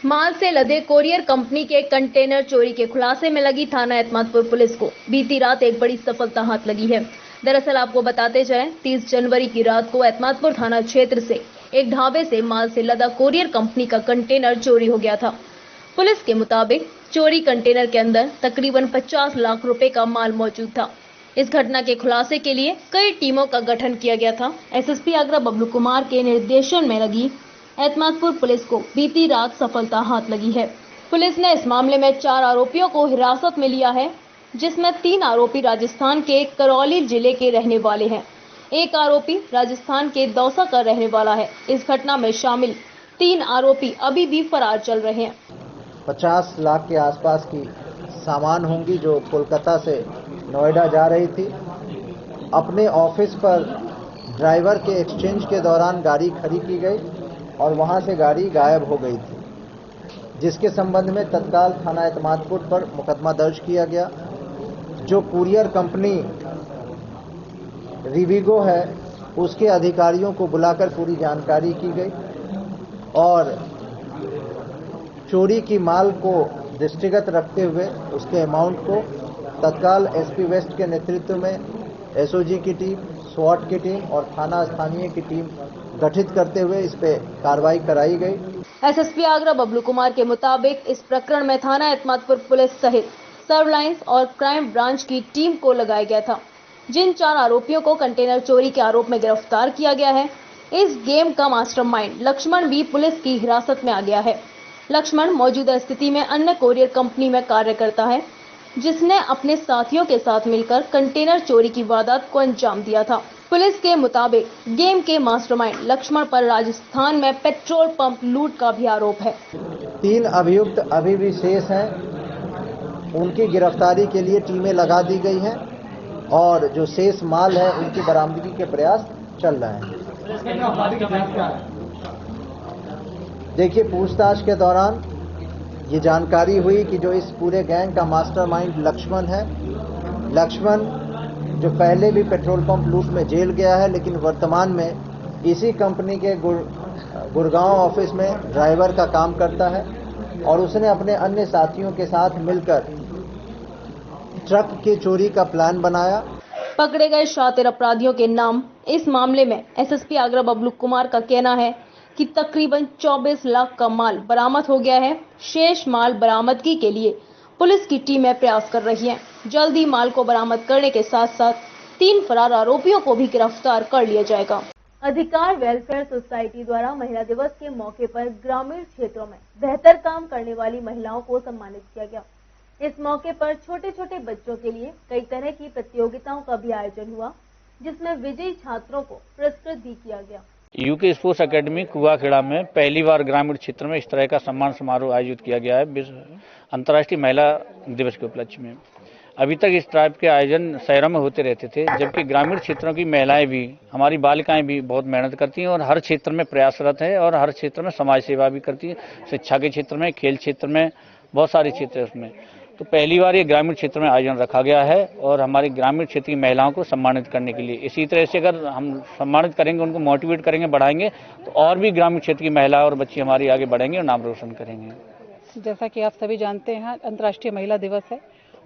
माल से लदे कोरियर कंपनी के कंटेनर चोरी के खुलासे में लगी थाना एतमादपुर पुलिस को बीती रात एक बड़ी सफलता हाथ लगी है। दरअसल आपको बताते जाएं, 30 जनवरी की रात को एतमादपुर थाना क्षेत्र से एक ढाबे से माल से लदा कोरियर कंपनी का कंटेनर चोरी हो गया था। पुलिस के मुताबिक चोरी कंटेनर के अंदर तकरीबन 50 लाख रुपए का माल मौजूद था। इस घटना के खुलासे के लिए कई टीमों का गठन किया गया था। एसएसपी आगरा बबलू कुमार के निर्देशन में लगी एतमादपुर पुलिस को बीती रात सफलता हाथ लगी है। पुलिस ने इस मामले में 4 आरोपियों को हिरासत में लिया है, जिसमें 3 आरोपी राजस्थान के करौली जिले के रहने वाले हैं। एक आरोपी राजस्थान के दौसा का रहने वाला है। इस घटना में शामिल 3 आरोपी अभी भी फरार चल रहे हैं। 50 लाख के आसपास की सामान होंगी जो कोलकाता से नोएडा जा रही थी। अपने ऑफिस पर ड्राइवर के एक्सचेंज के दौरान गाड़ी खड़ी की गई और वहां से गाड़ी गायब हो गई थी, जिसके संबंध में तत्काल थाना एतमादपुर पर मुकदमा दर्ज किया गया। जो कुरियर कंपनी रिविगो है उसके अधिकारियों को बुलाकर पूरी जानकारी की गई और चोरी की माल को दृष्टिगत रखते हुए उसके अमाउंट को तत्काल एसपी वेस्ट के नेतृत्व में एसओजी की टीम, स्वाट की टीम और थाना स्थानीय की टीम गठित करते हुए इस पे कार्रवाई कराई गई। एसएसपी आगरा बबलू कुमार के मुताबिक इस प्रकरण में थाना एतमादपुर पुलिस सहित सर्वलाइंस और क्राइम ब्रांच की टीम को लगाया गया था। जिन 4 आरोपियों को कंटेनर चोरी के आरोप में गिरफ्तार किया गया है, इस गेम का मास्टरमाइंड लक्ष्मण भी पुलिस की हिरासत में आ गया है। लक्ष्मण मौजूदा स्थिति में अन्य कोरियर कंपनी में कार्य करता है, जिसने अपने साथियों के साथ मिलकर कंटेनर चोरी की वारदात को अंजाम दिया था। पुलिस के मुताबिक गेम के मास्टरमाइंड लक्ष्मण पर राजस्थान में पेट्रोल पंप लूट का भी आरोप है। 3 अभियुक्त अभी भी शेष हैं, उनकी गिरफ्तारी के लिए टीमें लगा दी गई हैं और जो शेष माल है उनकी बरामदगी के प्रयास चल रहे हैं। देखिए, पूछताछ के दौरान ये जानकारी हुई कि जो इस पूरे गैंग का मास्टरमाइंड लक्ष्मण है। लक्ष्मण जो पहले भी पेट्रोल पंप लूट में जेल गया है, लेकिन वर्तमान में इसी कंपनी के गुड़गांव ऑफिस में ड्राइवर का काम करता है और उसने अपने अन्य साथियों के साथ मिलकर ट्रक की चोरी का प्लान बनाया। पकड़े गए शातिर अपराधियों के नाम। इस मामले में एसएसपी आगरा बबलू कुमार का कहना है कि तकरीबन 24 लाख का माल बरामद हो गया है। शेष माल बरामदगी के लिए पुलिस की टीमें प्रयास कर रही हैं। जल्द ही माल को बरामद करने के साथ साथ 3 फरार आरोपियों को भी गिरफ्तार कर लिया जाएगा। अधिकार वेलफेयर सोसाइटी द्वारा महिला दिवस के मौके पर ग्रामीण क्षेत्रों में बेहतर काम करने वाली महिलाओं को सम्मानित किया गया। इस मौके पर छोटे छोटे बच्चों के लिए कई तरह की प्रतियोगिताओं का भी आयोजन हुआ। जिसमें विजयी छात्रों को पुरस्कृत भी किया गया। यूके स्पोर्ट्स एकेडमी कुआखेड़ा में पहली बार ग्रामीण क्षेत्र में इस तरह का सम्मान समारोह आयोजित किया गया है अंतर्राष्ट्रीय महिला दिवस के उपलक्ष्य में। अभी तक इस टाइप के आयोजन शहरों में होते रहते थे, जबकि ग्रामीण क्षेत्रों की महिलाएं भी, हमारी बालिकाएं भी बहुत मेहनत करती हैं और हर क्षेत्र में प्रयासरत है और हर क्षेत्र में समाज सेवा भी करती है। शिक्षा के क्षेत्र में, खेल क्षेत्र में, बहुत सारे क्षेत्र है उसमें। तो पहली बार ये ग्रामीण क्षेत्र में आयोजन रखा गया है और हमारी ग्रामीण क्षेत्र की महिलाओं को सम्मानित करने के लिए। इसी तरह से अगर हम सम्मानित करेंगे, उनको मोटिवेट करेंगे, बढ़ाएंगे, तो और भी ग्रामीण क्षेत्र की महिला और बच्ची हमारी आगे बढ़ेंगे और नाम रोशन करेंगे। जैसा कि आप सभी जानते हैं, अंतर्राष्ट्रीय महिला दिवस है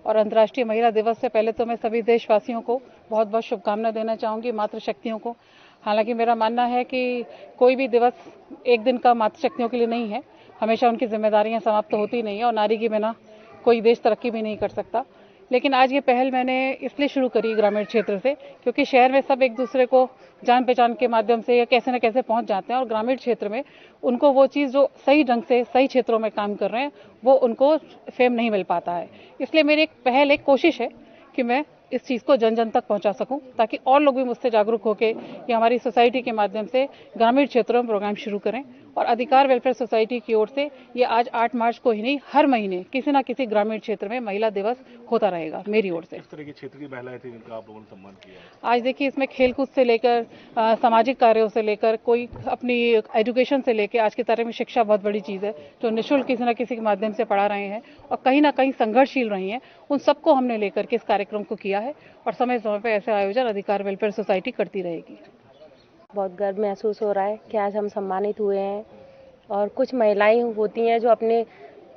और अंतर्राष्ट्रीय महिला दिवस से पहले तो मैं सभी देशवासियों को बहुत बहुत शुभकामनाएं देना चाहूँगी, मातृशक्तियों को। हालांकि मेरा मानना है कि कोई भी दिवस एक दिन का मातृशक्तियों के लिए नहीं है, हमेशा उनकी जिम्मेदारियां समाप्त होती नहीं है और नारी के बिना कोई देश तरक्की भी नहीं कर सकता। लेकिन आज ये पहल मैंने इसलिए शुरू करी ग्रामीण क्षेत्र से, क्योंकि शहर में सब एक दूसरे को जान पहचान के माध्यम से या कैसे न कैसे पहुंच जाते हैं और ग्रामीण क्षेत्र में उनको वो चीज़ जो सही ढंग से सही क्षेत्रों में काम कर रहे हैं वो उनको फेम नहीं मिल पाता है। इसलिए मेरी एक कोशिश है कि मैं इस चीज़ को जन जन तक पहुंचा सकूं, ताकि और लोग भी मुझसे जागरूक होकर ये हमारी सोसाइटी के माध्यम से ग्रामीण क्षेत्रों में प्रोग्राम शुरू करें। और अधिकार वेलफेयर सोसाइटी की ओर से ये आज 8 मार्च को ही नहीं, हर महीने किसी न किसी ग्रामीण क्षेत्र में महिला दिवस होता रहेगा मेरी ओर से। इस तरह की क्षेत्र की महिलाएं थी जिनका आप लोगों ने सम्मान किया है। आज देखिए, इसमें खेलकूद से लेकर सामाजिक कार्यों से लेकर, कोई अपनी एजुकेशन से लेकर, आज के तरह में शिक्षा बहुत बड़ी चीज़ है जो निःशुल्क किसी न किसी के माध्यम से पढ़ा रहे हैं और कहीं ना कहीं संघर्षशील रही हैं, उन सबको हमने लेकर के इस कार्यक्रम को किया है और समय समय पर ऐसे आयोजन अधिकार वेलफेयर सोसाइटी करती रहेगी। बहुत गर्व महसूस हो रहा है कि आज हम सम्मानित हुए हैं और कुछ महिलाएं होती हैं जो अपने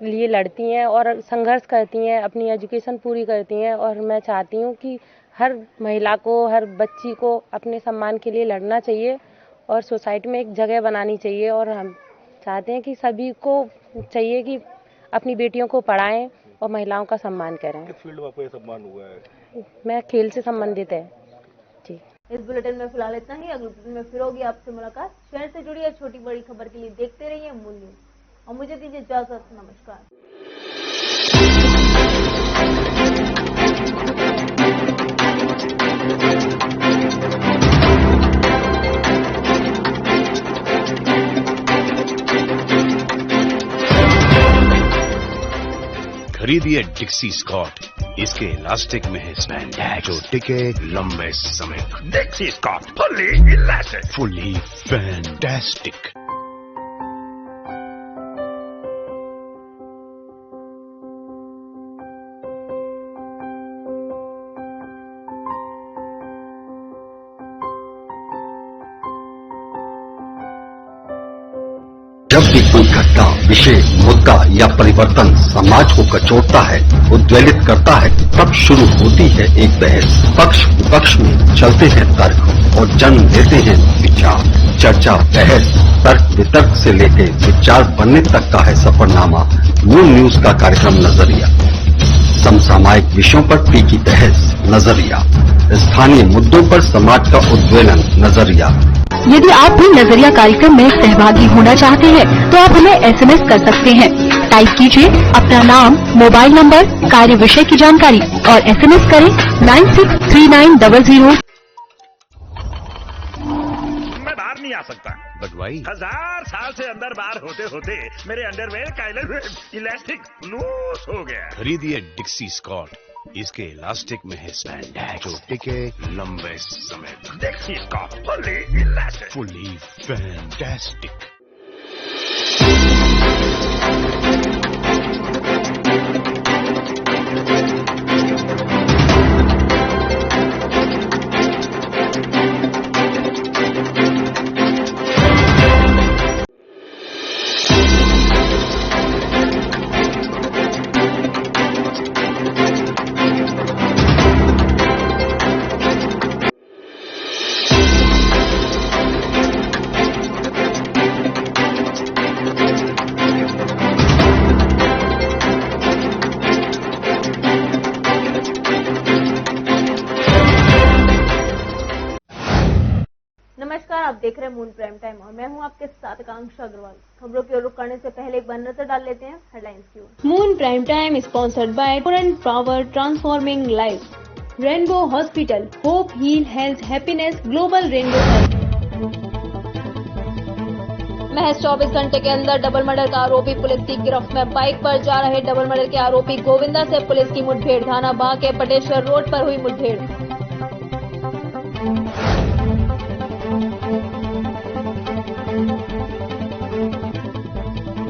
लिए लड़ती हैं और संघर्ष करती हैं, अपनी एजुकेशन पूरी करती हैं और मैं चाहती हूँ कि हर महिला को, हर बच्ची को अपने सम्मान के लिए लड़ना चाहिए और सोसाइटी में एक जगह बनानी चाहिए। और हम चाहते हैं कि सभी को चाहिए कि अपनी बेटियों को पढ़ाएं और महिलाओं का सम्मान करें। किस फील्ड में आपको ये सम्मान हुआ है? मैं खेल से संबंधित है जी। इस बुलेटिन में फिलहाल इतना ही। अगले बुलेटिन में फिर होगी आपसे मुलाकात। शहर से जुड़ी है छोटी बड़ी खबर के लिए देखते रहिए मूल न्यूज और मुझे दीजिए इजाजत। नमस्कार। खरीदिए डिक्सी स्कॉट, इसके इलास्टिक में है स्पैंडेक्स जो टिके लंबे समय तक। Dixcy Scott fully elastic, fully fantastic. जब भी कोई घटना, विषय, मुद्दा या परिवर्तन समाज को कचोटता है, उद्वेलित करता है, तब शुरू होती है एक बहस। पक्ष विपक्ष में चलते हैं तर्क और जन्म लेते हैं विचार। चर्चा, बहस, तर्क वितर्क से लेकर विचार बनने तक का है सफरनामा मूल न्यूज का कार्यक्रम नजरिया। समसामयिक विषयों पर टीकी बहस नजरिया, स्थानीय मुद्दों पर समाज का उद्वेलन नजरिया। यदि आप भी नजरिया कार्यक्रम में सहभागी होना चाहते हैं तो आप हमें एसएमएस कर सकते हैं। टाइप कीजिए अपना नाम, मोबाइल नंबर, कार्य विषय की जानकारी और एसएमएस करें 963900। मैं बाहर नहीं आ सकता। But why? 1000 साल से अंदर बाहर होते होते मेरे अंडरवेयर का इलास्टिक लूज हो गया। खरीदिए डिक्सी स्कॉट, इसके इलास्टिक में है स्पैंडेक्स जो टिके लंबे समय तक। Dixcy Scott fully elastic, fully fantastic. नमस्कार, आप देख रहे हैं मून प्राइम टाइम और मैं हूं आपके साथ आकांक्षा अग्रवाल। खबरों की ओर रुख करने से पहले एक बार नजर डाल लेते हैं हेडलाइंस की ओर। Moon Prime Time sponsored by Torrent Power transforming life. Rainbow Hospital, hope heal health happiness Global Rainbow Health. महज 24 घंटे के अंदर डबल मर्डर का आरोपी पुलिस की गिरफ्त में। बाइक पर जा रहे डबल मर्डर के आरोपी गोविंदा से पुलिस की मुठभेड़। थाना बाह के पटेश्वर रोड पर हुई मुठभेड़।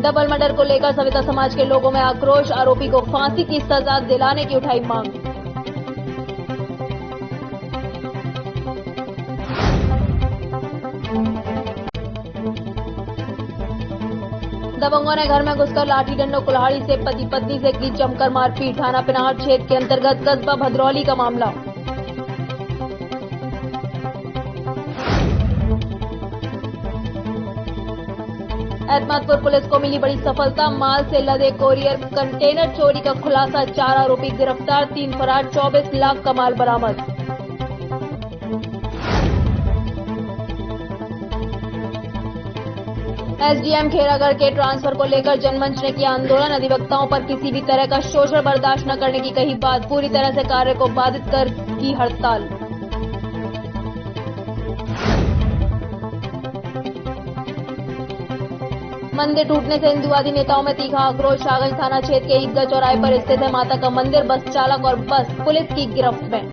डबल मर्डर को लेकर सविता समाज के लोगों में आक्रोश। आरोपी को फांसी की सजा दिलाने की उठाई मांग। दबंगों ने घर में घुसकर लाठी डंडों कुल्हाड़ी से पति पत्नी से की जमकर मारपीट। थाना पिनाहट क्षेत्र के अंतर्गत कस्बा भद्रौली का मामला। एतमादपुर पुलिस को मिली बड़ी सफलता। माल से लदे कोरियर कंटेनर चोरी का खुलासा। 4 आरोपी गिरफ्तार, 3 फरार, 24 लाख का माल बरामद। एसडीएम खेरागढ़ के ट्रांसफर को लेकर जनमंच ने किया आंदोलन। अधिवक्ताओं पर किसी भी तरह का शोषण बर्दाश्त न करने की कही बात। पूरी तरह से कार्य को बाधित कर की हड़ताल। मंदिर टूटने से हिंदूवादी नेताओं में तीखा आक्रोश। शाहगंज थाना क्षेत्र के ईदगाह चौराहे पर स्थित है माता का मंदिर। बस चालक और बस पुलिस की गिरफ्त में।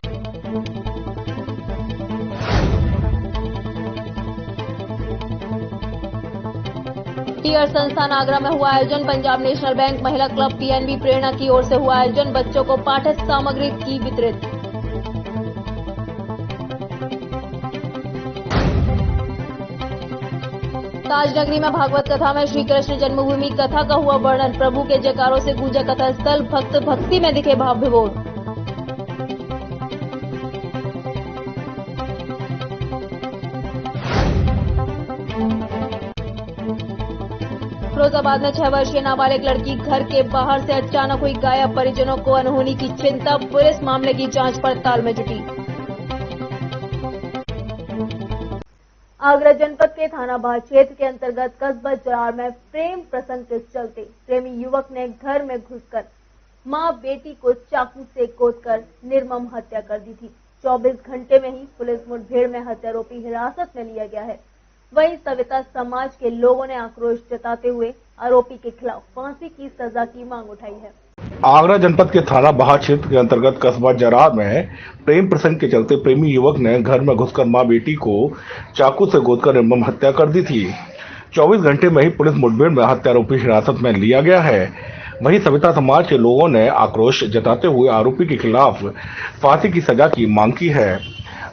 टीयर संस्थान आगरा में हुआ आयोजन। पंजाब नेशनल बैंक महिला क्लब पीएनबी प्रेरणा की ओर से हुआ आयोजन। बच्चों को पाठ्य सामग्री की वितरित। ताजनगरी में भागवत कथा में श्री कृष्ण जन्मभूमि कथा का हुआ वर्णन। प्रभु के जयकारों से गूंजा कथा स्थल। भक्त भक्ति में दिखे भाव विभोर। फिरोजाबाद में 6 वर्षीय नाबालिग लड़की घर के बाहर से अचानक हुई गायब। परिजनों को अनहोनी की चिंता। पुलिस मामले की जांच पड़ताल में जुटी। आगरा जनपद के थाना बाह क्षेत्र के अंतर्गत कस्बा जरार में प्रेम प्रसंग के चलते प्रेमी युवक ने घर में घुसकर मां बेटी को चाकू से गोदकर निर्मम हत्या कर दी थी। 24 घंटे में ही पुलिस मुठभेड़ में हत्यारोपी हिरासत में लिया गया है। वहीं सविता समाज के लोगों ने आक्रोश जताते हुए आरोपी के खिलाफ फांसी की सजा की मांग उठाई है। आगरा जनपद के थाना बाह क्षेत्र के अंतर्गत कस्बा जरार में प्रेम प्रसंग के चलते प्रेमी युवक ने घर में घुसकर मां बेटी को चाकू से गोदकर निर्मम हत्या कर दी थी। 24 घंटे में ही पुलिस मुठभेड़ में हत्यारोपी हिरासत में लिया गया है। वहीं सविता समाज के लोगों ने आक्रोश जताते हुए आरोपी के खिलाफ फांसी की सजा की मांग की है।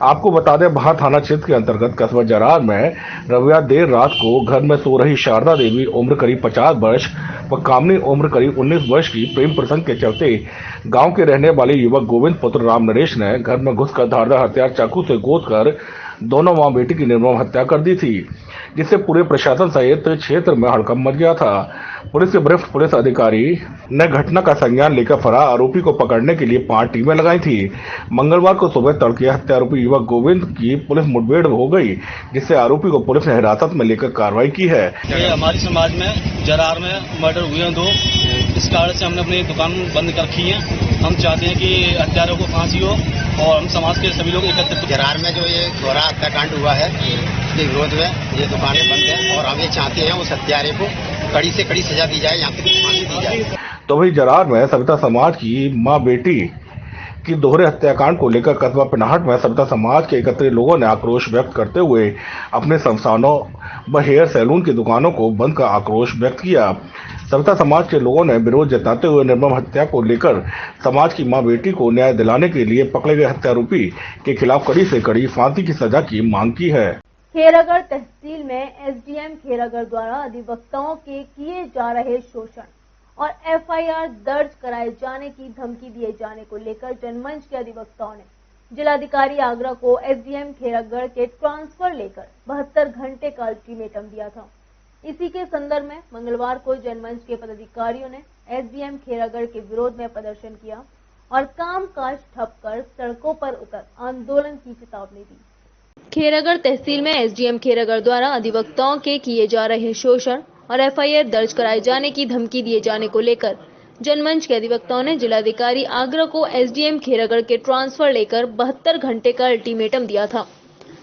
आपको बता दें, बाह थाना क्षेत्र के अंतर्गत कस्बा जरार में रविवार देर रात को घर में सो रही शारदा देवी उम्र करीब 50 वर्ष व कामनी उम्र करीब 19 वर्ष की प्रेम प्रसंग के चलते गांव के रहने वाले युवक गोविंद पुत्र राम नरेश ने घर में घुसकर धारदार हथियार चाकू से गोदकर दोनों मां बेटी की निर्मम हत्या कर दी थी, जिससे पूरे प्रशासन सहित क्षेत्र में हड़कंप मच गया था। पुलिस के वरिष्ठ पुलिस अधिकारी ने घटना का संज्ञान लेकर फरार आरोपी को पकड़ने के लिए 5 टीमें लगाई थी। मंगलवार को सुबह तड़के हत्यारोपी युवक गोविंद की पुलिस मुठभेड़ हो गई, जिससे आरोपी को पुलिस ने हिरासत में लेकर कार्रवाई की है। हमारी समाज में जरार में मर्डर हुए हैं 2, इस कारण से हमने अपनी दुकान बंद कर रखी है। हम चाहते हैं कि हत्यारों को फांसी हो और हम समाज के सभी लोग एकत्रित। जरार में जो ये दोहरा हत्याकांड हुआ है इसके विरोध में ये दुकानें बंद हैं और हम ये चाहते हैं उस हत्यारे को कड़ी से कड़ी सजा दी जाए, यहाँ तक फांसी दी जाए। तो वही जरार में सविता समाज की मां बेटी की दोहरे हत्याकांड को लेकर कस्बा पिनाहट में सविता समाज के एकत्रित लोगों ने आक्रोश व्यक्त करते हुए अपने शमशानों व हेयर सैलून की दुकानों को बंद का आक्रोश व्यक्त किया। सविता समाज के लोगों ने विरोध जताते हुए निर्मम हत्या को लेकर समाज की मां बेटी को न्याय दिलाने के लिए पकड़े गए हत्यारोपी के खिलाफ कड़ी से कड़ी फांसी की सजा की मांग की है। खेरागढ़ तहसील में एसडीएम खेरागढ़ द्वारा अधिवक्ताओं के किए जा रहे शोषण और एफआईआर दर्ज कराए जाने की धमकी दिए जाने को लेकर जनमंच के अधिवक्ताओं ने जिलाधिकारी आगरा को एसडीएम खेरागढ़ के ट्रांसफर लेकर 72 घंटे का अल्टीमेटम दिया था। इसी के संदर्भ में मंगलवार को जनमंच के पदाधिकारियों ने एसडीएम खेरागढ़ के विरोध में प्रदर्शन किया और कामकाज ठप कर सड़कों पर उतर आंदोलन की चेतावनी दी। खेरागढ़ तहसील में एसडीएम खेरागढ़ द्वारा अधिवक्ताओं के किए जा रहे शोषण और एफआईआर दर्ज कराए जाने की धमकी दिए जाने को लेकर जनमंच के अधिवक्ताओं ने जिलाधिकारी आगरा को एसडीएम खेरागढ़ के ट्रांसफर लेकर 72 घंटे का अल्टीमेटम दिया था।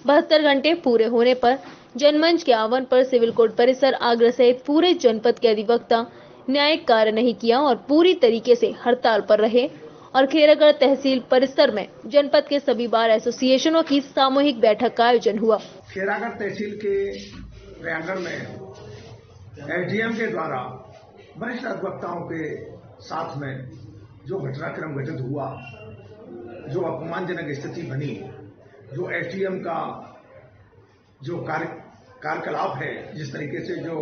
72 घंटे पूरे होने पर जनमंच के आह्वान पर सिविल कोर्ट परिसर आगरा सहित पूरे जनपद के अधिवक्ता न्यायिक कार्य नहीं किया और पूरी तरीके से हड़ताल पर रहे और खेरागढ़ तहसील परिसर में जनपद के सभी बार एसोसिएशनों की सामूहिक बैठक का आयोजन हुआ। खेरागढ़ तहसील के प्रांगण में एसडीएम के द्वारा वरिष्ठ अधिवक्ताओं के साथ में जो घटनाक्रम घटित हुआ, जो अपमानजनक स्थिति बनी, जो एसडीएम का जो कार्यकलाप है, जिस तरीके से जो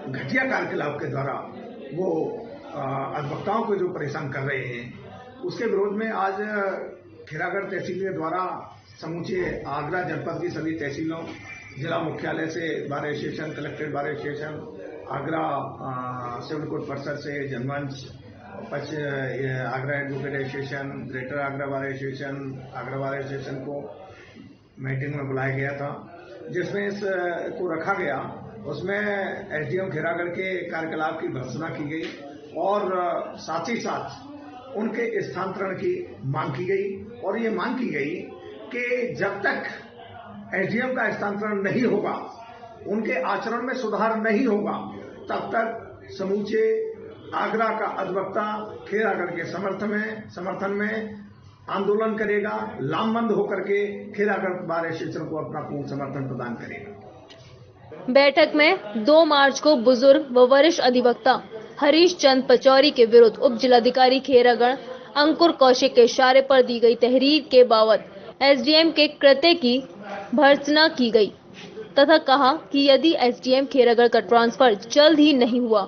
घटिया कार्यकलाप के द्वारा वो अधिवक्ताओं को जो परेशान कर रहे हैं, उसके विरोध में आज खेरागढ़ तहसील के द्वारा समूचे आगरा जनपद की सभी तहसीलों, जिला मुख्यालय से bar association, collectorate bar association, Agra civil court परिसर से Janmanch, Agra advocate association, greater Agra bar association, Agra bar association को मीटिंग में बुलाया गया था, जिसमें इसको रखा गया। उसमें एसडीएम खेरागढ़ के कार्यकलाप की भर्त्सना की गई और साथ ही साथ उनके स्थानांतरण की मांग की गई और ये मांग की गई कि जब तक एसडीएम का स्थानांतरण नहीं होगा, उनके आचरण में सुधार नहीं होगा, तब तक समूचे आगरा का अधिवक्ता खेरागढ़ के समर्थन में आंदोलन करेगा, लामबंद होकर के खेरागढ़ बार एसोसिएशन को अपना पूर्ण समर्थन प्रदान करेगा। बैठक में 2 मार्च को बुजुर्ग व वरिष्ठ अधिवक्ता हरीश चंद पचौरी के विरुद्ध उप जिलाधिकारी खेरागढ़ अंकुर कौशिक के इशारे पर दी गई तहरीर के बावत एसडीएम के कृत्य की भर्त्सना की गई तथा कहा कि यदि एसडीएम खेरागढ़ का ट्रांसफर जल्द ही नहीं हुआ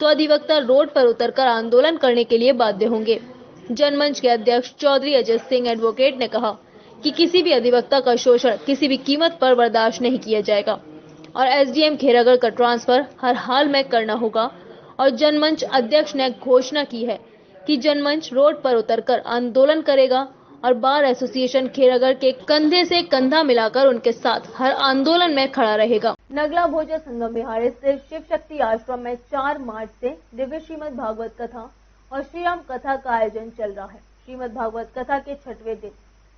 तो अधिवक्ता रोड पर उतरकर आंदोलन करने के लिए बाध्य होंगे। जनमंच के अध्यक्ष चौधरी अजय सिंह एडवोकेट ने कहा कि किसी भी अधिवक्ता का शोषण किसी भी कीमत पर बर्दाश्त नहीं किया जाएगा और एसडीएम खेरागढ़ का ट्रांसफर हर हाल में करना होगा। और जनमंच अध्यक्ष ने घोषणा की है कि जनमंच रोड पर उतरकर आंदोलन करेगा और बार एसोसिएशन खेरागढ़ के कंधे से कंधा मिलाकर उनके साथ हर आंदोलन में खड़ा रहेगा। नगला भोजा संगम विहार स्थित शिव शक्ति आश्रम में 4 मार्च से दिव्य श्रीमद् भागवत कथा और श्रीराम कथा का आयोजन चल रहा है। श्रीमद् भागवत कथा के 6वें दिन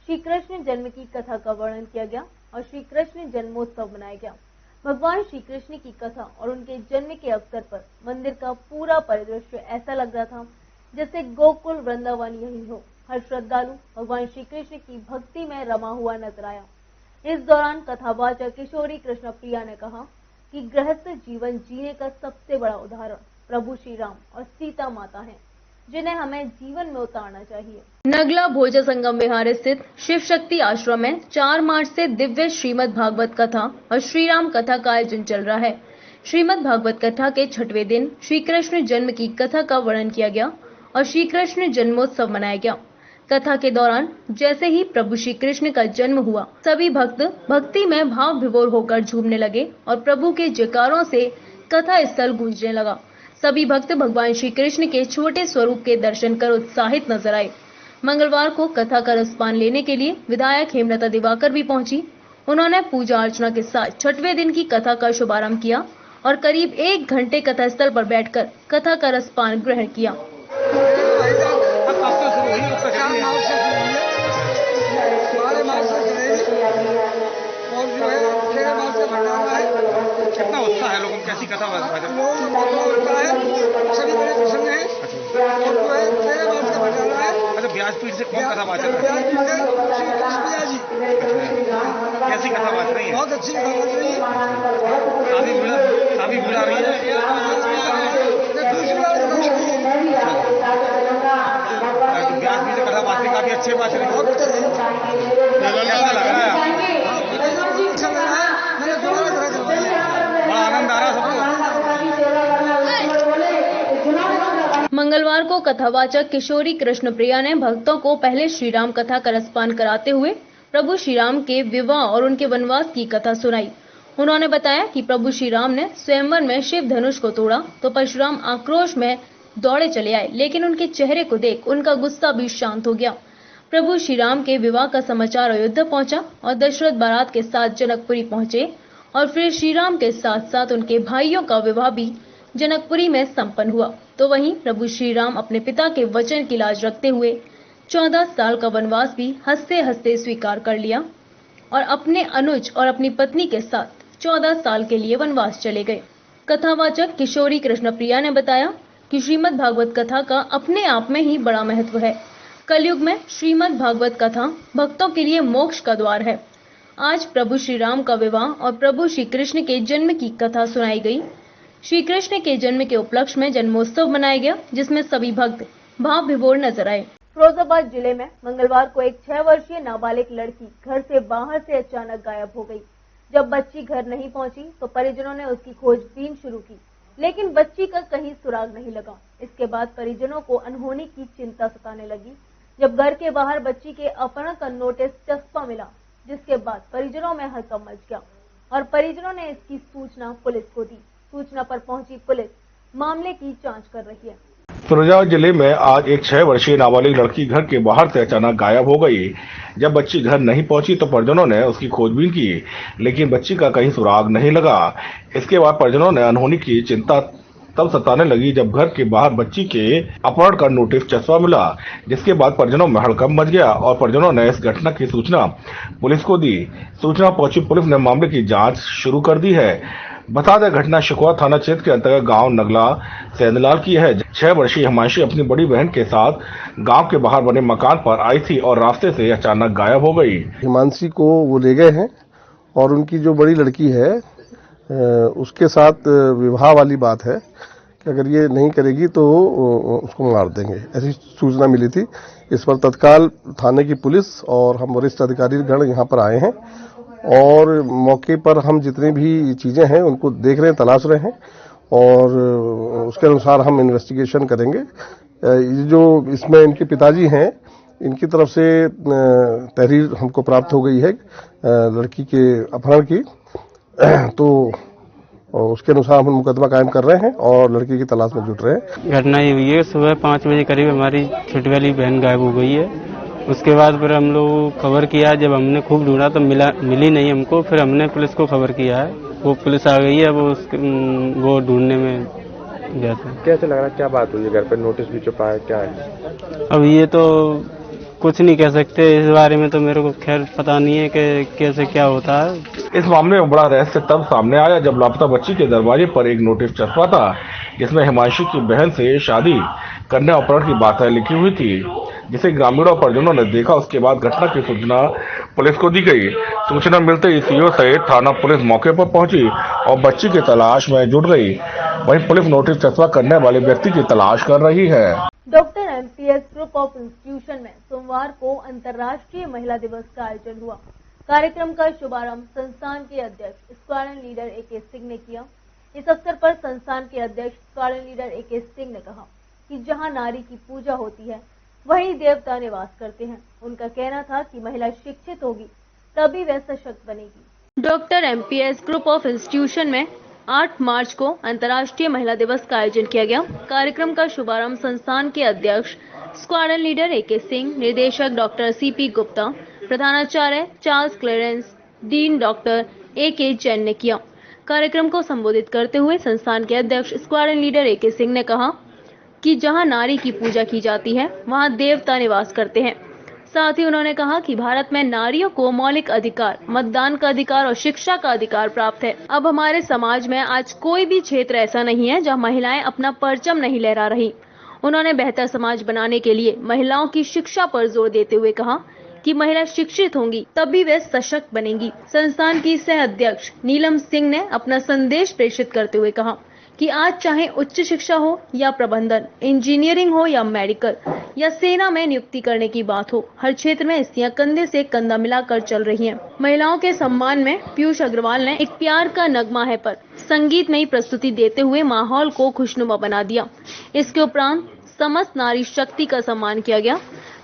श्री कृष्ण जन्म की कथा का वर्णन किया गया और श्री कृष्ण जन्मोत्सव मनाया गया। भगवान श्री कृष्ण की कथा और उनके जन्म के अवसर पर मंदिर का पूरा परिदृश्य ऐसा लग रहा था जैसे गोकुल वृंदावन यही हो। हर श्रद्धालु भगवान श्री कृष्ण की भक्ति में रमा हुआ नजर आया। इस दौरान कथावाचक किशोरी कृष्ण प्रिया ने कहा कि गृहस्थ जीवन जीने का सबसे बड़ा उदाहरण प्रभु श्री राम और सीता माता हैं, जिन्हें हमें जीवन में उतारना चाहिए। नगला भोजा संगम विहार स्थित शिव शक्ति आश्रम में 4 मार्च से दिव्य श्रीमद् भागवत कथा और श्रीराम कथा का आयोजन चल रहा है। श्रीमद् भागवत कथा के 6वें दिन श्री कृष्ण जन्म की कथा का वर्णन किया गया और श्री कृष्ण जन्मोत्सव मनाया गया। कथा के दौरान जैसे ही प्रभु श्री कृष्ण का जन्म हुआ, सभी भक्त भक्ति में भाव विभोर होकर झूमने लगे और प्रभु के जयकारों से कथा स्थल गूंजने लगा। सभी भक्त भगवान श्री कृष्ण के छोटे स्वरूप के दर्शन कर उत्साहित नजर आए। मंगलवार को कथा का रसपान लेने के लिए विधायक हेमलता दिवाकर भी पहुंची। उन्होंने पूजा अर्चना के साथ 6वें दिन की कथा का शुभारंभ किया और करीब 1 घंटे कथा स्थल पर बैठकर कथा का रसपान ग्रहण किया। कितना उत्साह है लोगों में, कैसी कथा सभी बड़े प्रसन्न हैं और जो है 13 मार्च का भंडारा है। अच्छा, व्यासपीठ से कौन कथा वाचन है? जी कैसी कथा वाच रही है? बहुत अच्छी कथा वाच रही है। काफी भीड़ आ रही है। व्यासपीठ से कथा वाचने काफी अच्छे वाच रही है। बहुत अच्छा कैसा लग रहा है? अच्छा लग रहा है। मैंने दोबारा करा करवाई है, बड़ा आनंद आ रहा है सबको। मंगलवार को कथावाचक किशोरी कृष्ण प्रिया ने भक्तों को पहले श्रीराम कथा का रसपान कराते हुए प्रभु श्री राम के विवाह और उनके वनवास की कथा सुनाई। उन्होंने बताया कि प्रभु श्री राम ने स्वयंवर में शिव धनुष को तोड़ा तो परशुराम आक्रोश में दौड़े चले आए, लेकिन उनके चेहरे को देख उनका गुस्सा भी शांत हो गया। प्रभु श्री राम के विवाह का समाचार अयोध्या पहुंचा और दशरथ बारात के साथ जनकपुरी पहुंचे और फिर श्री राम के साथ साथ उनके भाइयों का विवाह भी जनकपुरी में संपन्न हुआ। तो वहीं प्रभु श्री राम अपने पिता के वचन की लाज रखते हुए 14 साल का वनवास भी हंसते हंसते स्वीकार कर लिया और अपने अनुज और अपनी पत्नी के साथ 14 साल के लिए वनवास चले गए। कथावाचक किशोरी कृष्णप्रिया ने बताया कि श्रीमद् भागवत कथा का अपने आप में ही बड़ा महत्व है। कलयुग में श्रीमद् भागवत कथा भक्तों के लिए मोक्ष का द्वार है। आज प्रभु श्री राम का विवाह और प्रभु श्री कृष्ण के जन्म की कथा सुनाई गई। श्री कृष्ण के जन्म के उपलक्ष्य में जन्मोत्सव मनाया गया, जिसमें सभी भक्त भाव विभोर नजर आए। फिरोजाबाद जिले में मंगलवार को एक 6 वर्षीय नाबालिग लड़की घर से बाहर से अचानक गायब हो गई। जब बच्ची घर नहीं पहुंची तो परिजनों ने उसकी खोजबीन शुरू की, लेकिन बच्ची का कहीं सुराग नहीं लगा। इसके बाद परिजनों को अनहोनी की चिंता सताने लगी जब घर के बाहर बच्ची के अपहरण का नोटिस चस्पा मिला, जिसके बाद परिजनों में हड़कंप मच गया और परिजनों ने इसकी सूचना पुलिस को दी। सूचना पर पहुंची पुलिस मामले की जांच कर रही है। फिरोजाबाद जिले में आज एक 6 वर्षीय नाबालिग लड़की घर के बाहर से अचानक गायब हो गई। जब बच्ची घर नहीं पहुंची तो परिजनों ने उसकी खोजबीन की, लेकिन बच्ची का कहीं सुराग नहीं लगा। इसके बाद परिजनों ने अनहोनी की चिंता तब सताने लगी जब घर के बाहर बच्ची के अपहरण का नोटिस चस्पा मिला, जिसके बाद परिजनों में हड़कंप मच गया और परिजनों ने इस घटना की सूचना पुलिस को दी। सूचना पहुंची पुलिस ने मामले की जांच शुरू कर दी है। बता दें, घटना शिकवा थाना क्षेत्र के अंतर्गत गांव नगला सेंदलाल की है। 6 वर्षीय हिमांशी अपनी बड़ी बहन के साथ गांव के बाहर बने मकान पर आई थी और रास्ते से अचानक गायब हो गई। हिमांशी को वो ले गए हैं और उनकी जो बड़ी लड़की है उसके साथ विवाह वाली बात है कि अगर ये नहीं करेगी तो उसको मार देंगे, ऐसी सूचना मिली थी। इस पर तत्काल थाने की पुलिस और हम वरिष्ठ अधिकारी गण यहाँ पर आए हैं और मौके पर हम जितनी भी चीजें हैं उनको देख रहे हैं, तलाश रहे हैं और उसके अनुसार हम इन्वेस्टिगेशन करेंगे। जो इसमें इनके पिताजी हैं, इनकी तरफ से तहरीर हमको प्राप्त हो गई है लड़की के अपहरण की, तो उसके अनुसार हम मुकदमा कायम कर रहे हैं और लड़की की तलाश में जुट रहे हैं। घटना ये हुई है, सुबह 5 बजे करीब हमारी छोटी वाली बहन गायब हो गई है। उसके बाद फिर हम लोग खबर किया, जब हमने खूब ढूंढा तो मिली नहीं हमको। फिर हमने पुलिस को खबर किया है, वो पुलिस आ गई है, वो ढूंढने में गया था। कैसे लग रहा है, क्या बात हुई? घर पर नोटिस भी छुपा है, क्या है? अब ये तो कुछ नहीं कह सकते, इस बारे में तो मेरे को खैर पता नहीं है कि कैसे क्या होता है। इस मामले में बड़ा रहस्य तब सामने आया जब लापता बच्ची के दरवाजे पर एक नोटिस छपा था, जिसमें हिमांशी की बहन से शादी करने अपहरण की बातें लिखी हुई थी, जिसे ग्रामीणों और परिजनों ने देखा। उसके बाद घटना की सूचना पुलिस को दी गई। सूचना मिलते ही सीओ सहित थाना पुलिस मौके पर पहुंची और बच्ची की तलाश में जुट गई। वहीं पुलिस नोटिस चस्पा करने वाले व्यक्ति की तलाश कर रही है। Doctor MPS group of institution में सोमवार को अंतर्राष्ट्रीय महिला दिवस का आयोजन हुआ। कार्यक्रम का शुभारंभ संस्थान के अध्यक्ष स्क्वाड्रन लीडर AK सिंह ने किया। इस अवसर पर संस्थान के अध्यक्ष स्क्वाड्रन लीडर AK सिंह ने कहा कि जहां नारी की पूजा होती है वहीं देवता निवास करते हैं। उनका कहना था कि महिला शिक्षित होगी तभी वह सशक्त बनेगी। Doctor MPS group of institution में 8 मार्च को अंतर्राष्ट्रीय महिला दिवस का आयोजन किया गया। कार्यक्रम का शुभारंभ संस्थान के अध्यक्ष स्क्वाड्रन लीडर AK सिंह, निर्देशक डॉक्टर CP गुप्ता, प्रधानाचार्य Charles Clarence, dean doctor AK Jain ने किया। कार्यक्रम को संबोधित करते हुए संस्थान के अध्यक्ष स्क्वाड्रन लीडर AK सिंह ने कहा कि जहां नारी की पूजा की जाती है वहां देवता निवास करते हैं। साथ ही उन्होंने कहा कि भारत में नारियों को मौलिक अधिकार, मतदान का अधिकार और शिक्षा का अधिकार प्राप्त है। अब हमारे समाज में आज कोई भी क्षेत्र ऐसा नहीं है जहां महिलाएं अपना परचम नहीं लहरा रही। उन्होंने बेहतर समाज बनाने के लिए महिलाओं की शिक्षा पर जोर देते हुए कहा कि महिला शिक्षित होंगी तभी वे सशक्त बनेंगी। संस्थान की सह अध्यक्ष नीलम सिंह ने अपना संदेश प्रेषित करते हुए कहा कि आज चाहे उच्च शिक्षा हो या प्रबंधन, इंजीनियरिंग हो या मेडिकल या सेना में नियुक्ति करने की बात हो, हर क्षेत्र में स्त्रियां कंधे से कंधा मिलाकर चल रही हैं। महिलाओं के सम्मान में पीयूष अग्रवाल ने एक प्यार का नगमा है पर संगीतमयी प्रस्तुति देते हुए माहौल को खुशनुमा बना दिया। इसके उपरांत समस्त नारी शक्ति का सम्मान किया गया।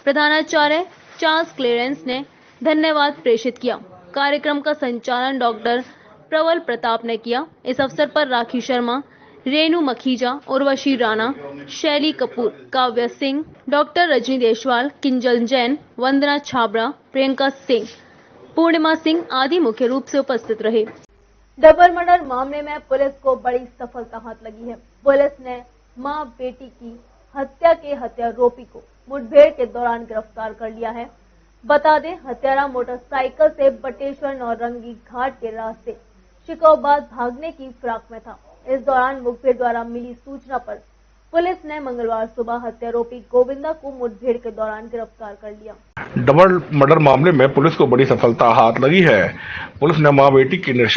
प्रधानाचार्य चार्ल्स क्लेरेंस ने धन्यवाद प्रेषित किया। कार्यक्रम का संचालन डॉक्टर प्रबल प्रताप ने किया। इस अवसर पर राखी शर्मा, रेणु मखीजा, उर्वशी राणा, शैली कपूर, काव्या सिंह, डॉक्टर रजनी देशवाल, किंजल जैन, वंदना छाबड़ा, प्रियंका सिंह, पूर्णिमा सिंह आदि मुख्य रूप से उपस्थित रहे। डबल मर्डर मामले में पुलिस को बड़ी सफलता हाथ लगी है। पुलिस ने मां बेटी की हत्या के हत्यारोपी को मुठभेड़ के दौरान गिरफ्तार कर लिया है। बता दें, हत्यारा मोटरसाइकिल से बटेश्वर नौरंगी घाट के रास्ते शिकोबाद भागने की फिराक में था। इस दौरान मुखबिर द्वारा मिली सूचना पर पुलिस ने मंगलवार सुबह हत्यारोपी गोविंदा को मुठभेड़ के दौरान गिरफ्तार कर लिया। डबल मर्डर मामले में पुलिस को बड़ी सफलता हाथ लगी है। पुलिस ने मां बेटी की